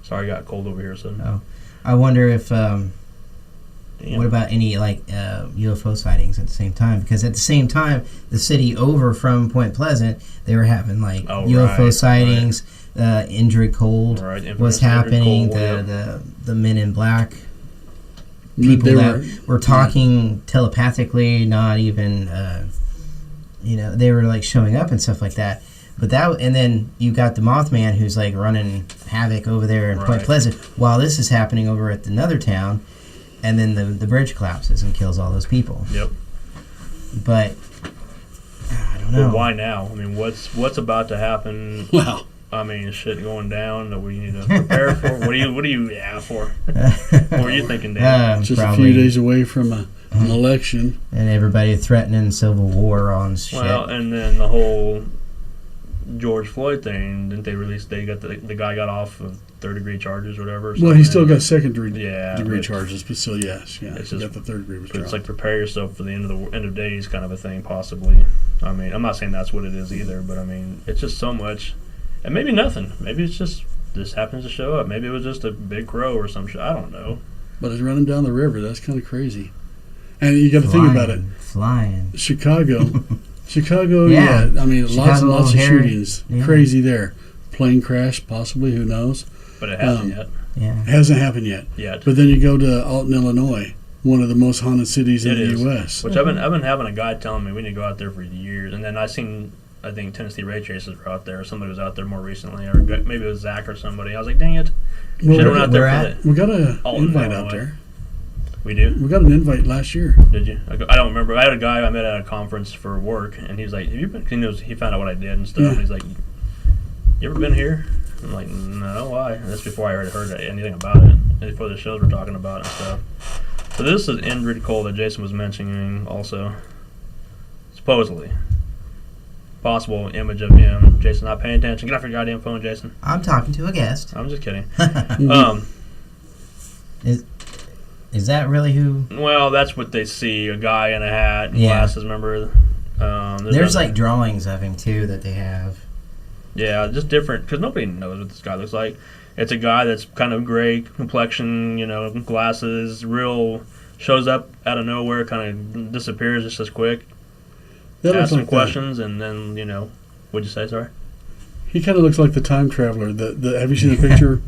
Speaker 1: Sorry, I got cold over here, so.
Speaker 3: Oh. I wonder if.
Speaker 1: Damn.
Speaker 3: What about any UFO sightings at the same time? Because at the same time, the city over from Point Pleasant, they were having UFO
Speaker 1: right,
Speaker 3: sightings. Indrid Cold
Speaker 1: Right, infamous
Speaker 3: was
Speaker 1: Indrid
Speaker 3: happening.
Speaker 1: Cold,
Speaker 3: The Men in Black people
Speaker 2: They
Speaker 3: that were talking telepathically, not even they were like showing up and stuff like that. But and then you got the Mothman who's like running havoc over there in Point
Speaker 1: Right.
Speaker 3: Pleasant while this is happening over at another town, and then the bridge collapses and kills all those people.
Speaker 1: Yep.
Speaker 3: But I don't know.
Speaker 1: But why now? I mean, what's about to happen?
Speaker 2: Wow.
Speaker 1: I mean, is shit going down that we need to prepare for? What do you for? What were you thinking, Dan?
Speaker 2: Just
Speaker 3: probably.
Speaker 2: a few days away from an election.
Speaker 3: And everybody threatening civil war on shit.
Speaker 1: Well, and then the whole George Floyd thing. Didn't they release? They got the guy got off of third-degree charges or whatever.
Speaker 2: Well, he still got second-degree
Speaker 1: Yeah,
Speaker 2: degree
Speaker 1: but-
Speaker 2: charges, but still, yes. Yeah,
Speaker 1: It's
Speaker 2: he
Speaker 1: just-
Speaker 2: got the third degree was
Speaker 1: But it's
Speaker 2: dropped.
Speaker 1: like prepare yourself for the end of days kind of a thing, possibly. I mean, I'm not saying that's what it is either, but I mean, it's just so much, and maybe nothing. Maybe it's just this happens to show up. Maybe it was just a big crow or some shit. I don't know.
Speaker 2: But it's running down the river. That's kind of crazy. And you got to think about it.
Speaker 3: Flying.
Speaker 2: Chicago,
Speaker 3: Yeah.
Speaker 2: I mean, lots and
Speaker 3: Chicago,
Speaker 2: lots of
Speaker 3: Harry,
Speaker 2: shootings.
Speaker 3: yeah.
Speaker 2: Crazy there. plane crash, possibly. Who knows?
Speaker 1: But it hasn't yet.
Speaker 3: Yeah.
Speaker 2: It hasn't happened yet. But then you go to Alton, Illinois, one of the most haunted cities in the U.S.
Speaker 1: Which I've been having a guy telling me we need to go out there for years, and then I think Tennessee Ray Chasers were out there, or somebody was out there more recently, or maybe it was Zach or somebody. I was like, dang it.
Speaker 2: Well,
Speaker 1: Should have went out there for
Speaker 2: we got an
Speaker 1: Alton,
Speaker 2: invite
Speaker 1: Illinois.
Speaker 2: out there.
Speaker 1: We do?
Speaker 2: We got an invite last year.
Speaker 1: Did you? I don't remember. I had a guy I met at a conference for work, and he was like, "Have you been?" He found out what I did and stuff.
Speaker 2: Yeah.
Speaker 1: And he's like, "You ever been here?" I'm like, "No, why?" And that's before I heard anything about it. Before the shows were talking about it and stuff. So this is Indrid Cole that Jason was mentioning also. Supposedly. Possible image of him. Jason not paying attention. Get off your goddamn phone, Jason.
Speaker 3: I'm talking to a guest.
Speaker 1: I'm just kidding.
Speaker 3: Is that really who?
Speaker 1: Well, that's what they see. A guy in a hat and glasses, remember?
Speaker 3: There's like drawings of him, too, that they have.
Speaker 1: Yeah, just different, because nobody knows what this guy looks like. It's a guy that's kind of gray complexion, glasses, shows up out of nowhere, kind of disappears just as quick. Ask some questions, and then, what'd you say, sorry?
Speaker 2: He kind of looks like the time traveler. Have you seen the picture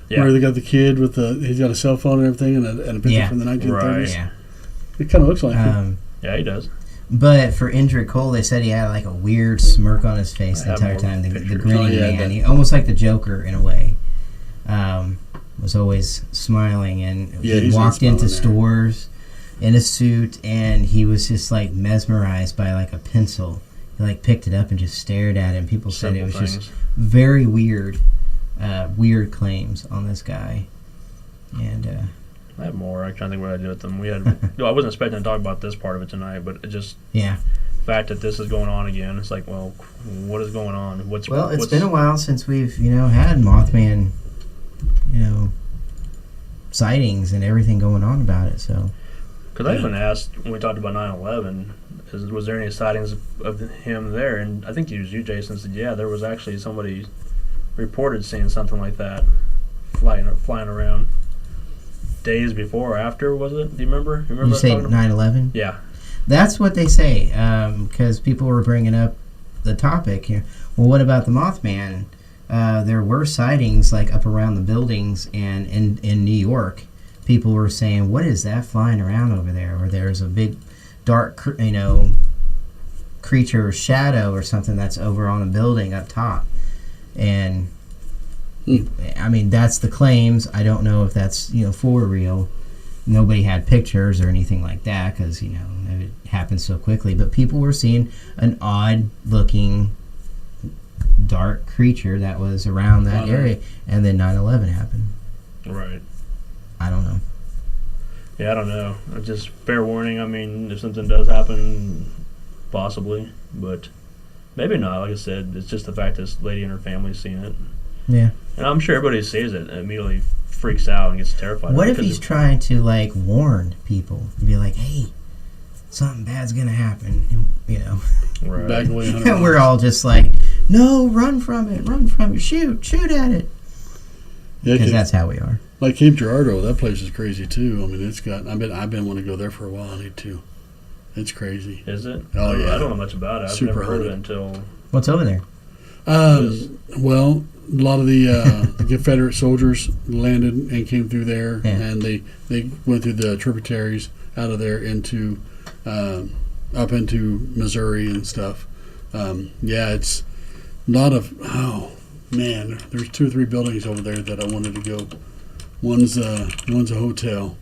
Speaker 2: where they got the kid with he's got a cell phone and everything, and a picture from the 1930s?
Speaker 1: Right.
Speaker 3: Yeah.
Speaker 2: It kind of looks like him.
Speaker 1: Yeah, he does.
Speaker 3: But for Indrid Cole, they said he had like a weird smirk on his face the entire time. The grinning man. He, almost like the Joker in a way. Was always smiling, and he walked into stores in a suit, and he was just like mesmerized by like a pencil. He like picked it up and just stared at it, and people said it was just very weird claims on this guy. And
Speaker 1: I have more. I can't think what I did with them. We had. I wasn't expecting to talk about this part of it tonight, but it just the fact that this is going on again. It's like, well, what is going on?
Speaker 3: It's been a while since we've had Mothman, sightings and everything going on about it. So,
Speaker 1: because I even asked when we talked about 9/11, was there any sightings of him there? And I think it was you, Jason, said there was actually somebody reported seeing something like that flying around. Days before or after, was it? Do you remember?
Speaker 3: You say 9/11?
Speaker 1: Yeah.
Speaker 3: That's what they say, because people were bringing up the topic. Well, what about the Mothman? There were sightings like up around the buildings, and in New York, people were saying, "What is that flying around over there?" Or there's a big, dark, creature or shadow or something that's over on a building up top, and. I mean, that's the claims. I don't know if that's, for real. Nobody had pictures or anything like that because, it happened so quickly. But people were seeing an odd-looking dark creature that was around that area. And then 9/11 happened.
Speaker 1: Right.
Speaker 3: I don't know.
Speaker 1: Yeah, I don't know. Just fair warning. I mean, if something does happen, possibly. But maybe not. Like I said, it's just the fact this lady and her family's seen it.
Speaker 3: Yeah.
Speaker 1: And I'm sure everybody who sees it immediately freaks out and gets terrified.
Speaker 3: What if he's trying to, warn people and be like, hey, something bad's going to happen,
Speaker 1: Right.
Speaker 2: Back away,
Speaker 3: and we're all just like, no, run from it, shoot at it. Because that's how we are.
Speaker 2: Like Cape Girardeau, that place is crazy, too. I mean, I've been wanting to go there for a while. I need to. It's crazy.
Speaker 1: Is it?
Speaker 2: Oh, yeah.
Speaker 1: I don't know much about it. I've never heard of it until...
Speaker 3: What's over there?
Speaker 2: Well... A lot of the Confederate soldiers landed and came through there, and they went through the tributaries out of there into up into Missouri and stuff. It's a lot of there's 2 or 3 buildings over there that I wanted to go. One's a hotel.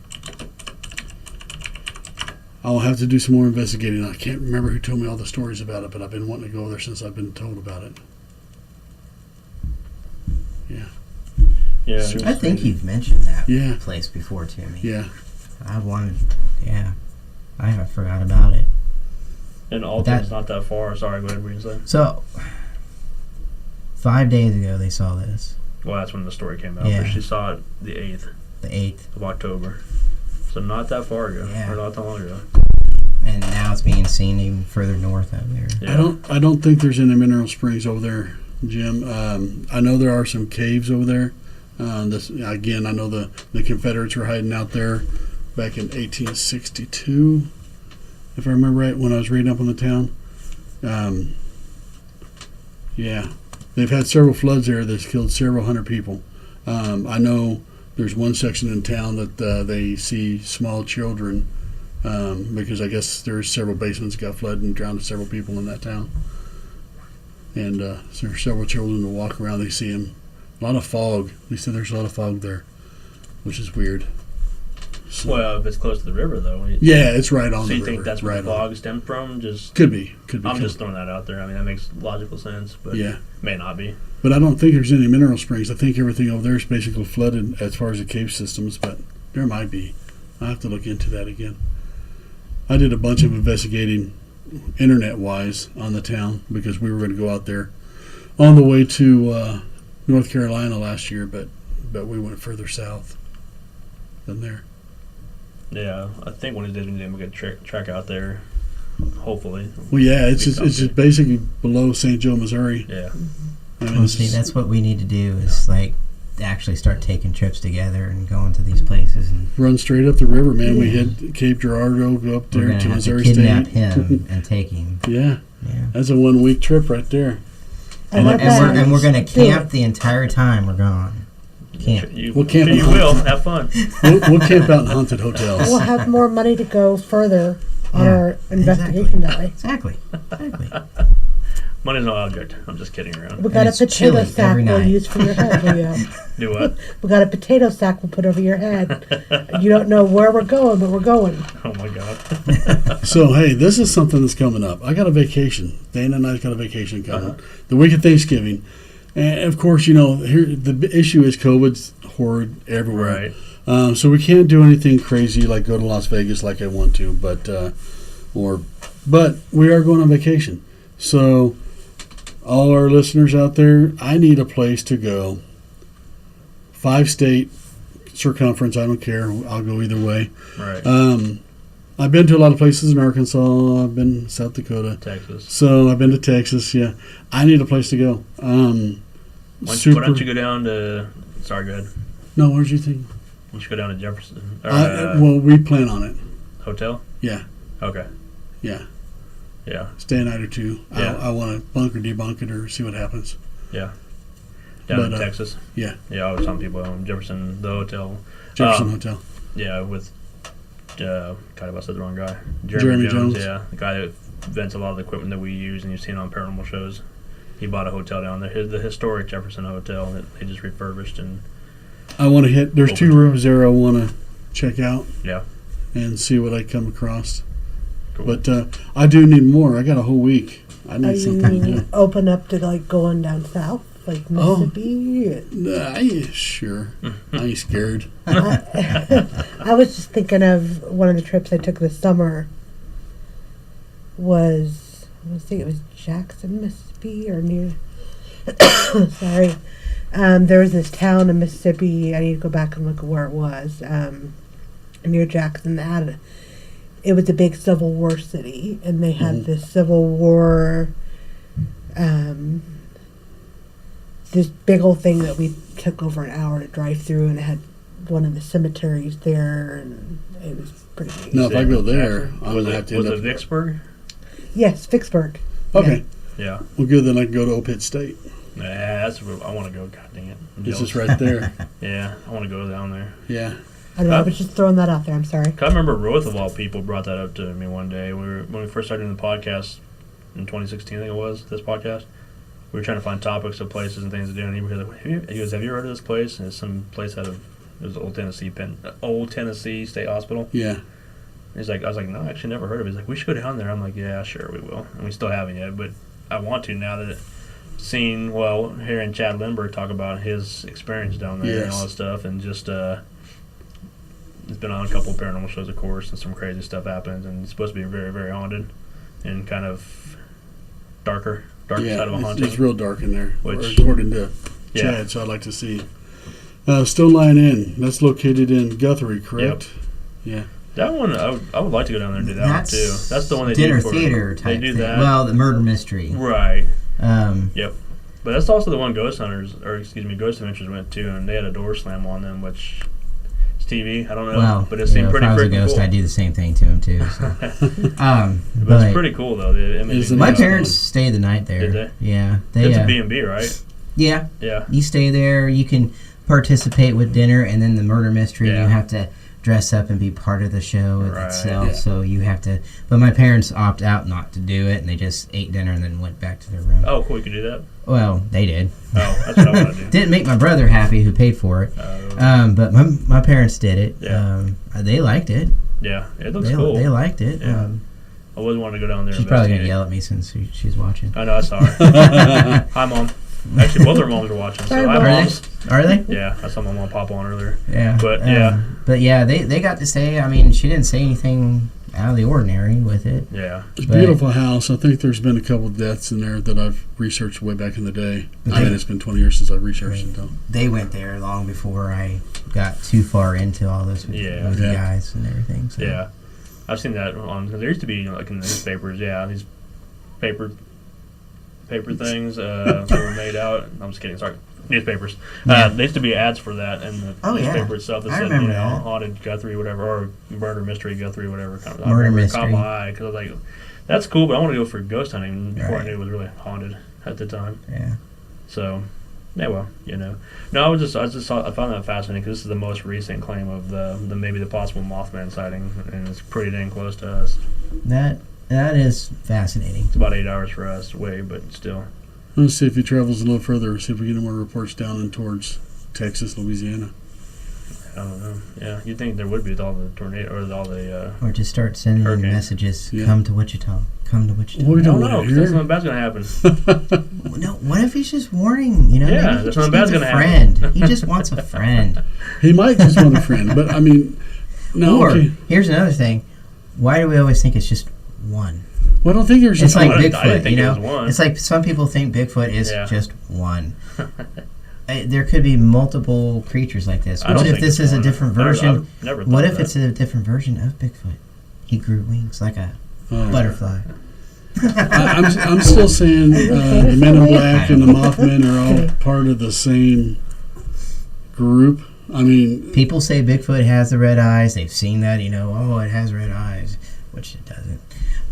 Speaker 2: I'll have to do some more investigating. I can't remember who told me all the stories about it, but I've been wanting to go there since I've been told about it.
Speaker 1: Yeah,
Speaker 3: I think you've mentioned that place before to me.
Speaker 2: Yeah.
Speaker 3: I forgot about it.
Speaker 1: And Alton's not that far. Sorry, go ahead, what were you saying?
Speaker 3: So, 5 days ago they saw this.
Speaker 1: Well, that's when the story came out.
Speaker 3: Yeah.
Speaker 1: But she saw it the 8th.
Speaker 3: The 8th.
Speaker 1: Of October. So not that far ago.
Speaker 3: Yeah.
Speaker 1: Or not that long ago.
Speaker 3: And now it's being seen even further north out there.
Speaker 1: Yeah.
Speaker 2: I don't think there's any mineral springs over there, Jim. I know there are some caves over there. I know the Confederates were hiding out there back in 1862, if I remember right, when I was reading up on the town. they've had several floods there that's killed several hundred people. I know there's one section in town that they see small children because I guess there's several basements got flooded and drowned several people in that town. And so there's several children that walk around. They see them. A lot of fog. They said there's a lot of fog there, which is weird. So,
Speaker 1: Well, if it's close to the river, though.
Speaker 2: yeah, it's right on
Speaker 1: So
Speaker 2: the
Speaker 1: you
Speaker 2: river.
Speaker 1: think that's where
Speaker 2: right
Speaker 1: the
Speaker 2: on.
Speaker 1: fog stemmed from? Just
Speaker 2: Could be.
Speaker 1: I'm just throwing that out there. I mean, that makes logical sense, but
Speaker 2: Yeah.
Speaker 1: may not be.
Speaker 2: But I don't think there's any mineral springs. I think everything over there is basically flooded as far as the cave systems, but there might be. I'll have to look into that again. I did a bunch of investigating internet-wise on the town because we were going to go out there on the way to North Carolina last year, but we went further south than there.
Speaker 1: Yeah, I think one of these days we need to make a trek out there. Hopefully.
Speaker 2: Well, yeah, it's
Speaker 1: Be
Speaker 2: just basically below St. Joe, Missouri.
Speaker 1: Yeah.
Speaker 2: I mean,
Speaker 3: Well,
Speaker 2: it's
Speaker 3: see,
Speaker 2: just-
Speaker 3: that's what we need to do is like actually start taking trips together and going to these places, and
Speaker 2: run straight up the river, man. We hit Cape Girardeau, go up
Speaker 3: we're
Speaker 2: there
Speaker 3: gonna
Speaker 2: to
Speaker 3: have to
Speaker 2: Missouri
Speaker 3: kidnap
Speaker 2: State.
Speaker 3: him and take him.
Speaker 2: Yeah,
Speaker 3: Yeah.
Speaker 2: that's a 1 week trip right there.
Speaker 3: And,
Speaker 4: not
Speaker 3: and we're gonna
Speaker 4: bad. Do it.
Speaker 3: camp the entire time we're gone. Camp.
Speaker 2: We'll camp
Speaker 1: You
Speaker 2: in
Speaker 1: will.
Speaker 2: Haunted.
Speaker 1: Have fun.
Speaker 2: We'll camp out in haunted hotels.
Speaker 4: We'll have more money to go further on
Speaker 3: Yeah,
Speaker 4: our investigation that
Speaker 3: Exactly.
Speaker 4: way.
Speaker 3: Exactly.
Speaker 1: Money's no object. I'm just kidding around.
Speaker 4: We got a
Speaker 3: it's
Speaker 4: potato
Speaker 3: chilly
Speaker 4: sack
Speaker 3: every
Speaker 4: we'll
Speaker 3: night.
Speaker 4: use for your head, Leo.
Speaker 1: Do what?
Speaker 4: We got a potato sack we'll put over your head. You don't know where we're going, but we're going.
Speaker 1: Oh my god.
Speaker 2: So, hey, this is something that's coming up. I got a vacation. Dana and I got a vacation coming. The week of Thanksgiving. And, of course, here the issue is COVID's horrid everywhere.
Speaker 1: Right.
Speaker 2: So we can't do anything crazy like go to Las Vegas like I want to, but we are going on vacation. So all our listeners out there, I need a place to go. 5-state circumference, I don't care. I'll go either way.
Speaker 1: Right.
Speaker 2: I've been to a lot of places in Arkansas. I've been South Dakota.
Speaker 1: Texas.
Speaker 2: So I've been to Texas, yeah. I need a place to go.
Speaker 1: Why don't you go down to? Sorry, go ahead.
Speaker 2: No, where'd you think?
Speaker 1: Why don't you go down to Jefferson? Or,
Speaker 2: Well, we plan on it.
Speaker 1: hotel.
Speaker 2: Yeah.
Speaker 1: Okay.
Speaker 2: Yeah.
Speaker 1: Yeah.
Speaker 2: Stay a night or two.
Speaker 1: Yeah.
Speaker 2: I want to bunk or debunk it or see what happens.
Speaker 1: Yeah. Down in
Speaker 2: But,
Speaker 1: Texas.
Speaker 2: yeah.
Speaker 1: Yeah, I was telling people Jefferson, the hotel.
Speaker 2: Jefferson Hotel.
Speaker 1: Yeah, with God, I said the wrong guy.
Speaker 2: Jeremy Jones.
Speaker 1: Yeah, the guy that invents a lot of the equipment that we use and you've seen on paranormal shows. He bought a hotel down there, the historic Jefferson Hotel that they just refurbished, and
Speaker 2: I want to hit. There's 2 rooms there I want to check out.
Speaker 1: Yeah.
Speaker 2: And see what I come across.
Speaker 1: Cool.
Speaker 2: But I do need more. I got a whole week. I
Speaker 4: Are
Speaker 2: need something to
Speaker 4: you
Speaker 2: do.
Speaker 4: open up to like going down south, like Mississippi?
Speaker 2: Sure. I ain't scared.
Speaker 4: I was just thinking of one of the trips I took this summer. I think it was Jackson, Mississippi, or near. Sorry, there was this town in Mississippi. I need to go back and look at where it was. Near Jackson, it was a big Civil War city, and they had this Civil War. This big old thing that we took over an hour to drive through, and it had one of the cemeteries there, and it was pretty neat.
Speaker 2: No, if I go there, I'm
Speaker 1: was
Speaker 2: going to have
Speaker 1: it
Speaker 2: to
Speaker 1: was
Speaker 2: end
Speaker 1: it
Speaker 2: up.
Speaker 1: Vicksburg?
Speaker 4: Yes, Vicksburg.
Speaker 2: Okay.
Speaker 1: Yeah.
Speaker 2: Well, good. Then I can go to Opit State.
Speaker 1: Yeah, that's where I want to go. God dang it. I'm
Speaker 2: It's
Speaker 1: jealous.
Speaker 2: just right there.
Speaker 1: Yeah, I want to go down there.
Speaker 2: Yeah.
Speaker 4: I don't know, I was just throwing that out there. I'm sorry.
Speaker 1: I remember Roth, of all people, brought that up to me one day. When we first started doing the podcast in 2016, I think it was, this podcast. We were trying to find topics of places and things to do, and he was like, he goes, have you heard of this place? And it's some place out of, it was Old Tennessee State Hospital.
Speaker 2: Yeah.
Speaker 1: He's like, I was like, no, I actually never heard of it. He's like, we should go down there. I'm like, yeah, sure, we will. And we still haven't yet, but I want to now that hearing Chad Lindbergh talk about his experience down there and
Speaker 2: Yes.
Speaker 1: all that stuff, and just, it's been on a couple of paranormal shows, of course, and some crazy stuff happens, and it's supposed to be very, very haunted and kind of darker side of a haunting.
Speaker 2: It's real dark in there,
Speaker 1: Which-
Speaker 2: according to
Speaker 1: Yeah.
Speaker 2: Chad, so I'd like to see. Stone Line Inn, that's located in Guthrie, correct? Yeah.
Speaker 1: That one, I would like to go down there and do that one too. That's the one they
Speaker 3: dinner
Speaker 1: do for
Speaker 3: theater type
Speaker 1: They do
Speaker 3: thing.
Speaker 1: that,
Speaker 3: Well, the murder mystery.
Speaker 1: right?
Speaker 3: Yep.
Speaker 1: But that's also the one Ghost Adventures went to, and they had a door slam on them, which It's TV. I don't know,
Speaker 3: Well,
Speaker 1: but it seemed pretty
Speaker 3: if I was a
Speaker 1: freaking
Speaker 3: ghost,
Speaker 1: cool.
Speaker 3: I'd do the same thing to him too. So.
Speaker 1: But
Speaker 3: But
Speaker 1: it's pretty cool though. The imaging.
Speaker 3: my
Speaker 2: Yeah.
Speaker 3: parents stayed the night there.
Speaker 1: Did they?
Speaker 3: Yeah,
Speaker 1: It's a B&B, right?
Speaker 3: Yeah,
Speaker 1: Yeah.
Speaker 3: you stay there. You can participate with dinner, and then the murder mystery.
Speaker 1: Yeah.
Speaker 3: You have to dress up and be part of the show
Speaker 1: Right,
Speaker 3: itself.
Speaker 2: yeah.
Speaker 3: So you have to. But my parents opt out not to do it, and they just ate dinner and then went back to their room.
Speaker 1: Oh, cool. You can do that.
Speaker 3: Well, they did.
Speaker 1: Oh, that's what I want to do.
Speaker 3: Didn't make my brother happy who paid for it. But my parents did it.
Speaker 1: Yeah.
Speaker 3: They liked it.
Speaker 1: Yeah, it looks
Speaker 3: They,
Speaker 1: cool.
Speaker 3: they liked it.
Speaker 1: Yeah. I always wanted to go down there.
Speaker 3: She's
Speaker 1: and
Speaker 3: probably gonna
Speaker 1: investigate.
Speaker 3: yell at me since she's watching.
Speaker 1: I know. I saw her. Hi, Mom. Actually, both our moms are watching. So
Speaker 4: Sorry,
Speaker 1: hi,
Speaker 4: Mom.
Speaker 1: moms.
Speaker 3: Are they?
Speaker 1: Yeah, I saw my mom pop on earlier.
Speaker 3: Yeah.
Speaker 1: But, yeah.
Speaker 3: But yeah, they got to say. I mean, she didn't say anything out of the ordinary with it.
Speaker 1: Yeah.
Speaker 2: It's a
Speaker 3: But-
Speaker 2: beautiful house. I think there's been a couple of deaths in there that I've researched way back in the day. I mean, it's been 20 years since I've researched it, though.
Speaker 3: They went there long before I got too far into all this with,
Speaker 1: Yeah.
Speaker 3: with the
Speaker 2: Yeah.
Speaker 3: guys and everything. So.
Speaker 1: Yeah. I've seen that on. Cause there used to be like in the newspapers. Yeah, these paper things that were made out. I'm just kidding. Sorry, newspapers.
Speaker 3: Yeah.
Speaker 1: There used to be ads for that in the
Speaker 3: Oh, yeah.
Speaker 1: newspaper itself that
Speaker 3: I
Speaker 1: said,
Speaker 3: remember that.
Speaker 1: haunted Guthrie, whatever, or murder mystery Guthrie, whatever. Kind of,
Speaker 3: Murder
Speaker 1: It
Speaker 3: mystery.
Speaker 1: caught my eye because I was like, that's cool, but I want to go for ghost hunting before I
Speaker 3: Right.
Speaker 1: knew it was really haunted at the time.
Speaker 3: Yeah.
Speaker 1: So, yeah, well, No, I found that fascinating because this is the most recent claim of the maybe the possible Mothman sighting, and it's pretty dang close to us.
Speaker 3: That is fascinating.
Speaker 1: It's about 8 hours for us away, but still.
Speaker 2: Let's see if he travels a little further, see if we get any more reports down and towards Texas, Louisiana.
Speaker 1: I don't know. Yeah, you'd think there would be with all the tornado or with all the.
Speaker 3: Or just start sending in
Speaker 1: Hurricane.
Speaker 3: messages.
Speaker 2: Yeah.
Speaker 3: Come to Wichita. Come to Wichita.
Speaker 2: Well, we
Speaker 1: I don't
Speaker 2: don't
Speaker 1: know.
Speaker 2: want
Speaker 1: 'Cause
Speaker 2: to
Speaker 1: that's
Speaker 2: hear.
Speaker 1: something bad's gonna happen.
Speaker 3: No, what if he's just warning? You know,
Speaker 1: Yeah,
Speaker 3: maybe he
Speaker 1: there's
Speaker 3: just
Speaker 1: something bad's
Speaker 3: needs a
Speaker 1: gonna
Speaker 3: friend.
Speaker 1: happen.
Speaker 3: He just wants a friend.
Speaker 2: He might just want a friend, but I mean, no.
Speaker 3: Or
Speaker 2: Okay.
Speaker 3: here's another thing: why do we always think it's just one?
Speaker 2: Well, I don't think there's
Speaker 3: It's
Speaker 2: just
Speaker 3: like
Speaker 1: I didn't
Speaker 3: Bigfoot,
Speaker 1: think
Speaker 3: you
Speaker 1: it
Speaker 3: know.
Speaker 1: was one.
Speaker 3: It's like some people think Bigfoot is
Speaker 1: Yeah.
Speaker 3: just one. There could be multiple creatures like this.
Speaker 1: I don't
Speaker 3: What if
Speaker 1: think
Speaker 3: this
Speaker 1: it's
Speaker 3: is a
Speaker 1: one.
Speaker 3: different
Speaker 1: I've
Speaker 3: version?
Speaker 1: never
Speaker 3: What
Speaker 1: thought
Speaker 3: if
Speaker 1: of
Speaker 3: it's
Speaker 1: that.
Speaker 3: a different version of Bigfoot? He grew wings like a
Speaker 2: Oh.
Speaker 3: butterfly.
Speaker 2: I'm still saying the Men in Black and the Mothman are all part of the same group. I mean,
Speaker 3: People say Bigfoot has the red eyes. They've seen that, oh, it has red eyes, which it doesn't.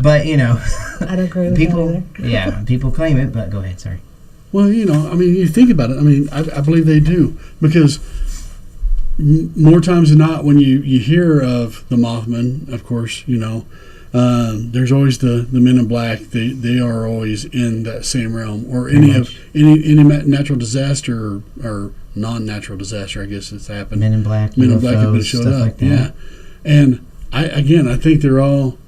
Speaker 3: But,
Speaker 4: I don't agree with
Speaker 3: people,
Speaker 4: that either.
Speaker 3: yeah, people claim it, but go ahead, sorry.
Speaker 2: well, I mean, you think about it. I mean, I believe they do because more times than not, when you hear of the Mothman, of course, there's always the Men in Black. They are always in that same realm, or any natural disaster or non-natural disaster, I guess it's happened.
Speaker 3: Men in Black,
Speaker 2: Men in Black have been
Speaker 3: UFOs,
Speaker 2: showed
Speaker 3: stuff
Speaker 2: up.
Speaker 3: like that.
Speaker 2: Yeah, and I think they're all.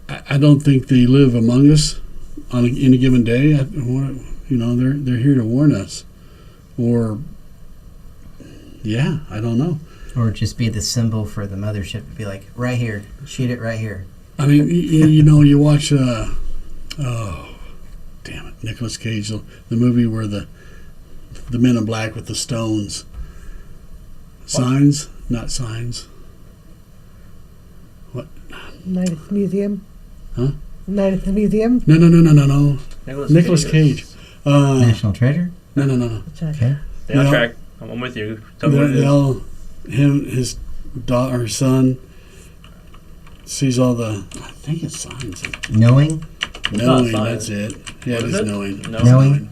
Speaker 2: I don't think they live among us on any given day. They're here to warn us, or I don't know.
Speaker 3: Or just be the symbol for the mothership. Be like, right here, shoot it right here.
Speaker 2: I mean, you watch. Oh, damn it, Nicolas Cage, the movie where the Men in Black with the stones. Signs, not signs. What?
Speaker 4: Night at the museum.
Speaker 2: Huh?
Speaker 4: Night at the museum.
Speaker 2: No. Nicolas Cage.
Speaker 3: National Treasure?
Speaker 2: No.
Speaker 3: Okay.
Speaker 1: Stay on
Speaker 2: Yeah.
Speaker 1: track. I'm with you. Tell me what it
Speaker 2: They
Speaker 1: is.
Speaker 2: all, his daughter, her son, sees all the. I think it's signs.
Speaker 3: Knowing?
Speaker 2: Knowing,
Speaker 1: not
Speaker 2: that's
Speaker 1: signs.
Speaker 2: it. Yeah,
Speaker 1: What
Speaker 2: it
Speaker 1: is
Speaker 2: is
Speaker 1: it?
Speaker 2: knowing.
Speaker 1: No.
Speaker 3: Knowing?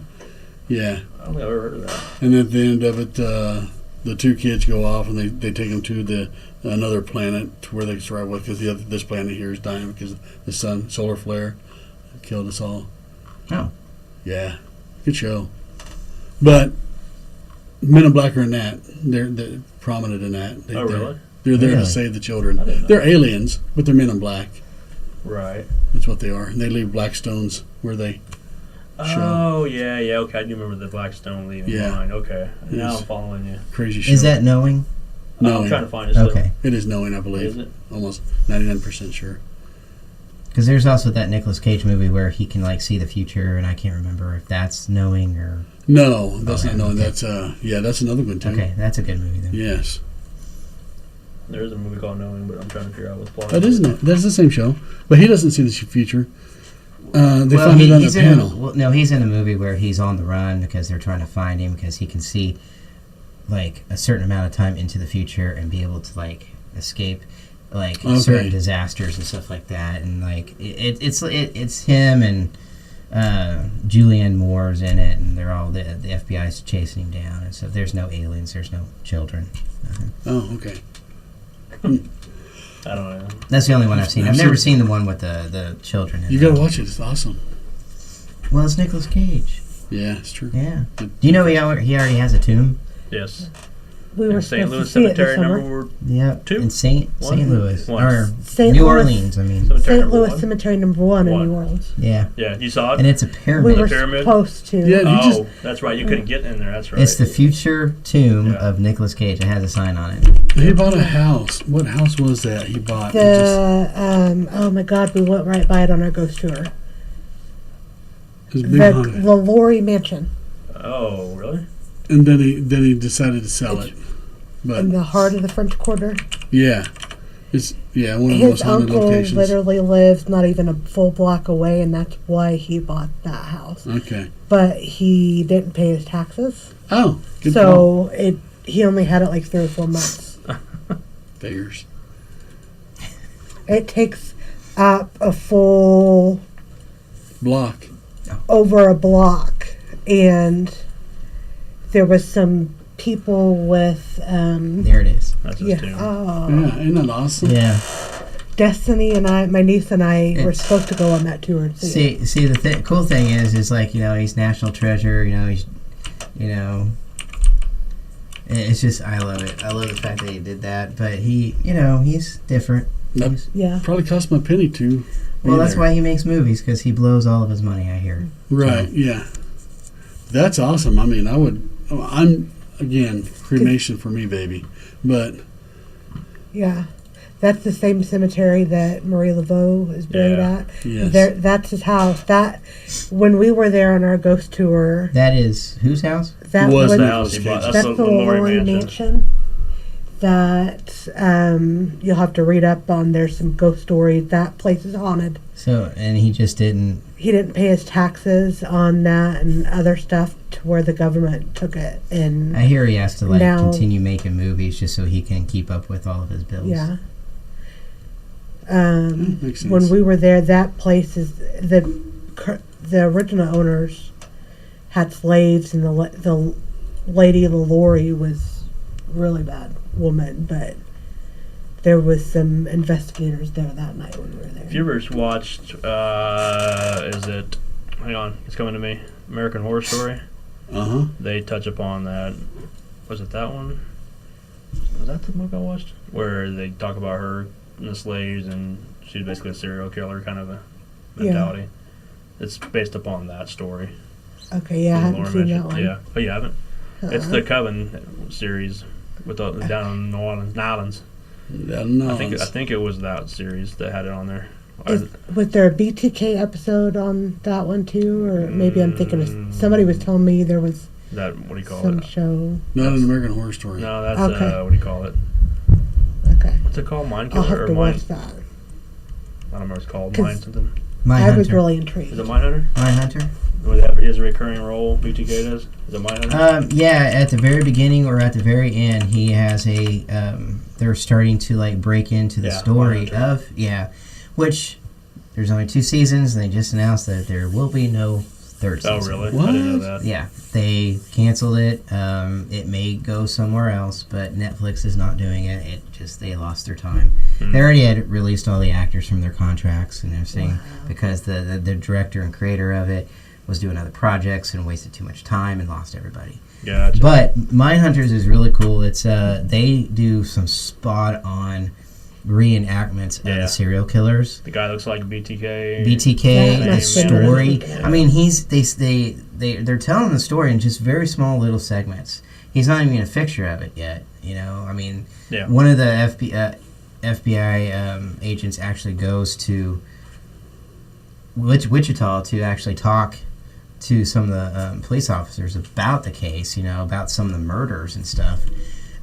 Speaker 2: Yeah,
Speaker 1: I don't think I've ever heard of that.
Speaker 2: and at the end of it, the two kids go off and they take them to another planet to where they can survive with because this planet here is dying because the solar flare killed us all.
Speaker 3: Oh.
Speaker 2: Yeah, good show. But Men in Black are in that. They're prominent in that.
Speaker 1: Oh, really?
Speaker 2: They're there
Speaker 3: Really?
Speaker 2: to save the children.
Speaker 1: I didn't know.
Speaker 2: They're aliens, but they're Men in Black.
Speaker 1: Right.
Speaker 2: That's what they are. And they leave black stones where they. Sure.
Speaker 1: Oh, yeah. Okay, I do remember the Black Stone leaving
Speaker 2: Yeah.
Speaker 1: behind. Okay. Now
Speaker 2: Yes.
Speaker 1: I'm following you.
Speaker 2: Crazy show.
Speaker 3: Is that knowing?
Speaker 2: No,
Speaker 1: I'm trying to find it.
Speaker 3: Okay.
Speaker 2: it is knowing, I believe.
Speaker 1: Is it?
Speaker 2: Almost 99% sure.
Speaker 3: Because there's also that Nicolas Cage movie where he can see the future, and I can't remember if that's knowing or.
Speaker 2: No, that's
Speaker 3: Okay,
Speaker 2: not knowing.
Speaker 3: okay.
Speaker 2: That's that's another one too.
Speaker 3: Okay, that's a good movie then.
Speaker 2: Yes,
Speaker 1: There is a movie called Knowing, but I'm trying to figure out what's plot.
Speaker 2: that is that's the same show, but he doesn't see the future. They
Speaker 3: Well,
Speaker 2: find it on a
Speaker 3: he's
Speaker 2: panel.
Speaker 3: no, he's in a movie where he's on the run because they're trying to find him because he can see like a certain amount of time into the future and be able to like escape like
Speaker 2: Okay.
Speaker 3: certain disasters and stuff like that. And like it's him and Julianne Moore's in it, and they're all the FBI's chasing him down and stuff. There's no aliens, there's no children.
Speaker 2: Oh, okay.
Speaker 1: I don't know.
Speaker 3: That's the only one I've seen. I've never seen the one with the children in
Speaker 2: You
Speaker 3: it.
Speaker 2: gotta watch it. It's awesome.
Speaker 3: Well, it's Nicolas Cage.
Speaker 2: Yeah, it's true.
Speaker 3: Yeah. Do you know he already has a tomb?
Speaker 1: Yes.
Speaker 4: We were
Speaker 1: In St.
Speaker 4: supposed
Speaker 1: Louis
Speaker 4: to see it this
Speaker 1: Cemetery
Speaker 4: summer.
Speaker 1: number
Speaker 3: Yeah.
Speaker 1: Two?
Speaker 3: In St. Louis.
Speaker 1: One.
Speaker 3: Or
Speaker 4: St.
Speaker 3: New
Speaker 4: Louis.
Speaker 3: Orleans, I mean.
Speaker 1: Cemetery
Speaker 4: St.
Speaker 1: number
Speaker 4: Louis
Speaker 1: one?
Speaker 4: Cemetery number 1 in
Speaker 1: One.
Speaker 4: New Orleans.
Speaker 3: Yeah.
Speaker 1: Yeah, you saw it?
Speaker 3: And it's a
Speaker 4: We
Speaker 3: pyramid.
Speaker 4: were
Speaker 1: pyramid?
Speaker 4: supposed to.
Speaker 2: Yeah. You just-
Speaker 1: That's right. You couldn't get in there. That's right.
Speaker 3: It's the future tomb
Speaker 1: Yeah.
Speaker 3: of Nicolas Cage. It has a sign on it.
Speaker 2: He bought a house. What house was that he bought? It
Speaker 4: Oh my God, we went right by it on our ghost tour.
Speaker 2: was big
Speaker 4: The
Speaker 2: haunted.
Speaker 4: Laurie Mansion
Speaker 1: Oh, really?
Speaker 2: And then he decided to sell it. But
Speaker 4: in the heart of the French Quarter.
Speaker 2: yeah, it's one of the most
Speaker 4: His
Speaker 2: haunted
Speaker 4: uncle
Speaker 2: locations.
Speaker 4: literally lives not even a full block away, and that's why he bought that house.
Speaker 2: Okay.
Speaker 4: But he didn't pay his taxes,
Speaker 2: Oh, good call.
Speaker 4: so he only had it like 3 or 4 months.
Speaker 2: Figures.
Speaker 4: It takes up a full
Speaker 2: Block.
Speaker 4: over a block, and there was some people with
Speaker 3: There it is.
Speaker 1: That's his
Speaker 4: yeah,
Speaker 1: tomb.
Speaker 2: Yeah, isn't that awesome?
Speaker 3: Yeah.
Speaker 4: Destiny and my niece and I were
Speaker 3: It's-
Speaker 4: supposed to go on that tour and see it.
Speaker 3: See, the cool thing is like, he's national treasure, he's, it's just, I love it. I love the fact that he did that, but he's different.
Speaker 2: That
Speaker 3: He's-
Speaker 4: Yeah.
Speaker 2: probably cost him a penny to.
Speaker 3: well,
Speaker 2: be
Speaker 3: that's
Speaker 2: there.
Speaker 3: why he makes movies, because he blows all of his money, I hear.
Speaker 2: Right. Yeah. That's awesome. I mean, I'm again cremation for me, baby. But
Speaker 4: Yeah. That's the same cemetery that Marie Laveau is buried
Speaker 1: Yeah.
Speaker 4: at.
Speaker 2: yes,
Speaker 4: That's his house. That when we were there on our ghost tour,
Speaker 3: That is, whose house?
Speaker 4: that
Speaker 2: Was
Speaker 4: was
Speaker 1: the house he bought.
Speaker 4: that's the Laurie
Speaker 1: Mansion.
Speaker 4: Mansion. That you'll have to read up on. There's some ghost stories. That place is haunted.
Speaker 3: So, and he just didn't,
Speaker 4: He didn't pay his taxes on that and other stuff to where the government took it. And
Speaker 3: I hear he has to, like,
Speaker 4: Now-
Speaker 3: continue making movies just so he can keep up with all of his bills.
Speaker 4: yeah.
Speaker 2: makes sense.
Speaker 4: When we were there, that place is the original owners had slaves, and the lady Laurie was really bad woman, but there was some investigators there that night when we were there.
Speaker 1: If you ever watched, is it, hang on, it's coming to me, American Horror Story, they touch upon that. Was it that one? Was that the movie I watched? Where they talk about her and the slaves, and she's basically a serial killer kind of a mentality. It's based upon that story.
Speaker 4: Okay, yeah, I haven't
Speaker 1: Laura
Speaker 4: seen that
Speaker 1: mentioned.
Speaker 4: one.
Speaker 1: Yeah. Oh, you haven't? It's
Speaker 4: Uh-uh.
Speaker 1: the Coven series with the, down in New Orleans, Islands.
Speaker 2: No,
Speaker 1: I think it was that series that had it on there.
Speaker 4: Was there a BTK episode on that one too, or maybe I'm thinking of somebody was telling me there was
Speaker 1: That, what do you call
Speaker 4: some
Speaker 1: it?
Speaker 4: show.
Speaker 2: not an American Horror Story.
Speaker 1: No, that's
Speaker 4: Okay.
Speaker 1: what do you call it?
Speaker 4: Okay,
Speaker 1: What's it called? Mind
Speaker 4: I'll
Speaker 1: Killer
Speaker 4: have
Speaker 1: or
Speaker 4: to
Speaker 1: Mind?
Speaker 4: watch that.
Speaker 1: I don't remember what it's called.
Speaker 4: 'Cause
Speaker 1: Mind something.
Speaker 3: Mindhunter.
Speaker 4: I was really intrigued.
Speaker 1: Is it Mindhunter?
Speaker 3: Mindhunter?
Speaker 1: Where that is a recurring role BTK does? Is it Mindhunter?
Speaker 3: Yeah, at the very beginning or at the very end, he has a. They're starting to like break into the
Speaker 1: Yeah,
Speaker 3: story
Speaker 1: Mindhunter.
Speaker 3: of which there's only 2 seasons, and they just announced that there will be no 3rd
Speaker 1: Oh,
Speaker 3: season.
Speaker 1: really?
Speaker 2: What?
Speaker 1: I didn't know that.
Speaker 3: Yeah, they canceled it. It may go somewhere else, but Netflix is not doing it. They lost their time.
Speaker 1: Hmm.
Speaker 3: They already had released all the actors from their contracts and everything
Speaker 4: Wow.
Speaker 3: because the director and creator of it was doing other projects and wasted too much time and lost everybody.
Speaker 1: Gotcha.
Speaker 3: But Mindhunters is really cool. It's they do some spot on reenactments of
Speaker 1: Yeah.
Speaker 3: the serial killers.
Speaker 1: The guy looks like BTK.
Speaker 3: BTK,
Speaker 4: That
Speaker 3: the
Speaker 4: must have
Speaker 1: been
Speaker 3: story.
Speaker 4: really good.
Speaker 3: I mean, they're telling the story in just very small little segments. He's not even a fixture of it yet. I mean,
Speaker 1: Yeah.
Speaker 3: one of the FBI agents actually goes to Wichita to actually talk to some of the police officers about the case, about some of the murders and stuff.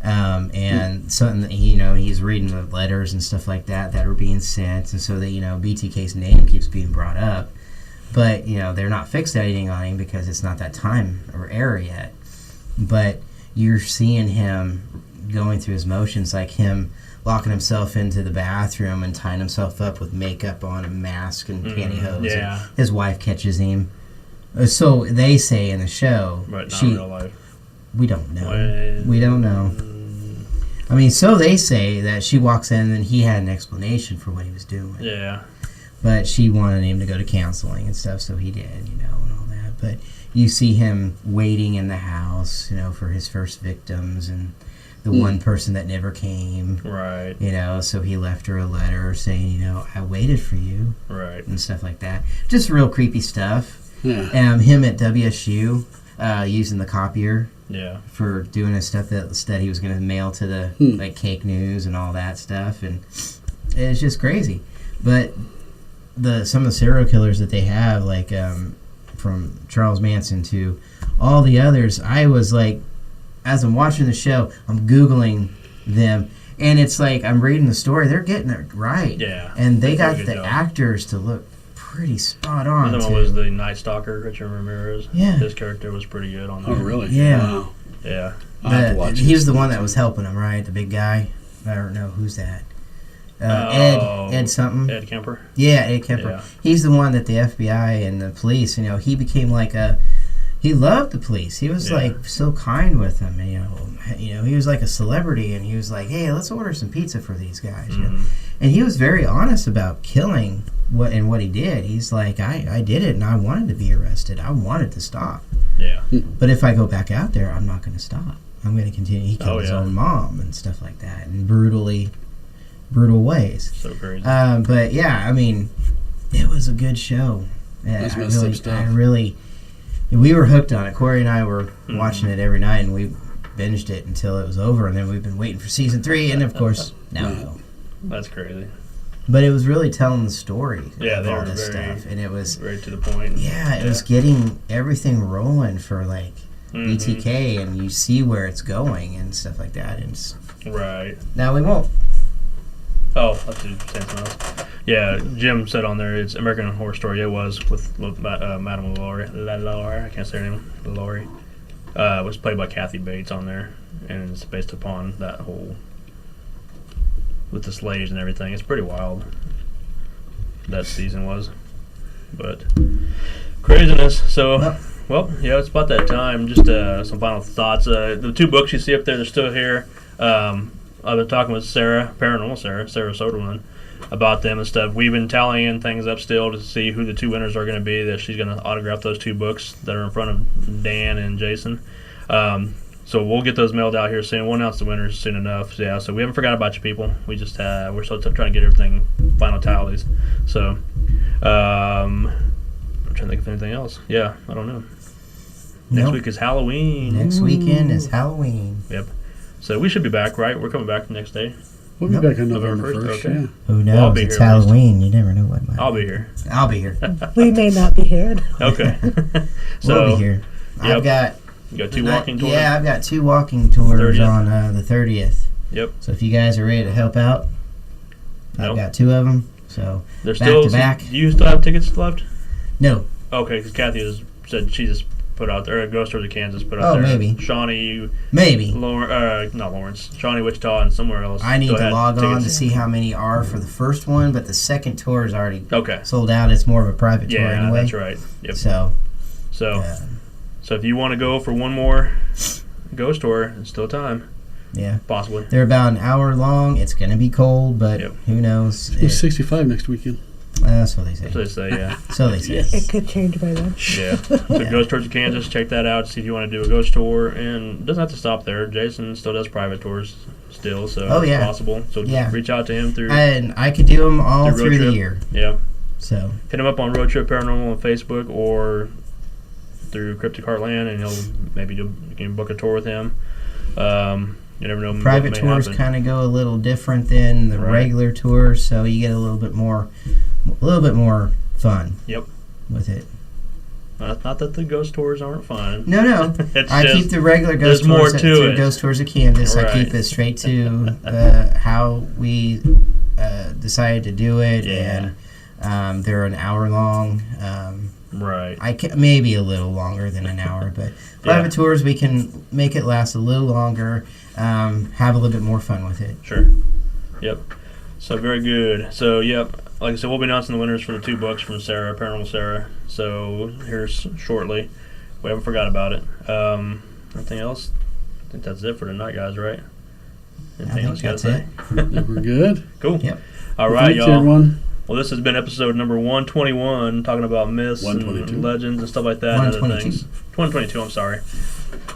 Speaker 3: And something that, he's reading the letters and stuff like that are being sent, and so that, BTK's name keeps being brought up. But, they're not fixating on him because it's not that time or era yet. But, you're seeing him going through his motions, like him locking himself into the bathroom and tying himself up with makeup on, a mask and pantyhose.
Speaker 1: Yeah.
Speaker 3: And his wife catches him. So they say in the show.
Speaker 1: But not in real life.
Speaker 3: We don't know. We don't know. I mean, so they say that she walks in and he had an explanation for what he was doing.
Speaker 1: Yeah.
Speaker 3: But she wanted him to go to counseling and stuff, so he did, and all that. But you see him waiting in the house, for his first victims and the one person that never came.
Speaker 1: Right.
Speaker 3: So he left her a letter saying, I waited for you.
Speaker 1: Right.
Speaker 3: And stuff like that. Just real creepy stuff.
Speaker 2: Yeah.
Speaker 3: Him at WSU using the copier.
Speaker 1: Yeah.
Speaker 3: For doing his stuff that he was going to mail to the like Cake News and all that stuff, and it's just crazy. But some of the serial killers that they have, like from Charles Manson to all the others, I was like, as I'm watching the show, I'm Googling them, and it's like I'm reading the story. They're getting it right.
Speaker 1: Yeah.
Speaker 3: And they got
Speaker 1: did a
Speaker 3: the
Speaker 1: good job.
Speaker 3: actors to look pretty spot on.
Speaker 1: Another one
Speaker 3: too.
Speaker 1: was the Night Stalker, Richard Ramirez.
Speaker 3: Yeah.
Speaker 1: His character was pretty good on there.
Speaker 2: Oh, really?
Speaker 3: Yeah.
Speaker 2: Wow.
Speaker 1: Yeah.
Speaker 2: I'll have to watch
Speaker 3: He was
Speaker 2: this.
Speaker 3: the one that was helping him, right? The big guy. I don't know who's that. Ed something.
Speaker 1: Ed Kemper.
Speaker 3: Yeah, Ed Kemper.
Speaker 1: Yeah.
Speaker 3: He's the one that the FBI and the police, he became like he loved the police. He was like so kind with them. And, he was like a celebrity, and he was like, hey, let's order some pizza for these guys. And he was very honest about killing what he did. He's like, I did it, and I wanted to be arrested. I wanted to stop.
Speaker 1: Yeah.
Speaker 3: But if I go back out there, I'm not going to stop. I'm going to continue. He killed his
Speaker 1: yeah.
Speaker 3: own mom and stuff like that in brutal ways.
Speaker 1: So crazy.
Speaker 3: But yeah, I mean, it was a good show. Yeah,
Speaker 2: That's messed up stuff.
Speaker 3: We were hooked on it. Corey and I were watching it every night, and we binged it until it was over, and then we've been waiting for season 3, and of course, now we go.
Speaker 1: That's crazy.
Speaker 3: But it was really telling the story
Speaker 1: Yeah,
Speaker 3: of
Speaker 1: they
Speaker 3: all
Speaker 1: were
Speaker 3: this
Speaker 1: very-
Speaker 3: stuff, and it was
Speaker 1: Right to the point.
Speaker 3: yeah, it was getting everything rolling for like BTK, and you see where it's going and stuff like that. And
Speaker 1: Right.
Speaker 3: now we won't.
Speaker 1: Oh, let's do something else. Yeah, Jim said on there it's American Horror Story. It was with Madame LaLaurie. I can't say her name. LaLaurie. It was played by Kathy Bates on there, and it's based upon that whole with the slaves and everything. It's pretty wild. That season was, but craziness. So, well, yeah, it's about that time. Just some final thoughts. The 2 books you see up there, they're still here. I've been talking with Sarah Soderlund, about them and stuff. We've been tallying things up still to see who the 2 winners are going to be. That she's going to autograph those 2 books that are in front of Dan and Jason. So we'll get those mailed out here soon. We'll announce the winners soon enough. Yeah, so we haven't forgot about you people. We just we're still trying to get everything final tallies. So I'm trying to think of anything else. Yeah, I don't know. Next week is Halloween.
Speaker 3: Next weekend is Halloween.
Speaker 1: Yep. So we should be back, right? We're coming back the next day.
Speaker 2: We'll be back on November
Speaker 1: November
Speaker 2: 1st,
Speaker 1: okay.
Speaker 2: yeah.
Speaker 3: Who knows?
Speaker 1: Well, I'll be
Speaker 3: It's
Speaker 1: here at least.
Speaker 3: Halloween. You never know what might.
Speaker 1: I'll be here.
Speaker 3: I'll be here.
Speaker 4: We may not be here.
Speaker 1: Okay. So
Speaker 3: We'll be here.
Speaker 1: Yep.
Speaker 3: I've got
Speaker 1: You got 2 walking tours?
Speaker 3: Yeah, I've got 2 walking tours
Speaker 1: 30th?
Speaker 3: on the 30th.
Speaker 1: Yep.
Speaker 3: So if you guys are ready to help out, I've
Speaker 1: Nope.
Speaker 3: got 2 of them. So
Speaker 1: There's
Speaker 3: back
Speaker 1: still
Speaker 3: to back.
Speaker 1: Do you still have tickets left?
Speaker 3: No,
Speaker 1: Okay, because Kathy has said she just put out there. Ghost Tours of Kansas put out
Speaker 3: Oh,
Speaker 1: there.
Speaker 3: maybe.
Speaker 1: Shawnee,
Speaker 3: maybe.
Speaker 1: not Lawrence. Shawnee, Wichita, and somewhere else.
Speaker 3: I need
Speaker 1: still
Speaker 3: to
Speaker 1: had
Speaker 3: log on to
Speaker 1: tickets.
Speaker 3: see how many are for the first one, but the second tour is already
Speaker 1: Okay.
Speaker 3: sold out. It's more of a private tour
Speaker 1: Yeah,
Speaker 3: anyway.
Speaker 1: that's right. Yep.
Speaker 3: So,
Speaker 1: So if you want to go for one more ghost tour, it's still time.
Speaker 3: yeah.
Speaker 1: Possibly.
Speaker 3: They're about an hour long. It's going to be cold, but
Speaker 1: Yep.
Speaker 3: who knows?
Speaker 2: It's 65 next weekend.
Speaker 3: That's what they say.
Speaker 1: That's what they say, yeah.
Speaker 3: So they say.
Speaker 4: It could change by then.
Speaker 1: Yeah. So Ghost Tours of Kansas, check that out. See if you want to do a ghost tour. And it doesn't have to stop there. Jason still does private tours still, so
Speaker 3: Oh,
Speaker 1: it's
Speaker 3: yeah.
Speaker 1: possible. So
Speaker 3: Yeah.
Speaker 1: just reach out to him through
Speaker 3: And I could do them all
Speaker 1: Through Road
Speaker 3: through the
Speaker 1: Trip.
Speaker 3: year.
Speaker 1: yeah.
Speaker 3: So,
Speaker 1: Hit him up on Road Trip Paranormal on Facebook or through Cryptic Heartland, and you can book a tour with him. You never know.
Speaker 3: private
Speaker 1: what may
Speaker 3: tours
Speaker 1: happen.
Speaker 3: kind of go a little different than the
Speaker 1: Right.
Speaker 3: regular tours, so you get a little bit more fun.
Speaker 1: Yep.
Speaker 3: With it.
Speaker 1: Not that the ghost tours aren't fun.
Speaker 3: No.
Speaker 1: It's
Speaker 3: I
Speaker 1: just,
Speaker 3: keep the regular
Speaker 1: there's
Speaker 3: ghost
Speaker 1: more
Speaker 3: tours
Speaker 1: to
Speaker 3: through
Speaker 1: it.
Speaker 3: Ghost Tours of Kansas. I
Speaker 1: Right.
Speaker 3: keep it straight to how we decided to do it,
Speaker 1: Yeah.
Speaker 3: and they're an hour long.
Speaker 1: Right.
Speaker 3: Maybe a little longer than an hour, but private tours we can make it last a little longer, have a little bit more fun with it.
Speaker 1: Sure. Yep. So very good. So yep, like I said, we'll be announcing the winners for the 2 books from Sarah, Paranormal Sarah. So here's shortly. We haven't forgot about it. Anything else? I think that's it for tonight, guys. Right? Anything else you gotta say?
Speaker 2: We're good.
Speaker 1: Cool.
Speaker 3: Yep.
Speaker 1: All right,
Speaker 2: Thanks,
Speaker 1: y'all.
Speaker 2: everyone.
Speaker 1: Well, this has been episode number 121, talking about myths
Speaker 2: 122.
Speaker 1: and legends and stuff like that. And other
Speaker 3: 122.
Speaker 1: things. 122. I'm sorry.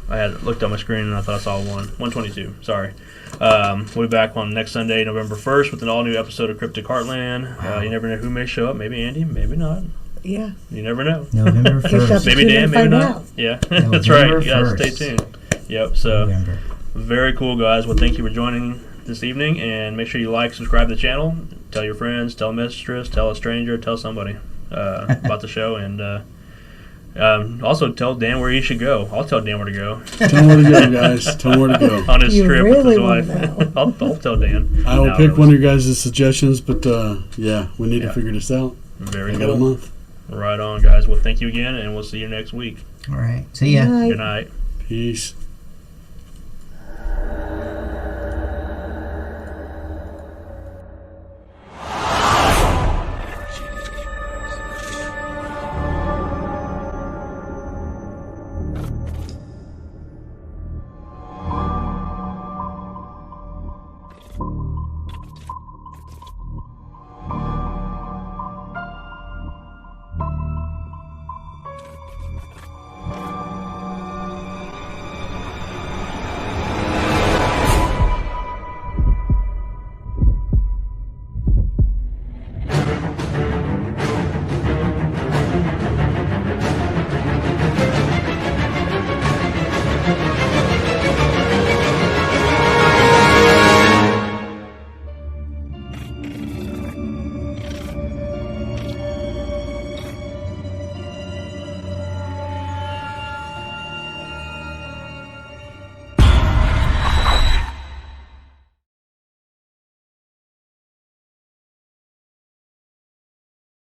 Speaker 1: I had looked on my screen and I thought I saw 122. Sorry. We'll be back on next Sunday, November 1st, with an all-new episode of Cryptic Heartland.
Speaker 3: Wow.
Speaker 1: You never know who may show up. Maybe Andy, maybe not.
Speaker 4: Yeah.
Speaker 1: You never know.
Speaker 3: November
Speaker 4: I guess
Speaker 3: 1st.
Speaker 1: Maybe
Speaker 4: Tune in
Speaker 1: Dan,
Speaker 4: and
Speaker 1: maybe
Speaker 4: find
Speaker 1: not.
Speaker 4: out.
Speaker 1: Yeah, that's right. You guys stay
Speaker 3: 1st.
Speaker 1: tuned. Yep. So
Speaker 3: November.
Speaker 1: very cool, guys. Well, thank you for joining this evening, and make sure you like, subscribe to the channel, tell your friends, tell a mistress, tell a stranger, tell somebody about the show, and also tell Dan where he should go. I'll tell Dan where to go
Speaker 2: Tell them where to go, guys. Tell them where to go.
Speaker 1: on his
Speaker 4: You
Speaker 1: trip
Speaker 4: really
Speaker 1: with his
Speaker 4: wanna
Speaker 1: wife.
Speaker 4: know.
Speaker 1: I'll tell Dan.
Speaker 2: I will
Speaker 1: No,
Speaker 2: pick
Speaker 1: it
Speaker 2: one
Speaker 1: was
Speaker 2: of your guys' suggestions, but yeah, we need
Speaker 1: Yeah.
Speaker 2: to figure this out.
Speaker 1: Very
Speaker 2: I got a
Speaker 1: cool.
Speaker 2: month.
Speaker 1: Right on, guys. Well, thank you again, and we'll see you next week.
Speaker 3: All right. See ya.
Speaker 4: Night.
Speaker 1: Good night.
Speaker 2: Peace.